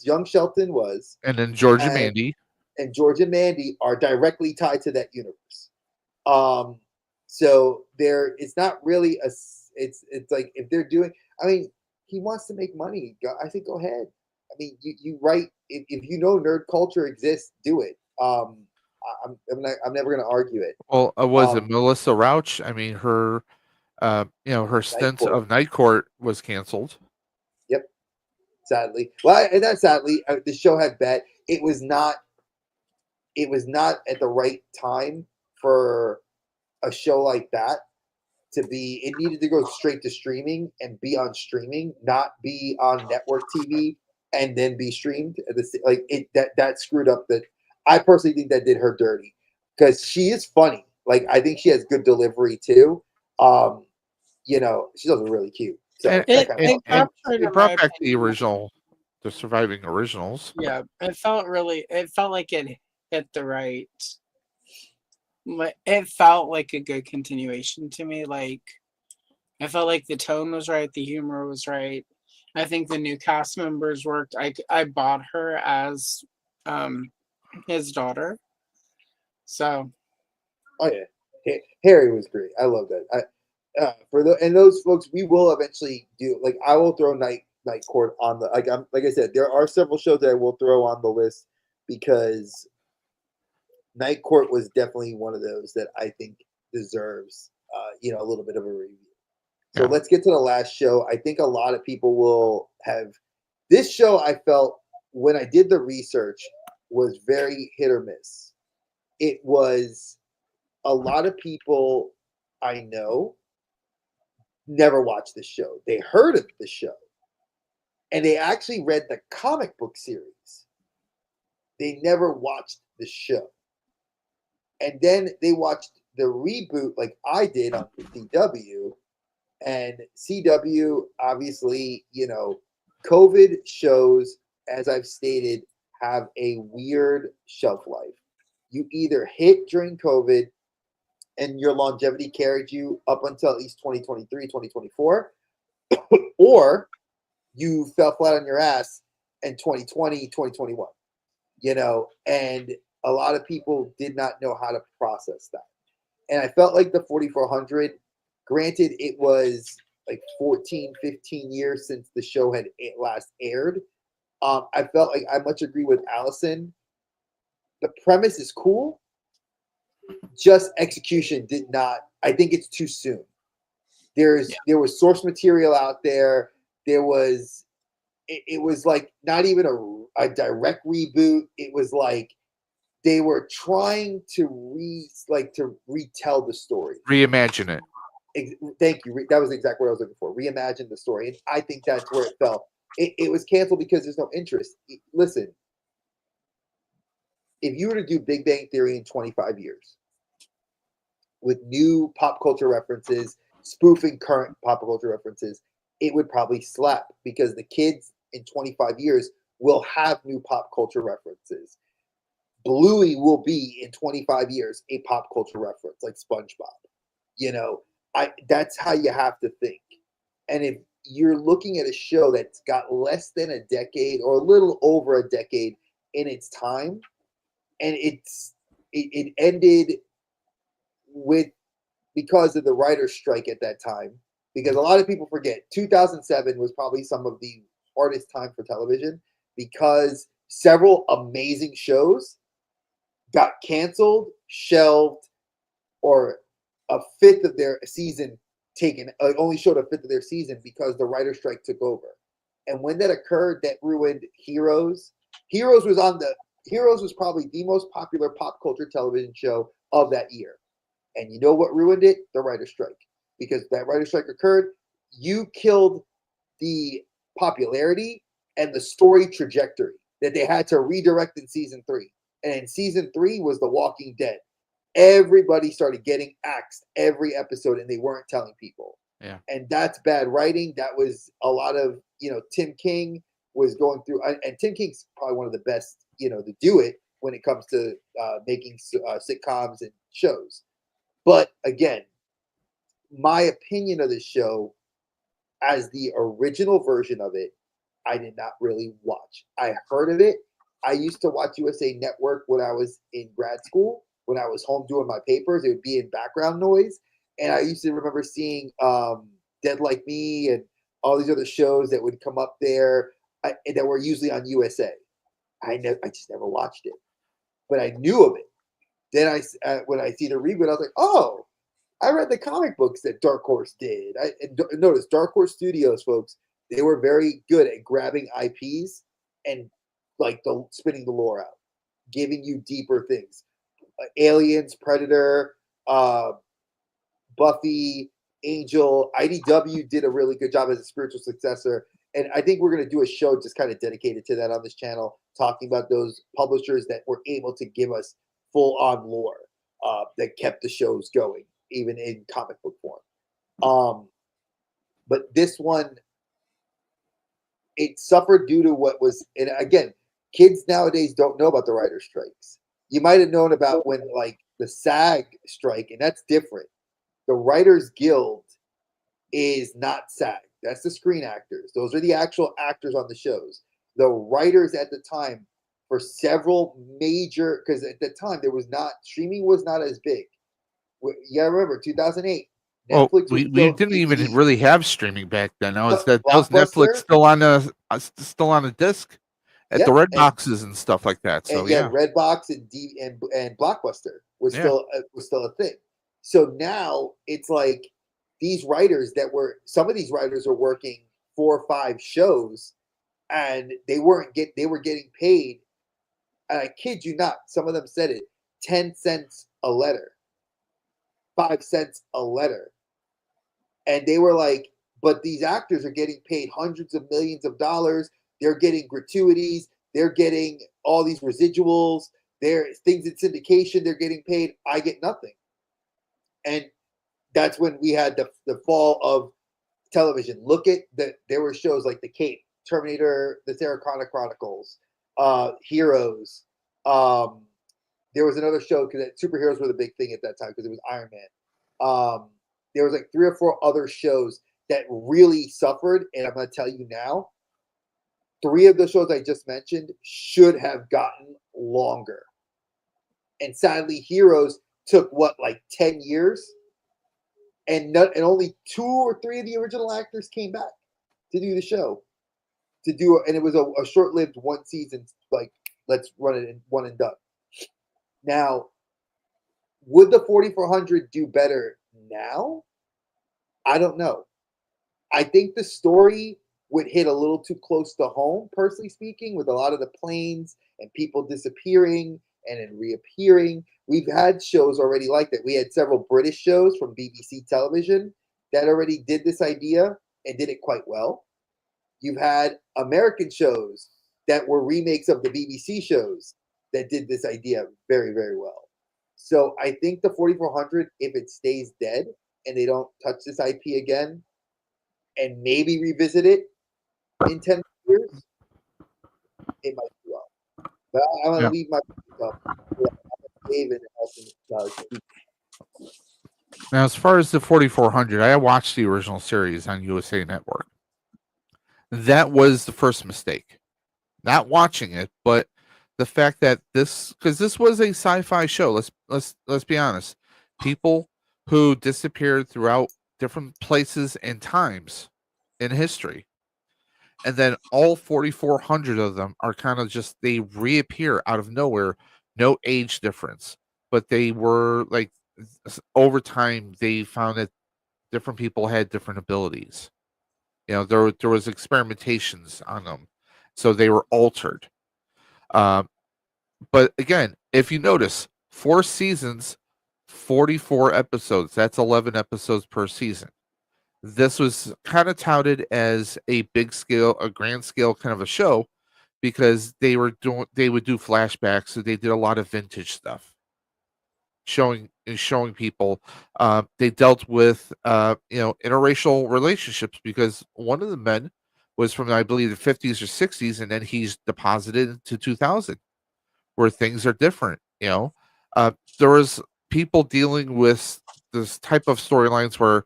Young Shelton was. And then George and Mandy. And George and Mandy are directly tied to that universe. So it's not really it's like if they're doing, I mean, he wants to make money. I think go ahead. I mean, you write if you know nerd culture exists, do it. I'm never going to argue it. Well, was it Melissa Rauch? I mean, her her stint of Night Court was canceled. Yep, sadly. Well, and not sadly, the show had bet. It was not at the right time for a show like that. It needed to go straight to streaming and be on streaming, not be on network TV and then be streamed. That screwed up. That I personally think that did her dirty because she is funny. Like I think she has good delivery too. She's also really cute. So it brought back the surviving originals. Yeah, it felt like it hit the right. It felt like a good continuation to me. Like, I felt like the tone was right, the humor was right. I think the new cast members worked. I bought her as his daughter. So, Oh yeah, Harry was great. I love that. And those folks, we will eventually do. Like, I will throw Night Court on the like I said, there are several shows that I will throw on the list because Night Court was definitely one of those that I think deserves a little bit of a review. So Yeah. let's get to the last show. I think a lot of people will have this show. I felt when I did the research was very hit or miss. It was a lot of people I know never watched the show. They heard of the show and they actually read the comic book series. They never watched the show. And then they watched the reboot like I did on CW. And CW, obviously, COVID shows, as I've stated, have a weird shelf life. You either hit during COVID and your longevity carried you up until at least 2023, 2024, or you fell flat on your ass in 2020, 2021, and a lot of people did not know how to process that. And I felt like the 4400, granted, it was like 14, 15 years since the show had last aired. I felt like I much agree with Allison. The premise is cool, just execution did not. I think it's too soon. There was source material out there. There was it was like not even a direct reboot. It was like they were trying to retell the story. Reimagine it. Thank you. That was exactly what I was looking for. Reimagine the story. And I think that's where it fell. It was canceled because there's no interest. Listen, if you were to do Big Bang Theory in 25 years with new pop culture references, spoofing current pop culture references, it would probably slap because the kids in 25 years will have new pop culture references. Bluey will be in 25 years a pop culture reference like SpongeBob. That's how you have to think. And if you're looking at a show that's got less than a decade or a little over a decade in its time, and it ended with because of the writer's strike at that time, because a lot of people forget 2007 was probably some of the hardest time for television because several amazing shows got canceled, shelved, or a fifth of their season taken, only showed a fifth of their season because the writer's strike took over. And when that occurred, that ruined Heroes. Heroes was probably the most popular pop culture television show of that year. And you know what ruined it? The writer's strike. Because that writer's strike occurred, you killed the popularity and the story trajectory that they had to redirect in season 3. And in season 3 was The Walking Dead. Everybody started getting axed every episode and they weren't telling people. Yeah. And that's bad writing. That was a lot of, Tim King was going through, and Tim King's probably one of the best, to do it when it comes to making sitcoms and shows. But again, my opinion of the show as the original version of it, I did not really watch. I heard of it. I used to watch USA Network when I was in grad school. When I was home doing my papers, it would be in background noise. And I used to remember seeing Dead Like Me and all these other shows that would come up there that were usually on USA. I just never watched it, but I knew of it. Then when I see the reboot, I was like, oh, I read the comic books that Dark Horse did. Notice Dark Horse Studios, folks, they were very good at grabbing IPs and spinning the lore out, giving you deeper things. Aliens, Predator, Buffy, Angel, IDW did a really good job as a spiritual successor. And I think we're going to do a show just kind of dedicated to that on this channel, talking about those publishers that were able to give us full-on lore that kept the shows going, even in comic book form. But this one, it suffered due to what was, and again, kids nowadays don't know about the writer strikes. You might have known about when the SAG strike, and that's different. The Writers Guild is not SAG. That's the Screen Actors. Those are the actual actors on the shows. The writers at the time for several major, because at the time streaming was not as big. Yeah, remember 2008. Well, Netflix was we still didn't even DVD. really have streaming back then. Now is that was Netflix Blockbuster. still on a disc at the Yep, red boxes and stuff like that. So and yeah, yeah, Redbox and Blockbuster yeah. was still a thing. So now it's like these writers that were some of these writers are working 4 or 5 shows, and they were getting paid. And I kid you not, some of them said it 10 cents a letter, 5 cents a letter, and they were like, but these actors are getting paid hundreds of millions of dollars. They're getting gratuities. They're getting all these residuals. There things in syndication. They're getting paid. I get nothing. And that's when we had the fall of television. Look at there were shows like The Cape, Terminator, The Sarah Connor Chronicles, Heroes. There was another show because superheroes were the big thing at that time because it was Iron Man. There was like 3 or 4 other shows that really suffered, and I'm going to tell you now, 3 of the shows I just mentioned should have gotten longer. And sadly, Heroes took like 10 years, and only 2 or 3 of the original actors came back to do the show. And it was a short-lived 1 season, like let's run it in one and done. Now, would the 4400 do better now? I don't know. I think the story would hit a little too close to home, personally speaking, with a lot of the planes and people disappearing and then reappearing. We've had shows already like that. We had several British shows from BBC television that already did this idea and did it quite well. You've had American shows that were remakes of the BBC shows that did this idea very, very well. So I think the 4400, if it stays dead and they don't touch this IP again and maybe revisit it in 10 years, it might do well. But I'm going to leave my David Now, as far as the 4400, I watched the original series on USA Network. That was the first mistake. Not watching it, but the fact that because this was a sci-fi show. Let's be honest. People who disappeared throughout different places and times in history, and then all 4400 of them are kind of just they reappear out of nowhere, no age difference, but they were like over time they found that different people had different abilities. There was experimentations on them, so they were altered. But again, if you notice, 4 seasons, 44 episodes. That's 11 episodes per season. This was kind of touted as a grand scale kind of a show because they would do flashbacks, so they did a lot of vintage stuff, showing people. They dealt with interracial relationships because one of the men was from, I believe, the 50s or 60s, and then he's deposited into 2000, where things are different. There was people dealing with this type of storylines where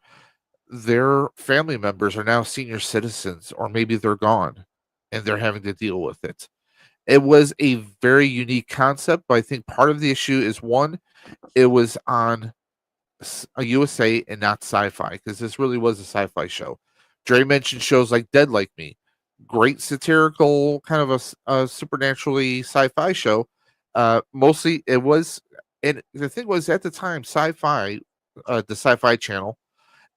their family members are now senior citizens, or maybe they're gone, and they're having to deal with it. It was a very unique concept, but I think part of the issue is one, it was on a USA and not sci-fi, because this really was a sci-fi show. Dre mentioned shows like Dead Like Me, great satirical kind of a supernaturally sci-fi show. Mostly it was, and the thing was at the time, sci-fi, the Sci-Fi Channel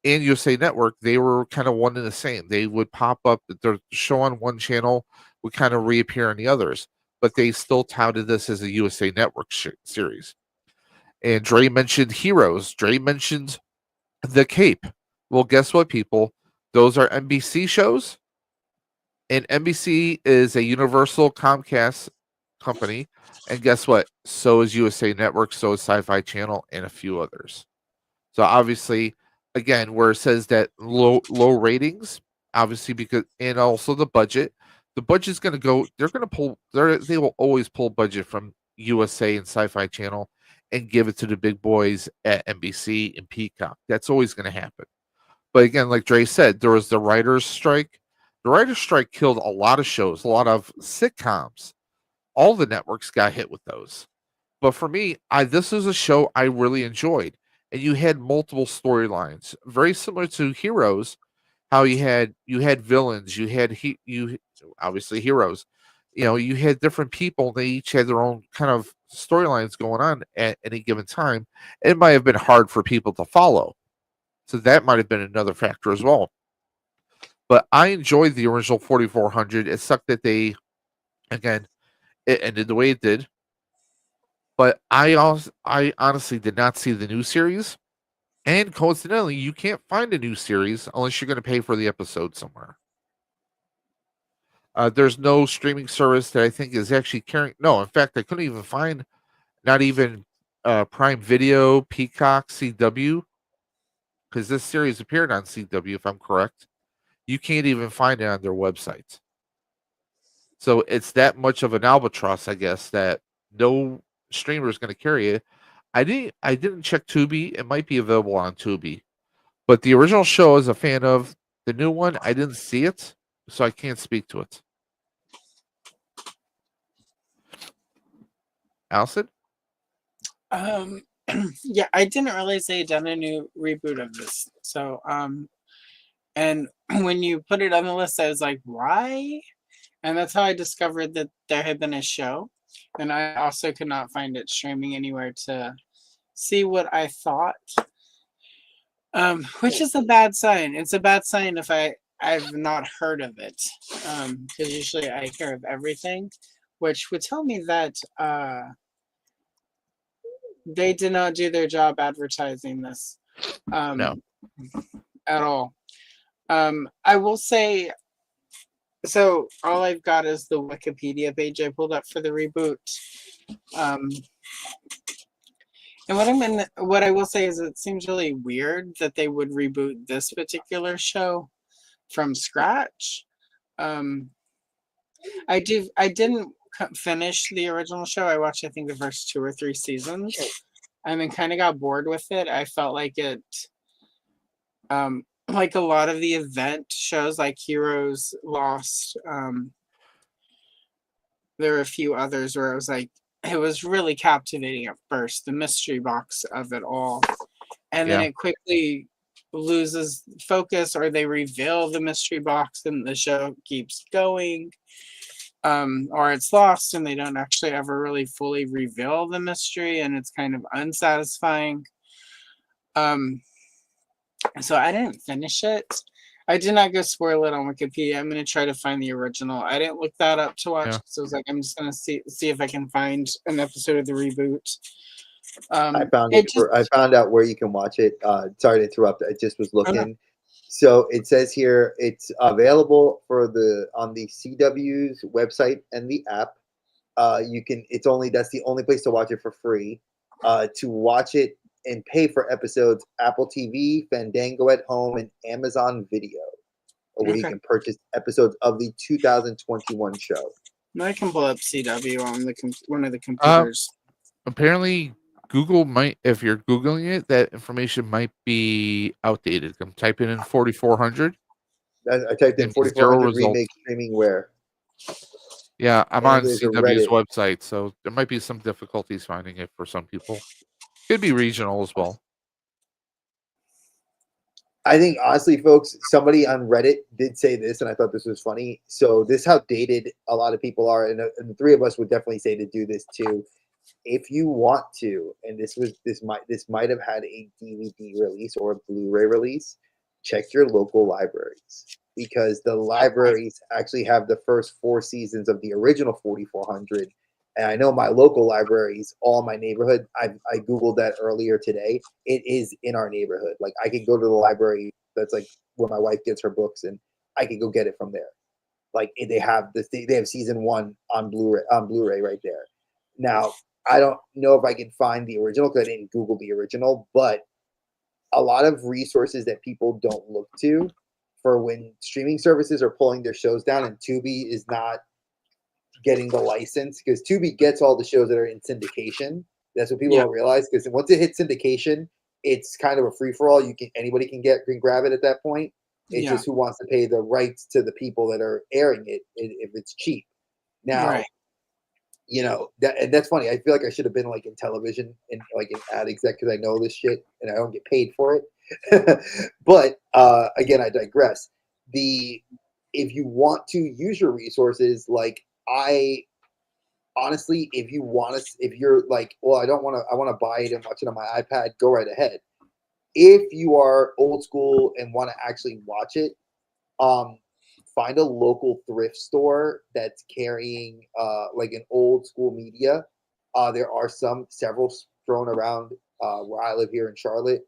and USA Network, they were kind of one and the same. They would pop up, their show on one channel would kind of reappear on the others, but they still touted this as a USA Network series. And Dre mentioned Heroes. Dre mentioned The Cape. Well, guess what, people? Those are NBC shows. And NBC is a Universal Comcast company. And guess what? So is USA Network, so is Sci-Fi Channel, and a few others. So obviously, again, where it says that low ratings, obviously, because, and also the budget's going to go, they will always pull budget from USA and Sci-Fi Channel and give it to the big boys at NBC and Peacock. That's always going to happen. But again, like Dre said, there was the writer's strike. The writer's strike killed a lot of shows, a lot of sitcoms. All the networks got hit with those. But for me, this is a show I really enjoyed. and you had multiple storylines, very similar to Heroes. How you had villains, you obviously heroes. You had different people. They each had their own kind of storylines going on at any given time. It might have been hard for people to follow, so that might have been another factor as well. But I enjoyed the original 4400. It sucked that again, it ended the way it did. But I honestly did not see the new series. And coincidentally, you can't find a new series unless you're going to pay for the episode somewhere. There's no streaming service that I think is actually carrying. No, in fact, I couldn't even find not even Prime Video, Peacock, CW, because this series appeared on CW, if I'm correct. You can't even find it on their website. So it's that much of an albatross, I guess, that no streamer is going to carry it. I didn't check Tubi. It might be available on Tubi. But the original show, as a fan of the new one, I didn't see it, so I can't speak to it. Allison? Yeah, I didn't realize they had done a new reboot of this. So, and when you put it on the list, I was like, why? And that's how I discovered that there had been a show. And I also could not find it streaming anywhere to see what I thought. Which is a bad sign. It's a bad sign if I've not heard of it. Because usually I hear of everything, which would tell me that they did not do their job advertising this No. at all. I will say, so all I've got is the Wikipedia page I pulled up for the reboot. And what I will say is it seems really weird that they would reboot this particular show from scratch. I didn't finish the original show. I watched, I think, the first 2 or 3 seasons, and then kind of got bored with it. I felt like it, like a lot of the event shows, like Heroes, Lost. There were a few others where I was like, it was really captivating at first, the mystery box of it all, and then Yeah. it quickly loses focus, or they reveal the mystery box and the show keeps going. Or it's lost and they don't actually ever really fully reveal the mystery, and it's kind of unsatisfying. So I didn't finish it. I did not go spoil it on Wikipedia. I'm going to try to find the original. I didn't look that up to watch, Yeah. so I was like, I'm just going to see if I can find an episode of the reboot. I found out where you can watch it. Sorry to interrupt. I just was looking. So it says here it's available on the CW's website and the app. That's the only place to watch it for free. To watch it and pay for episodes, Apple TV, Fandango at Home, and Amazon Video, where you can purchase episodes of the 2021 show. I can pull up CW on one of the computers. Apparently, Google might, if you're Googling it, that information might be outdated. I'm typing in 4400. I typed in 4400 remake streaming where. Yeah, I'm And on there's a CW's Reddit. website, so there might be some difficulties finding it for some people. Could be regional as well. I think honestly, folks, somebody on Reddit did say this, and I thought this was funny. So this is how dated a lot of people are, and the 3 of us would definitely say to do this too. If you want to, and this might have had a DVD release or a Blu-ray release, check your local libraries, because the libraries actually have the first 4 seasons of the original 4400. And I know my local libraries, all in my neighborhood. I Googled that earlier today. It is in our neighborhood. Like, I could go to the library that's like where my wife gets her books, and I could go get it from there. Like, they have season 1 on Blu-ray right there. Now, I don't know if I can find the original because I didn't Google the original, but a lot of resources that people don't look to for when streaming services are pulling their shows down, and Tubi is not getting the license, because Tubi gets all the shows that are in syndication. That's what people don't realize, because once it hits syndication, it's kind of a free-for-all. Anybody can grab it at that point. It's just who wants to pay the rights to the people that are airing it if it's cheap. Now, you know, and that's funny. I feel like I should have been like in television and like an ad exec because I know this shit and I don't get paid for it. But again, I digress. If you want to use your resources, like I honestly, if you're like, well, I want to buy it and watch it on my iPad, go right ahead. If you are old school and want to actually watch it, um, find a local thrift store that's carrying like an old school media. There are several thrown around where I live here in Charlotte,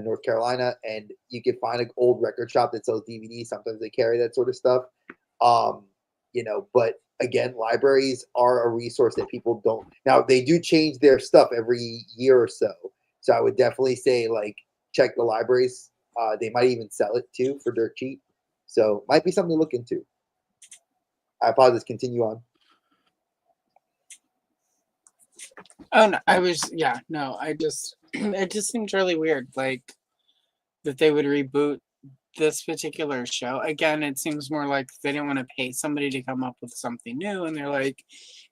North Carolina, and you can find an old record shop that sells DVDs. Sometimes they carry that sort of stuff. Um, you know, but again, libraries are a resource that people don't. Now they do change their stuff every year or so. So I would definitely say like check the libraries. They might even sell it too for dirt cheap. So might be something to look into. I apologize. Continue on. Oh no, I just it just seems really weird, like that they would reboot this particular show. Again, it seems more like they didn't want to pay somebody to come up with something new, and they're like,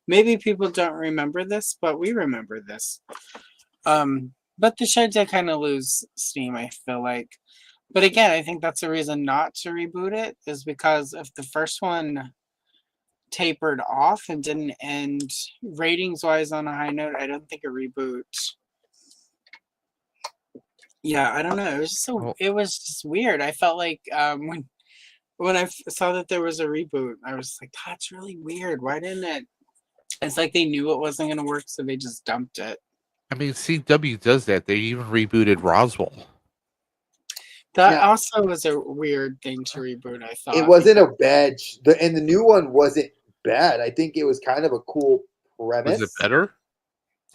maybe people don't remember this, but we remember this. But the show did kind of lose steam, I feel like. But again, I think that's a reason not to reboot it, is because if the first one tapered off and didn't end ratings wise on a high note, I don't think a reboot. Yeah, I don't know. It was just Well, it was just weird. I felt like when I saw that there was a reboot, I was like, that's really weird. Why didn't it? It's like they knew it wasn't going to work, so they just dumped it. I mean, CW does that. They even rebooted Roswell. That Now, also was a weird thing to reboot, I thought. it wasn't a bad, and the new one wasn't bad. I think it was kind of a cool premise. Was it better?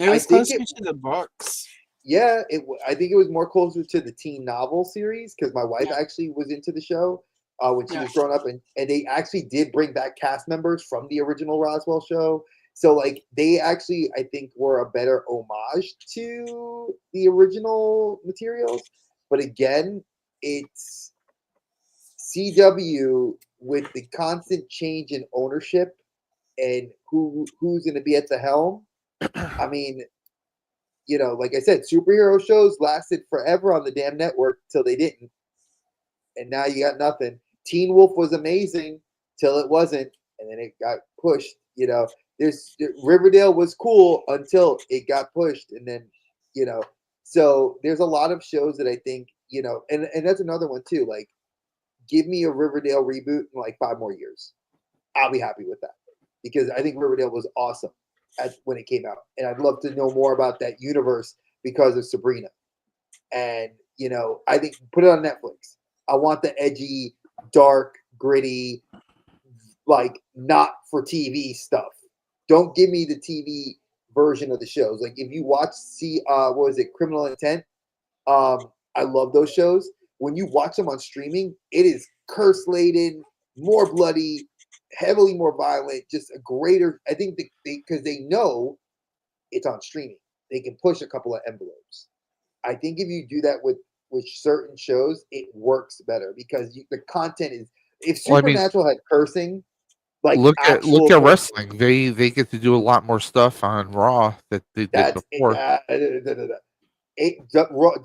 It was think closer to the books. Yeah, I think it was more closer to the teen novel series because my wife Yeah. actually was into the show when she Yeah. was growing up, and they actually did bring back cast members from the original Roswell show. So like they actually, I think, were a better homage to the original materials. But again, it's CW with the constant change in ownership and who's going to be at the helm. I mean, you know, like I said, superhero shows lasted forever on the damn network till they didn't, and now you got nothing. Teen Wolf was amazing till it wasn't, and then it got pushed. You know, Riverdale was cool until it got pushed, and then you know, so there's a lot of shows that I think and that's another one too. Like, give me a Riverdale reboot in like 5 more years, I'll be happy with that because I think Riverdale was awesome when it came out, and I'd love to know more about that universe because of Sabrina. And I think put it on Netflix. I want the edgy, dark, gritty, like not for TV stuff. Don't give me the TV version of the shows. Like if you watch what was it, Criminal Intent? I love those shows. When you watch them on streaming, it is curse laden, more bloody, heavily more violent, just a greater. I think because they know it's on streaming, they can push a couple of envelopes. I think if you do that with certain shows, it works better because the content is. If Supernatural had cursing, like look at cursing, wrestling. They get to do a lot more stuff on Raw that they did before.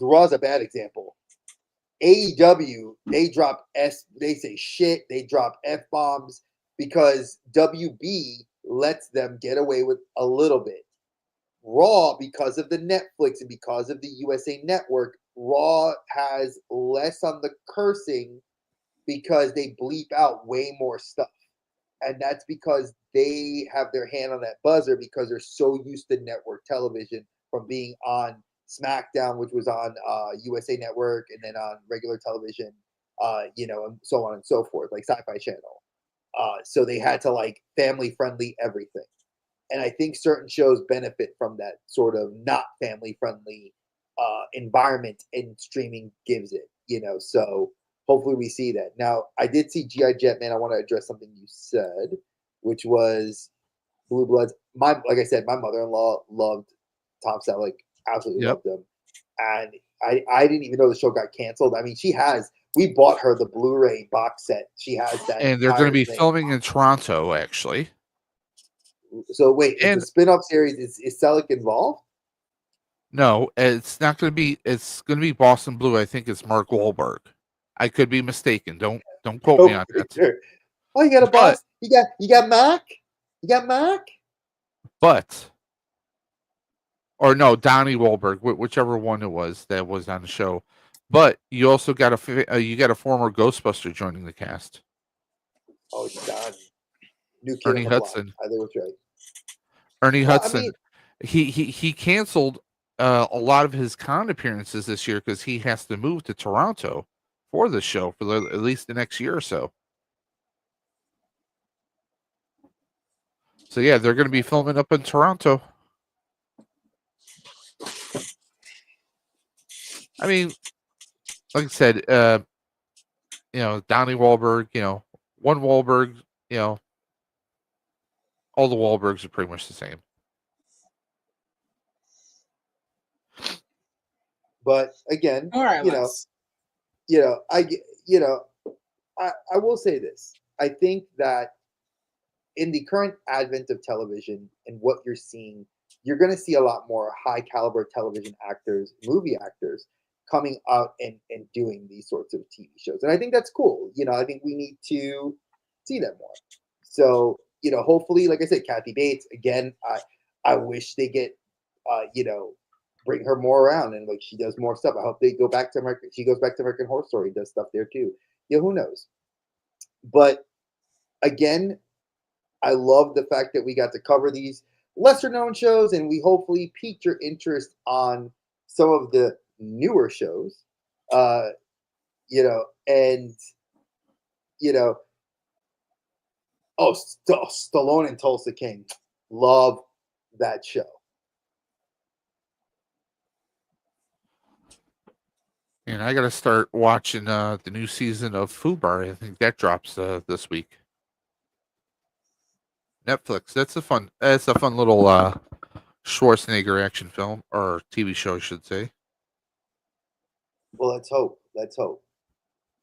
Raw's a bad example. AEW, they say shit, they drop F-bombs because WB lets them get away with a little bit. Raw, because of the Netflix and because of the USA Network, Raw has less on the cursing because they bleep out way more stuff. And that's because they have their hand on that buzzer because they're so used to network television from being on SmackDown, which was on USA Network, and then on regular television, and so on and so forth, like Sci-Fi Channel. So they had to like family-friendly everything. And I think certain shows benefit from that sort of not family-friendly environment, and streaming gives it, So hopefully we see that. Now, I did see G.I. Jetman. I want to address something you said, which was Blue Bloods. Like I said, my mother-in-law loved Tom Selleck. Absolutely loved him. And I didn't even know the show got canceled. I mean, we bought her the Blu-ray box set. She has that. And they're going to be filming in Toronto, actually. So wait, it's And a spin-off series. Is Selleck involved? no, it's not going to be. It's going to be Boston Blue. I think it's Mark Wahlberg. I could be mistaken. Don't quote me Oh, on that. sure. Oh, you got a But boss. You got Mac. You got Mac. but or no, Donnie Wahlberg, whichever one it was that was on the show. But you also got you got a former Ghostbuster joining the cast, Oh, Don, new kid on Ernie the block. Hudson. I think was right. Ernie Well, I Hudson. mean, He canceled a lot of his con appearances this year because he has to move to Toronto for the show for at least the next year or so. So yeah, they're going to be filming up in Toronto. I mean, like I said, Donnie Wahlberg, one Wahlberg, you know, all the Wahlbergs are pretty much the same. but again, More or less. you know, I get- you know, I will say this. I think that in the current advent of television and what you're seeing, you're going to see a lot more high caliber television actors, movie actors coming out and doing these sorts of TV shows. And I think that's cool. I think we need to see that more. So, hopefully, like I said, Kathy Bates, again, I wish they get, bring her more around and like she does more stuff. I hope they go back to American, she goes back to American Horror Story, does stuff there too. Who knows? But again, I love the fact that we got to cover these lesser known shows and we hopefully piqued your interest on some of the newer shows. Uh, and you know, Stallone and Tulsa King. Love that show. And I got to start watching the new season of Fubar. I think that drops this week. Netflix. That's a fun little Schwarzenegger action film or TV show, I should say. Well, let's hope. Let's hope.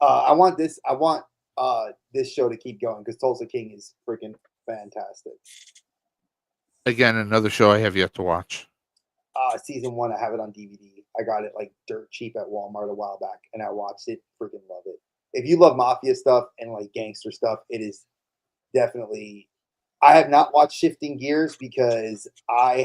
I want this show to keep going because Tulsa King is freaking fantastic. Again, another show I have yet to watch. Season 1, I have it on DVD. I got it like dirt cheap at Walmart a while back, and I watched it. Freaking love it. If you love mafia stuff and like gangster stuff, it is definitely. I have not watched Shifting Gears because I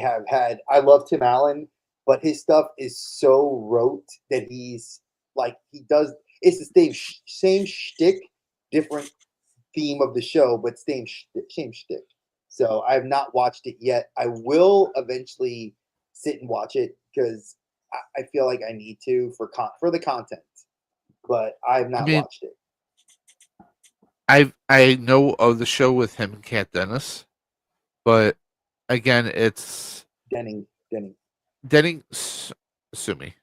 love Tim Allen, but his stuff is so rote that he's like he does. It's the same shtick, different theme of the show, but same shtick. So I have not watched it yet. I will eventually sit and watch it because I feel like I need to for the content, but I have I not mean, watched it. I know of the show with him and Kat Dennis, but again, it's Denning, Denning. Sue me,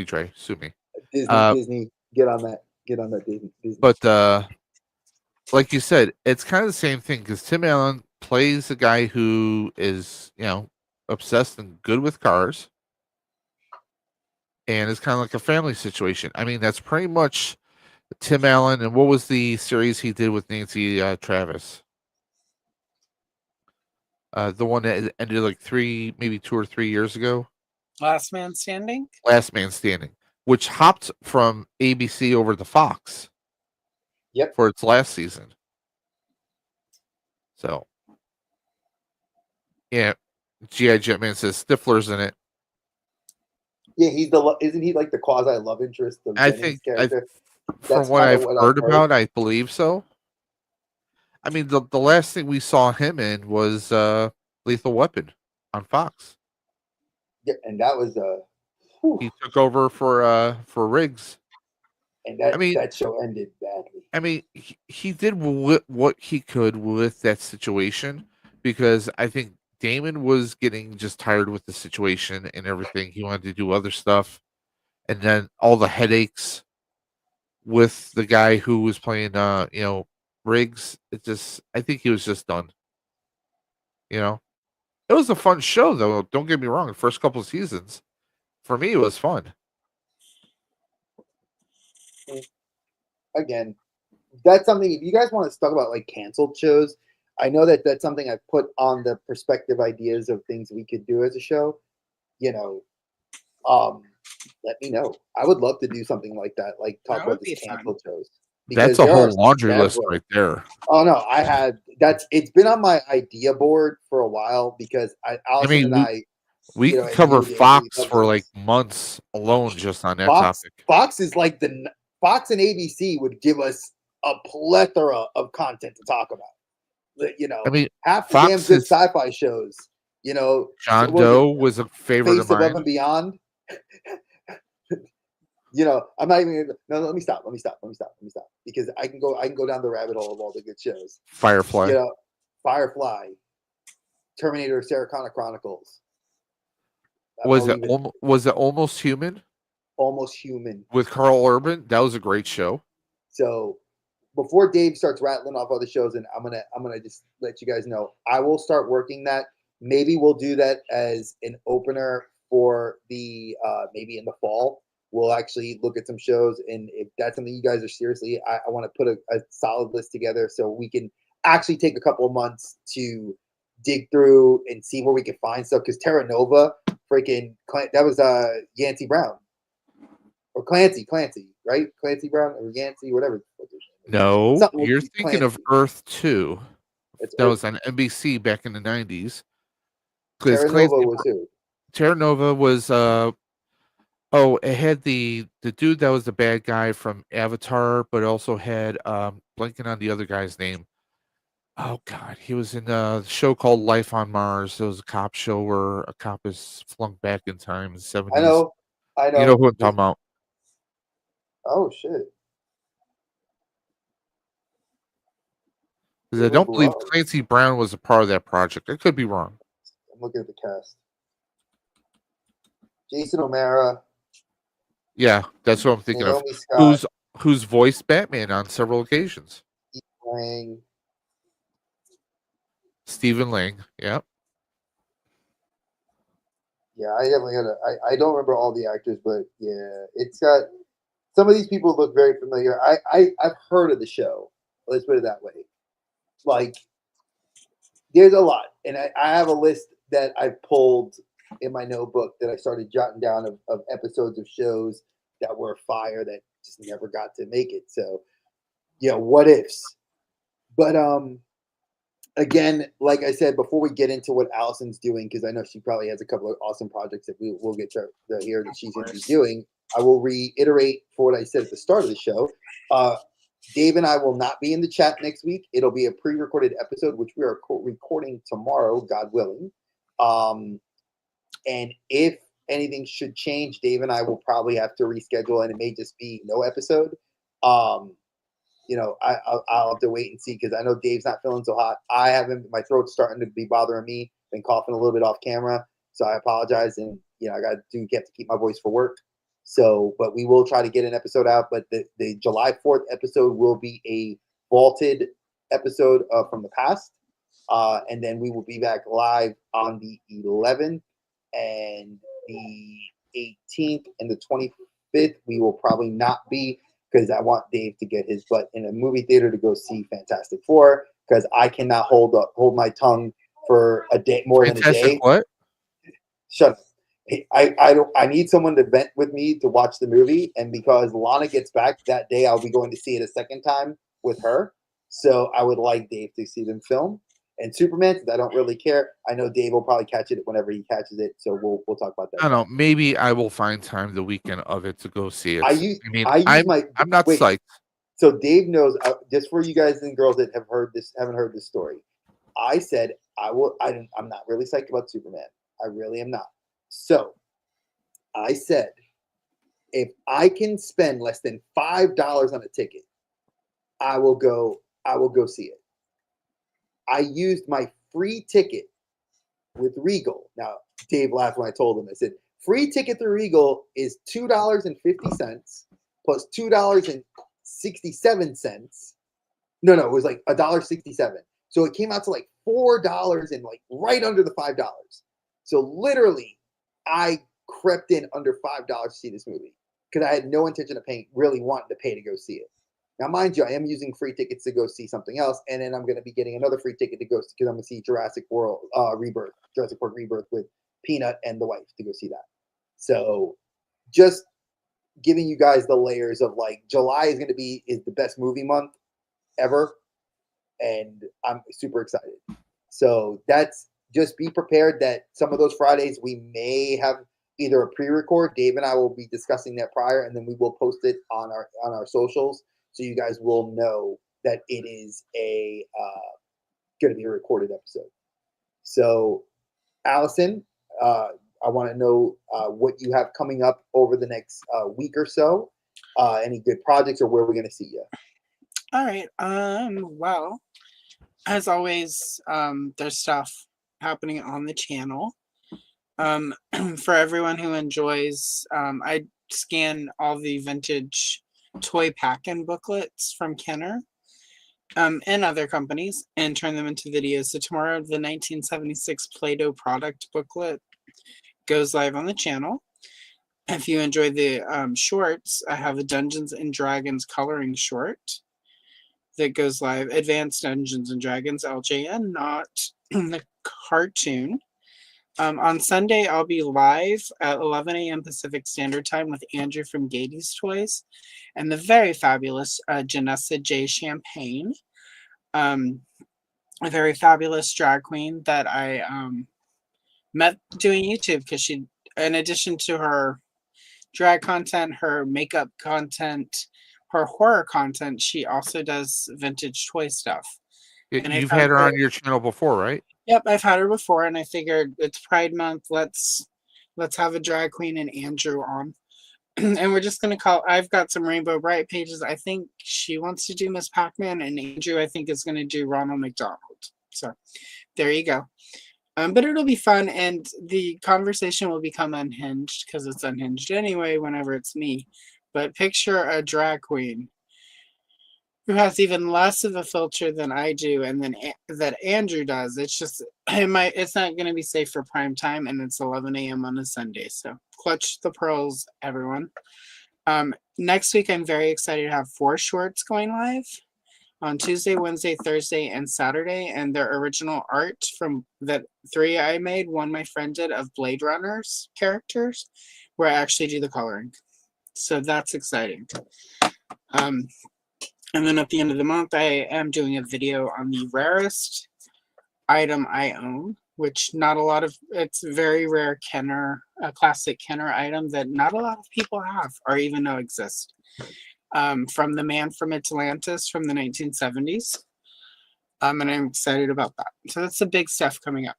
Trey, sue me. Disney, get on that, Disney. But like you said, it's kind of the same thing because Tim Allen plays a guy who is obsessed and good with cars, and it's kind of like a family situation. I mean, that's pretty much Tim Allen. And what was the series he did with Nancy Travis? The one that ended like maybe 2 or 3 years ago. Last Man Standing? Last Man Standing, which hopped from ABC over to Fox. Yep. For its last season. So, yeah, G.I. Jetman says Stifler's in it. Yeah, isn't he like the quasi love interest of I Denning's think, character? from what I've heard about, I believe so. I mean, the last thing we saw him in was Lethal Weapon on Fox. Yeah, and that was He took over for Riggs. and that show ended badly. I mean, he did what he could with that situation because I think Damon was getting just tired with the situation and everything. He wanted to do other stuff, and then all the headaches with the guy who was playing, Riggs. I think he was just done. It was a fun show though. Don't get me wrong. The first couple of seasons, for me, it was fun. Again, that's something. If you guys want to talk about like canceled shows, I know that that's something I put on the perspective ideas of things we could do as a show. You know, let me know. I would love to do something like that, like talk That would about be this fun. canceled shows. That's Because a there are whole laundry list several. right there. Oh no, I had it's been on my idea board for a while because I Allison mean, and I, we you know, could and cover you, Dave, we Fox love for doing like this. months alone just on that Fox topic. Fox is like Fox and ABC would give us a plethora of content to talk about. You I know, mean, half the damn Fox good is sci-fi shows. You know, John what was it Doe was a favorite of Face Above mine. and Beyond? You know, I'm not even. No, let me stop. Because I can go down the rabbit hole of all the good shows. Firefly. You know, Firefly, Terminator, Sarah Connor Chronicles. Was I'll it even was it Almost Human Almost Human. with Carl Urban? That was a great show. So before Dave starts rattling off other shows, and I'm gonna just let you guys know, I will start working that. Maybe we'll do that as an opener for the maybe in the fall. We'll actually look at some shows, and if that's something you guys are seriously, I want to put a solid list together so we can actually take a couple of months to dig through and see where we can find stuff. Because Terra Nova, freaking that was Yancey Brown or Clancy, right? Clancy Brown or Yancey, whatever. No, Something with you're thinking of Clancy. Earth 2. It's That Earth. was on NBC back in the 90s. Because Terra Nova was who? Terra Nova was it had the dude that was the bad guy from Avatar, but also had blanking on the other guy's name. Oh God, he was in a show called Life on Mars. It was a cop show where a cop is flung back in time in the I 70s. know. I You know know. who I'm talking about. Oh shit. 'Cause I David don't believe Blow. Clancy Brown was a part of that project. I could be wrong. I'm looking at the cast. Jason O'Mara, Yeah, that's what I'm thinking of. Naomi Scott, Who's voiced Batman on several occasions. Steve Lang. Stephen Lang. Yeah. Yeah, I definitely got I don't remember all the actors, but yeah, it's got some of these people look very familiar. I've heard of the show. Let's put it that way. Like, there's a lot, and I have a list that I pulled in my notebook that I started jotting down of episodes of shows that were fire that just never got to make it. So, yeah, what ifs? But again, like I said, before we get into what Allison's doing, because I know she probably has a couple of awesome projects that we'll get to hear that she's going to be doing, I will reiterate for what I said at the start of the show. Dave and I will not be in the chat next week. It'll be a pre-recorded episode, which we are recording tomorrow, God willing. And if anything should change, Dave and I will probably have to reschedule, and it may just be no episode. You know, I'll have to wait and see because I know Dave's not feeling so hot. I haven't. My throat's starting to be bothering me. Been coughing a little bit off camera, so I apologize. And you know, I got to get to keep my voice for work. So, but we will try to get an episode out. But the July 4th episode will be a vaulted episode from the past, and then we will be back live on the 11th and the 18th and the 25th. We will probably not be, because I want Dave to get his butt in a movie theater to go see Fantastic Four, because I cannot hold my tongue for a day, more than a Fantastic day. what? Shut up. I need someone to vent with me to watch the movie, and because Lana gets back that day, I'll be going to see it a second time with her. So I would like Dave to see them film. And Superman, since I don't really care, I know Dave will probably catch it whenever he catches it. So we'll talk about that. I don't know. Maybe I will find time the weekend of it to go see it. I use I'm not psyched. So Dave knows. Just for you guys and girls that haven't heard this story, I said I'm not really psyched about Superman. I really am not. So I said, if I can spend less than $5 on a ticket, I will go see it. I used my free ticket with Regal. Now, Dave laughed when I told him. I said, free ticket through Regal is $2.50 plus $2.67. No, it was like $1.67. So it came out to like $4 and like right under the $5. So literally, I crept in under $5 to see this movie because I had no intention of really wanting to pay to go see it. Now, mind you, I am using free tickets to go see something else, and then I'm going to be getting another free ticket to go because I'm going to see Jurassic World Rebirth, Jurassic Park Rebirth with Peanut and the wife to go see that. So, just giving you guys the layers of like July is the best movie month ever, and I'm super excited. So that's just be prepared that some of those Fridays we may have either a pre-record. Dave and I will be discussing that prior, and then we will post it on our socials, so you guys will know that it is going to be a recorded episode. So, Allison, I want to know what you have coming up over the next week or so. Any good projects, or where we're going to see you? All right. Well, as always, there's stuff happening on the channel. For everyone who enjoys, I scan all the vintage toy pack-in booklets from Kenner and other companies and turn them into videos. So tomorrow, the 1976 Play-Doh product booklet goes live on the channel. If you enjoy the shorts, I have a Dungeons and Dragons coloring short that goes live. Advanced Dungeons and Dragons LJN, not the cartoon. On Sunday, I'll be live at 11 a.m. Pacific Standard Time with Andrew from Gady's Toys and the very fabulous Janessa J. Champagne, a very fabulous drag queen that I met doing YouTube because she, in addition to her drag content, her makeup content, her horror content, she also does vintage toy stuff. And You've had her on your channel before, right? Yep, I've had her before, and I figured it's Pride Month. Let's have a drag queen and Andrew on, and we're just gonna call. I've got some Rainbow Bright pages. I think she wants to do Miss Pac-Man, and Andrew I think is gonna do Ronald McDonald. So there you go. But it'll be fun, and the conversation will become unhinged because it's unhinged anyway whenever it's me. But picture a drag queen who has even less of a filter than I do, and then that Andrew does. It's just it's not going to be safe for prime time, and it's 11 a.m. on a Sunday. So clutch the pearls, everyone. Next week, I'm very excited to have 4 shorts going live on Tuesday, Wednesday, Thursday, and Saturday, and their original art from that 3 I made, one my friend did of Blade Runner's characters, where I actually do the coloring. So that's exciting. And then at the end of the month, I am doing a video on the rarest item I own, which not a lot of, it's a very rare Kenner, a classic Kenner item that not a lot of people have or even know exists. From the man from Atlantis from the 1970s. And I'm excited about that. So that's the big stuff coming up.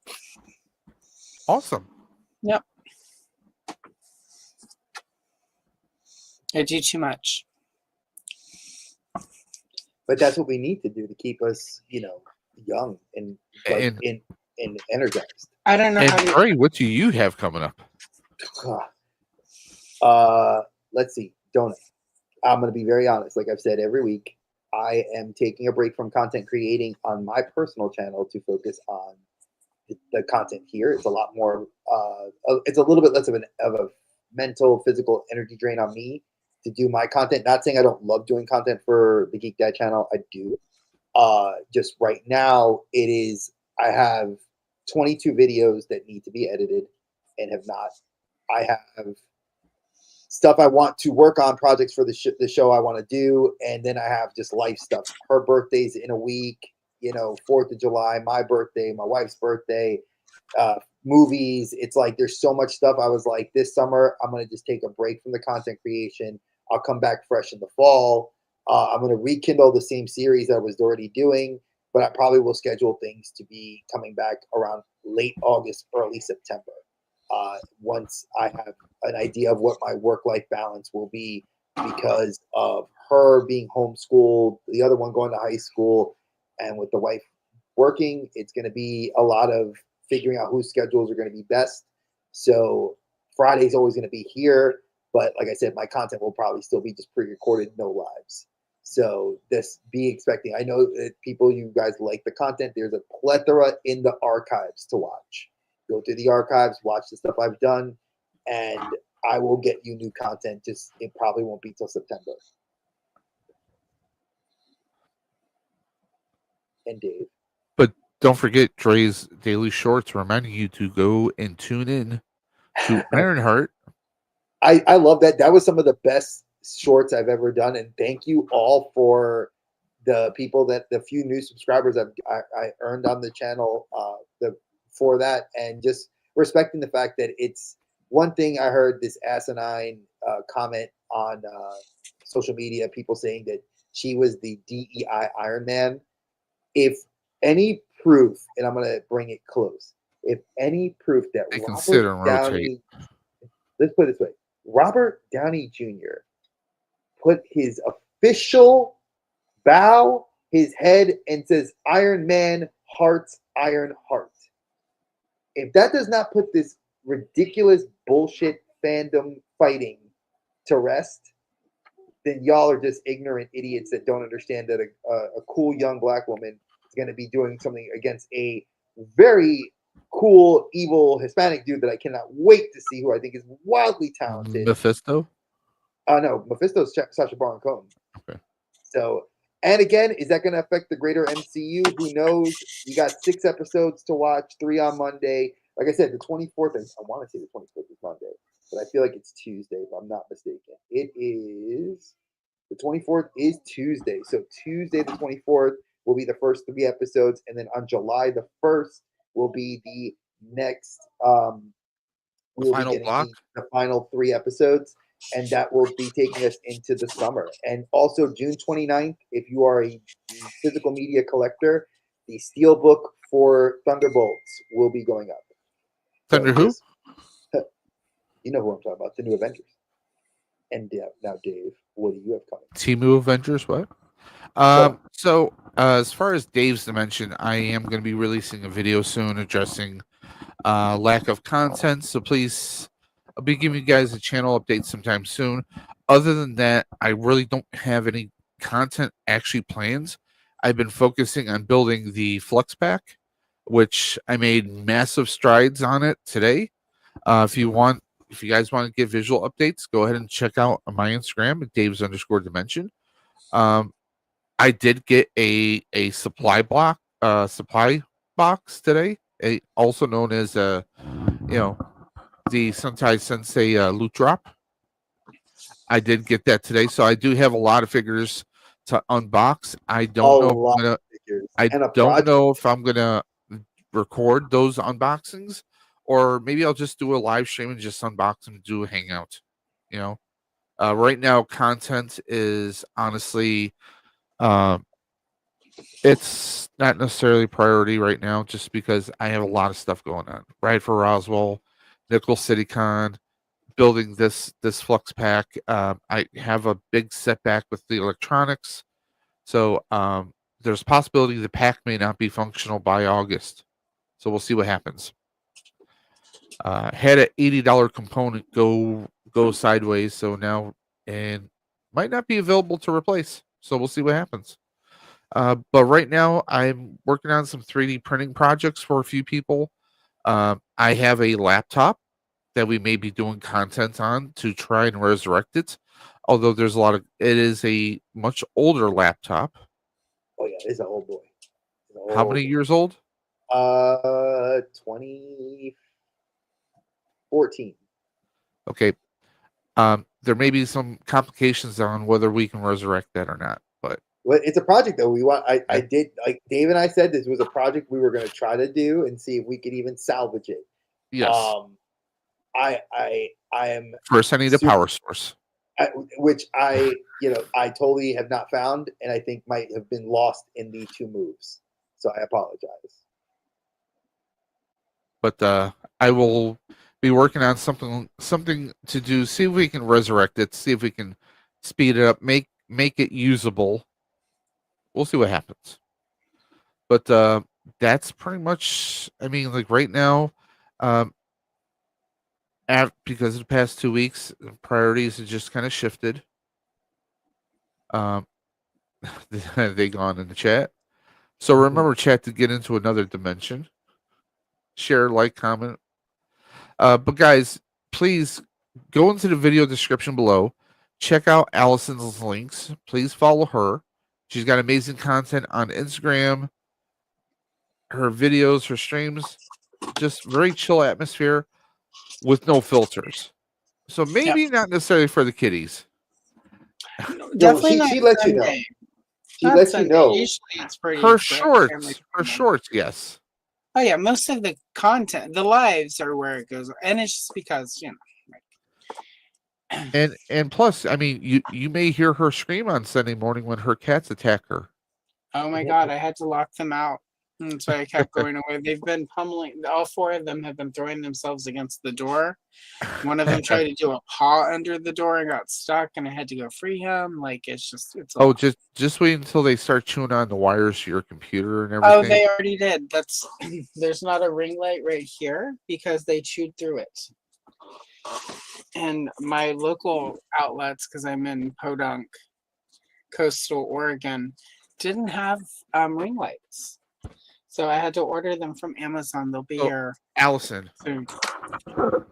Awesome. Yep. I do too much. But that's what we need to do to keep us, young and and energized. I don't know And how to. Trey, what do you have coming up? Let's see. I'm going to be very honest. Like I've said every week, I am taking a break from content creating on my personal channel to focus on the content here. It's a lot more. It's a little bit less of a mental, physical energy drain on me to do my content. Not saying I don't love doing content for the Geek Dad channel. I do. Just right now, I have 22 videos that need to be edited and have not. I have stuff I want to work on, projects for the show I want to do, and then I have just life stuff. Her birthday's in a week, 4th of July, my birthday, my wife's birthday, movies. It's like there's so much stuff. I was like, this summer, I'm going to just take a break from the content creation. I'll come back fresh in the fall. I'm going to rekindle the same series I was already doing, but I probably will schedule things to be coming back around late August, early September. Once I have an idea of what my work-life balance will be, because of her being homeschooled, the other one going to high school, and with the wife working, it's going to be a lot of figuring out whose schedules are going to be best. So Friday's always going to be here, but like I said, my content will probably still be just pre-recorded, no lives. So be expecting. I know that you guys like the content. There's a plethora in the archives to watch. Go through the archives, watch the stuff I've done, and I will get you new content. It probably won't be till September. and Dave. But don't forget Dre's Daily Shorts reminding you to go and tune in to Ironheart. I love that. That was some of the best shorts I've ever done, and thank you all for the people the few new subscribers I earned on the channel for that, and just respecting the fact that it's one thing. I heard this asinine comment on social media, people saying that she was the DEI Iron Man. If any proof, and I'm gonna bring it close, if any proof that They can sit and rotate. let's put it this way, Robert Downey Jr. put his official bow his head and says Iron Man hearts Iron Heart. If that does not put this ridiculous bullshit fandom fighting to rest, then y'all are just ignorant idiots that don't understand that a cool young black woman is going to be doing something against a very cool, evil Hispanic dude that I cannot wait to see, who I think is wildly talented. Mephisto? No, Mephisto's Sacha Baron Cohen. Okay. So, and again, is that going to affect the greater MCU? Who knows? You got 6 episodes to watch, 3 on Monday. Like I said, the 24th, I want to say the 24th is Monday, but I feel like it's Tuesday, if I'm not mistaken. It is, the 24th is Tuesday. So Tuesday the 24th will be the first 3 episodes, and then on July the 1st will be the next, we'll Final be getting block? the final 3 episodes. And that will be taking us into the summer. And also June 29th, if you are a physical media collector, the Steelbook for Thunderbolts will be going up. Thunder who? You know who I'm talking about, the new Avengers. And now, Dave, what do you have coming? Timu Avengers, what? So as far as Dave's dimension, I am going to be releasing a video soon addressing lack of content. So please, I'll be giving you guys a channel update sometime soon. Other than that, I really don't have any content actually plans. I've been focusing on building the Flux Pack, which I made massive strides on it today. If you guys want to get visual updates, go ahead and check out my Instagram at Dave's_dimension. I did get a supply box today, also known as the Sentai Sensei loot drop. I did get that today, so I do have a lot of figures to unbox. I don't know if I'm gonna record those unboxings, or maybe I'll just do a live stream and just unbox them and do a hangout. Right now content is honestly it's not necessarily a priority right now, just because I have a lot of stuff going on. Ride for Roswell, Nickel City Con, building this Flux Pack. I have a big setback with the electronics, so there's a possibility the pack may not be functional by August. So we'll see what happens. Had an $80 component go sideways, so now and might not be available to replace. So we'll see what happens. But right now, I'm working on some 3D printing projects for a few people. I have a laptop that we may be doing content on to try and resurrect it. Although there's it is a much older laptop. Oh yeah, it's an old boy. How many years old? 2014. Okay. There may be some complications on whether we can resurrect that or not, but well, it's a project that we want. I did, like Dave and I said, this was a project we were going to try to do and see if we could even salvage it. yes. I am First, I need a power source, which I totally have not found, and I think might have been lost in the 2 moves. So I apologize. But I will be working on something to do. See if we can resurrect it. See if we can speed it up. Make it usable. We'll see what happens. But that's pretty much. I mean, like right now, because of the past 2 weeks, priorities have just kind of shifted. They gone in the chat. So remember, chat, to get into another dimension. Share, like, comment. But guys, please go into the video description below. Check out Allison's links. Please follow her. She's got amazing content on Instagram, her videos, her streams, just very chill atmosphere with no filters. So maybe not necessarily for the kiddies. Definitely she- not she lets you know. Sunday. She Not lets you Sunday. know. Usually it's pretty Her family friendly. shorts, yes. Oh yeah, most of the content, the lives are where it goes, and it's just because And plus, I mean, you may hear her scream on Sunday morning when her cats attack her. oh my god, I had to lock them out. And that's why I kept going away. They've been pummeling. All four of them have been throwing themselves against the door. One of them tried to do a paw under the door and got stuck, and I had to go free him. Like it's a Oh, lot. just wait until they start chewing on the wires to your computer and Oh, everything. they already did. That's there's not a ring light right here because they chewed through it. And my local outlets, because I'm in Podunk, coastal Oregon, didn't have ring lights. So I had to order them from Amazon. They'll be Oh. here Allison, soon.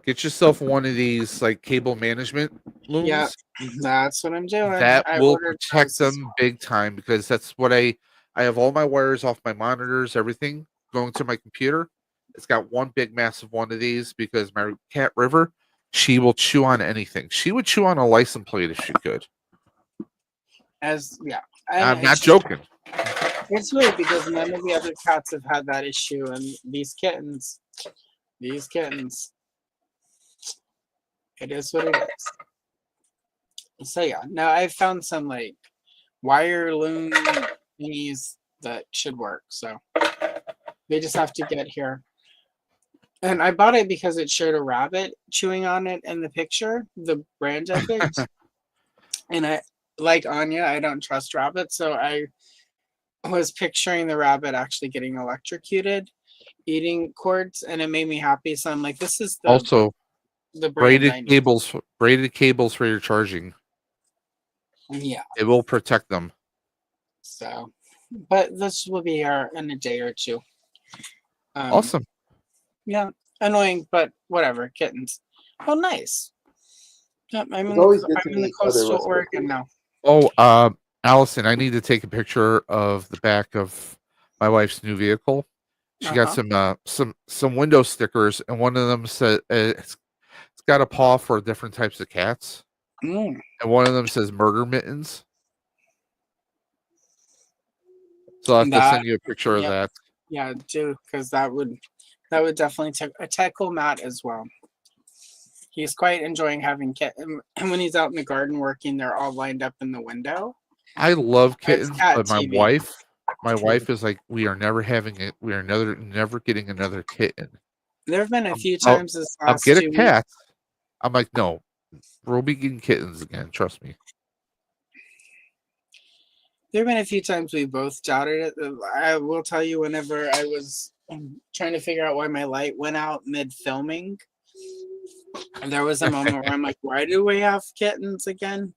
get yourself one of these like cable management looms. Yeah, that's what I'm doing. That I will ordered protect those as them big time because that's what I have all my wires off my monitors, everything going to my computer. It's got one big massive one of these because my cat River, she will chew on anything. She would chew on a license plate if she could. as yeah. I'm it's not just- joking. It's weird because none of the other cats have had that issue, and these kittens, it is what it is. So yeah, now I've found some like wire loom thingies that should work. So they just have to get here. And I bought it because it showed a rabbit chewing on it in the picture, the brand I picked. And I, like Anya, I don't trust rabbits, so I was picturing the rabbit actually getting electrocuted, eating cords, and it made me happy. So I'm like, this is Also, the brand I braided need. cables for your charging. Yeah. It will protect them. So, but this will be here in a day or two. Awesome. Yeah, annoying, but whatever. Kittens. Oh, nice. Yep, I'm in always the, good I'm to in the meet other coastal West Oregon Coasters. now. Oh, Allison, I need to take a picture of the back of my wife's new vehicle. She got some window stickers, and one of them said it's got a paw for different types of cats, Mm, and one of them says murder mittens. So I'll have to that send you a picture yep. of that. Yeah, do because that would definitely tackle Matt as well. He's quite enjoying having kittens. And when he's out in the garden working, they're all lined up in the window. I love It's kittens, cat but TV. my wife is like, we are never having it. We are never getting another kitten. There have been a few I'll- times this I'll last get 2 a weeks. cat. I'm like, no, we'll be getting kittens again. Trust me. There have been a few times we both doubted it. I will tell you, whenever I was trying to figure out why my light went out mid filming, and there was a moment where I'm like, why do we have kittens again?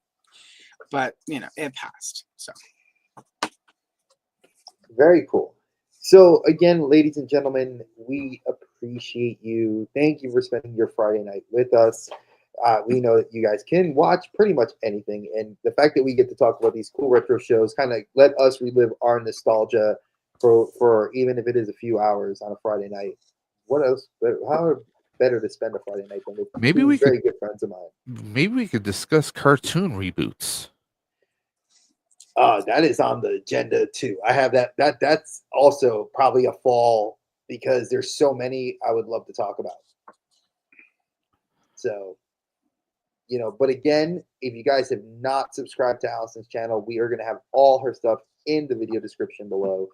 But it passed. So Very cool. So again, ladies and gentlemen, we appreciate you. Thank you for spending your Friday night with us. We know that you guys can watch pretty much anything, and the fact that we get to talk about these cool retro shows kind of let us relive our nostalgia for even if it is a few hours on a Friday night. What else? How better to spend a Friday night than with Maybe two we very good friends of mine? Maybe we could discuss cartoon reboots. That is on the agenda too. I have that's also probably a fall because there's so many I would love to talk about. So, but again, if you guys have not subscribed to Allison's channel, we are going to have all her stuff in the video description below.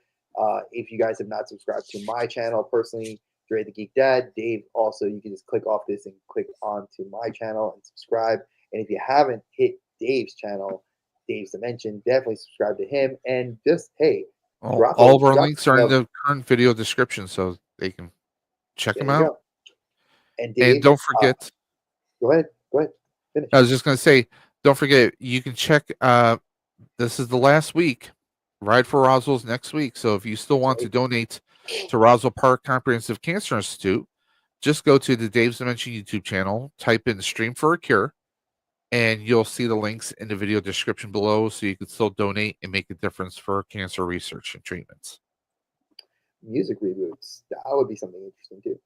If you guys have not subscribed to my channel personally, Dre the Geek Dad, Dave, also, you can just click off this and click on to my channel and subscribe. And if you haven't hit Dave's channel, Dave's Dimension, definitely subscribe to him. And just, hey, All of our links are in the current video description, so they can check them out. Go. And Dave, don't forget. Go ahead. Finish. I was just going to say, don't forget, you can check. This is the last week. Ride for Roswell's next week. So if you still want to donate to Roswell Park Comprehensive Cancer Institute, just go to the Dave's Dimension YouTube channel, type in Stream for a Cure, and you'll see the links in the video description below so you can still donate and make a difference for cancer research and treatments. music reboots. That would be something interesting too.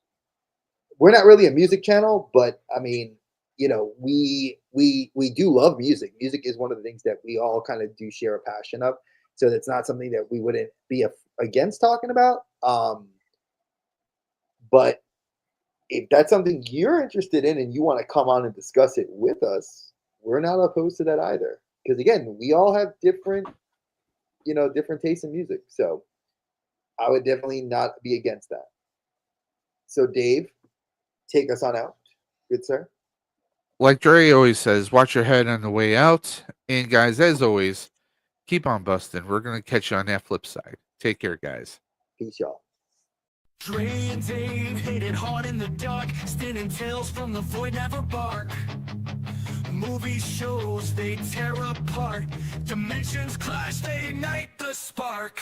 We're not really a music channel, but I mean, we do love music. Music is one of the things that we all kind of do share a passion of. So that's not something that we wouldn't be against talking about. But if that's something you're interested in and you want to come on and discuss it with us, we're not opposed to that either. Because again, we all have different tastes in music. So I would definitely not be against that. So Dave, take us on out. Good sir. Like Dre always says, watch your head on the way out. And guys, as always, keep on busting. We're going to catch you on that flip side. Take care, guys. Peace, y'all. Dre and Dave hit it hard in the dark, spinning tales from the void, never bark. Movie shows, they tear apart. Dimensions clash, they ignite the spark.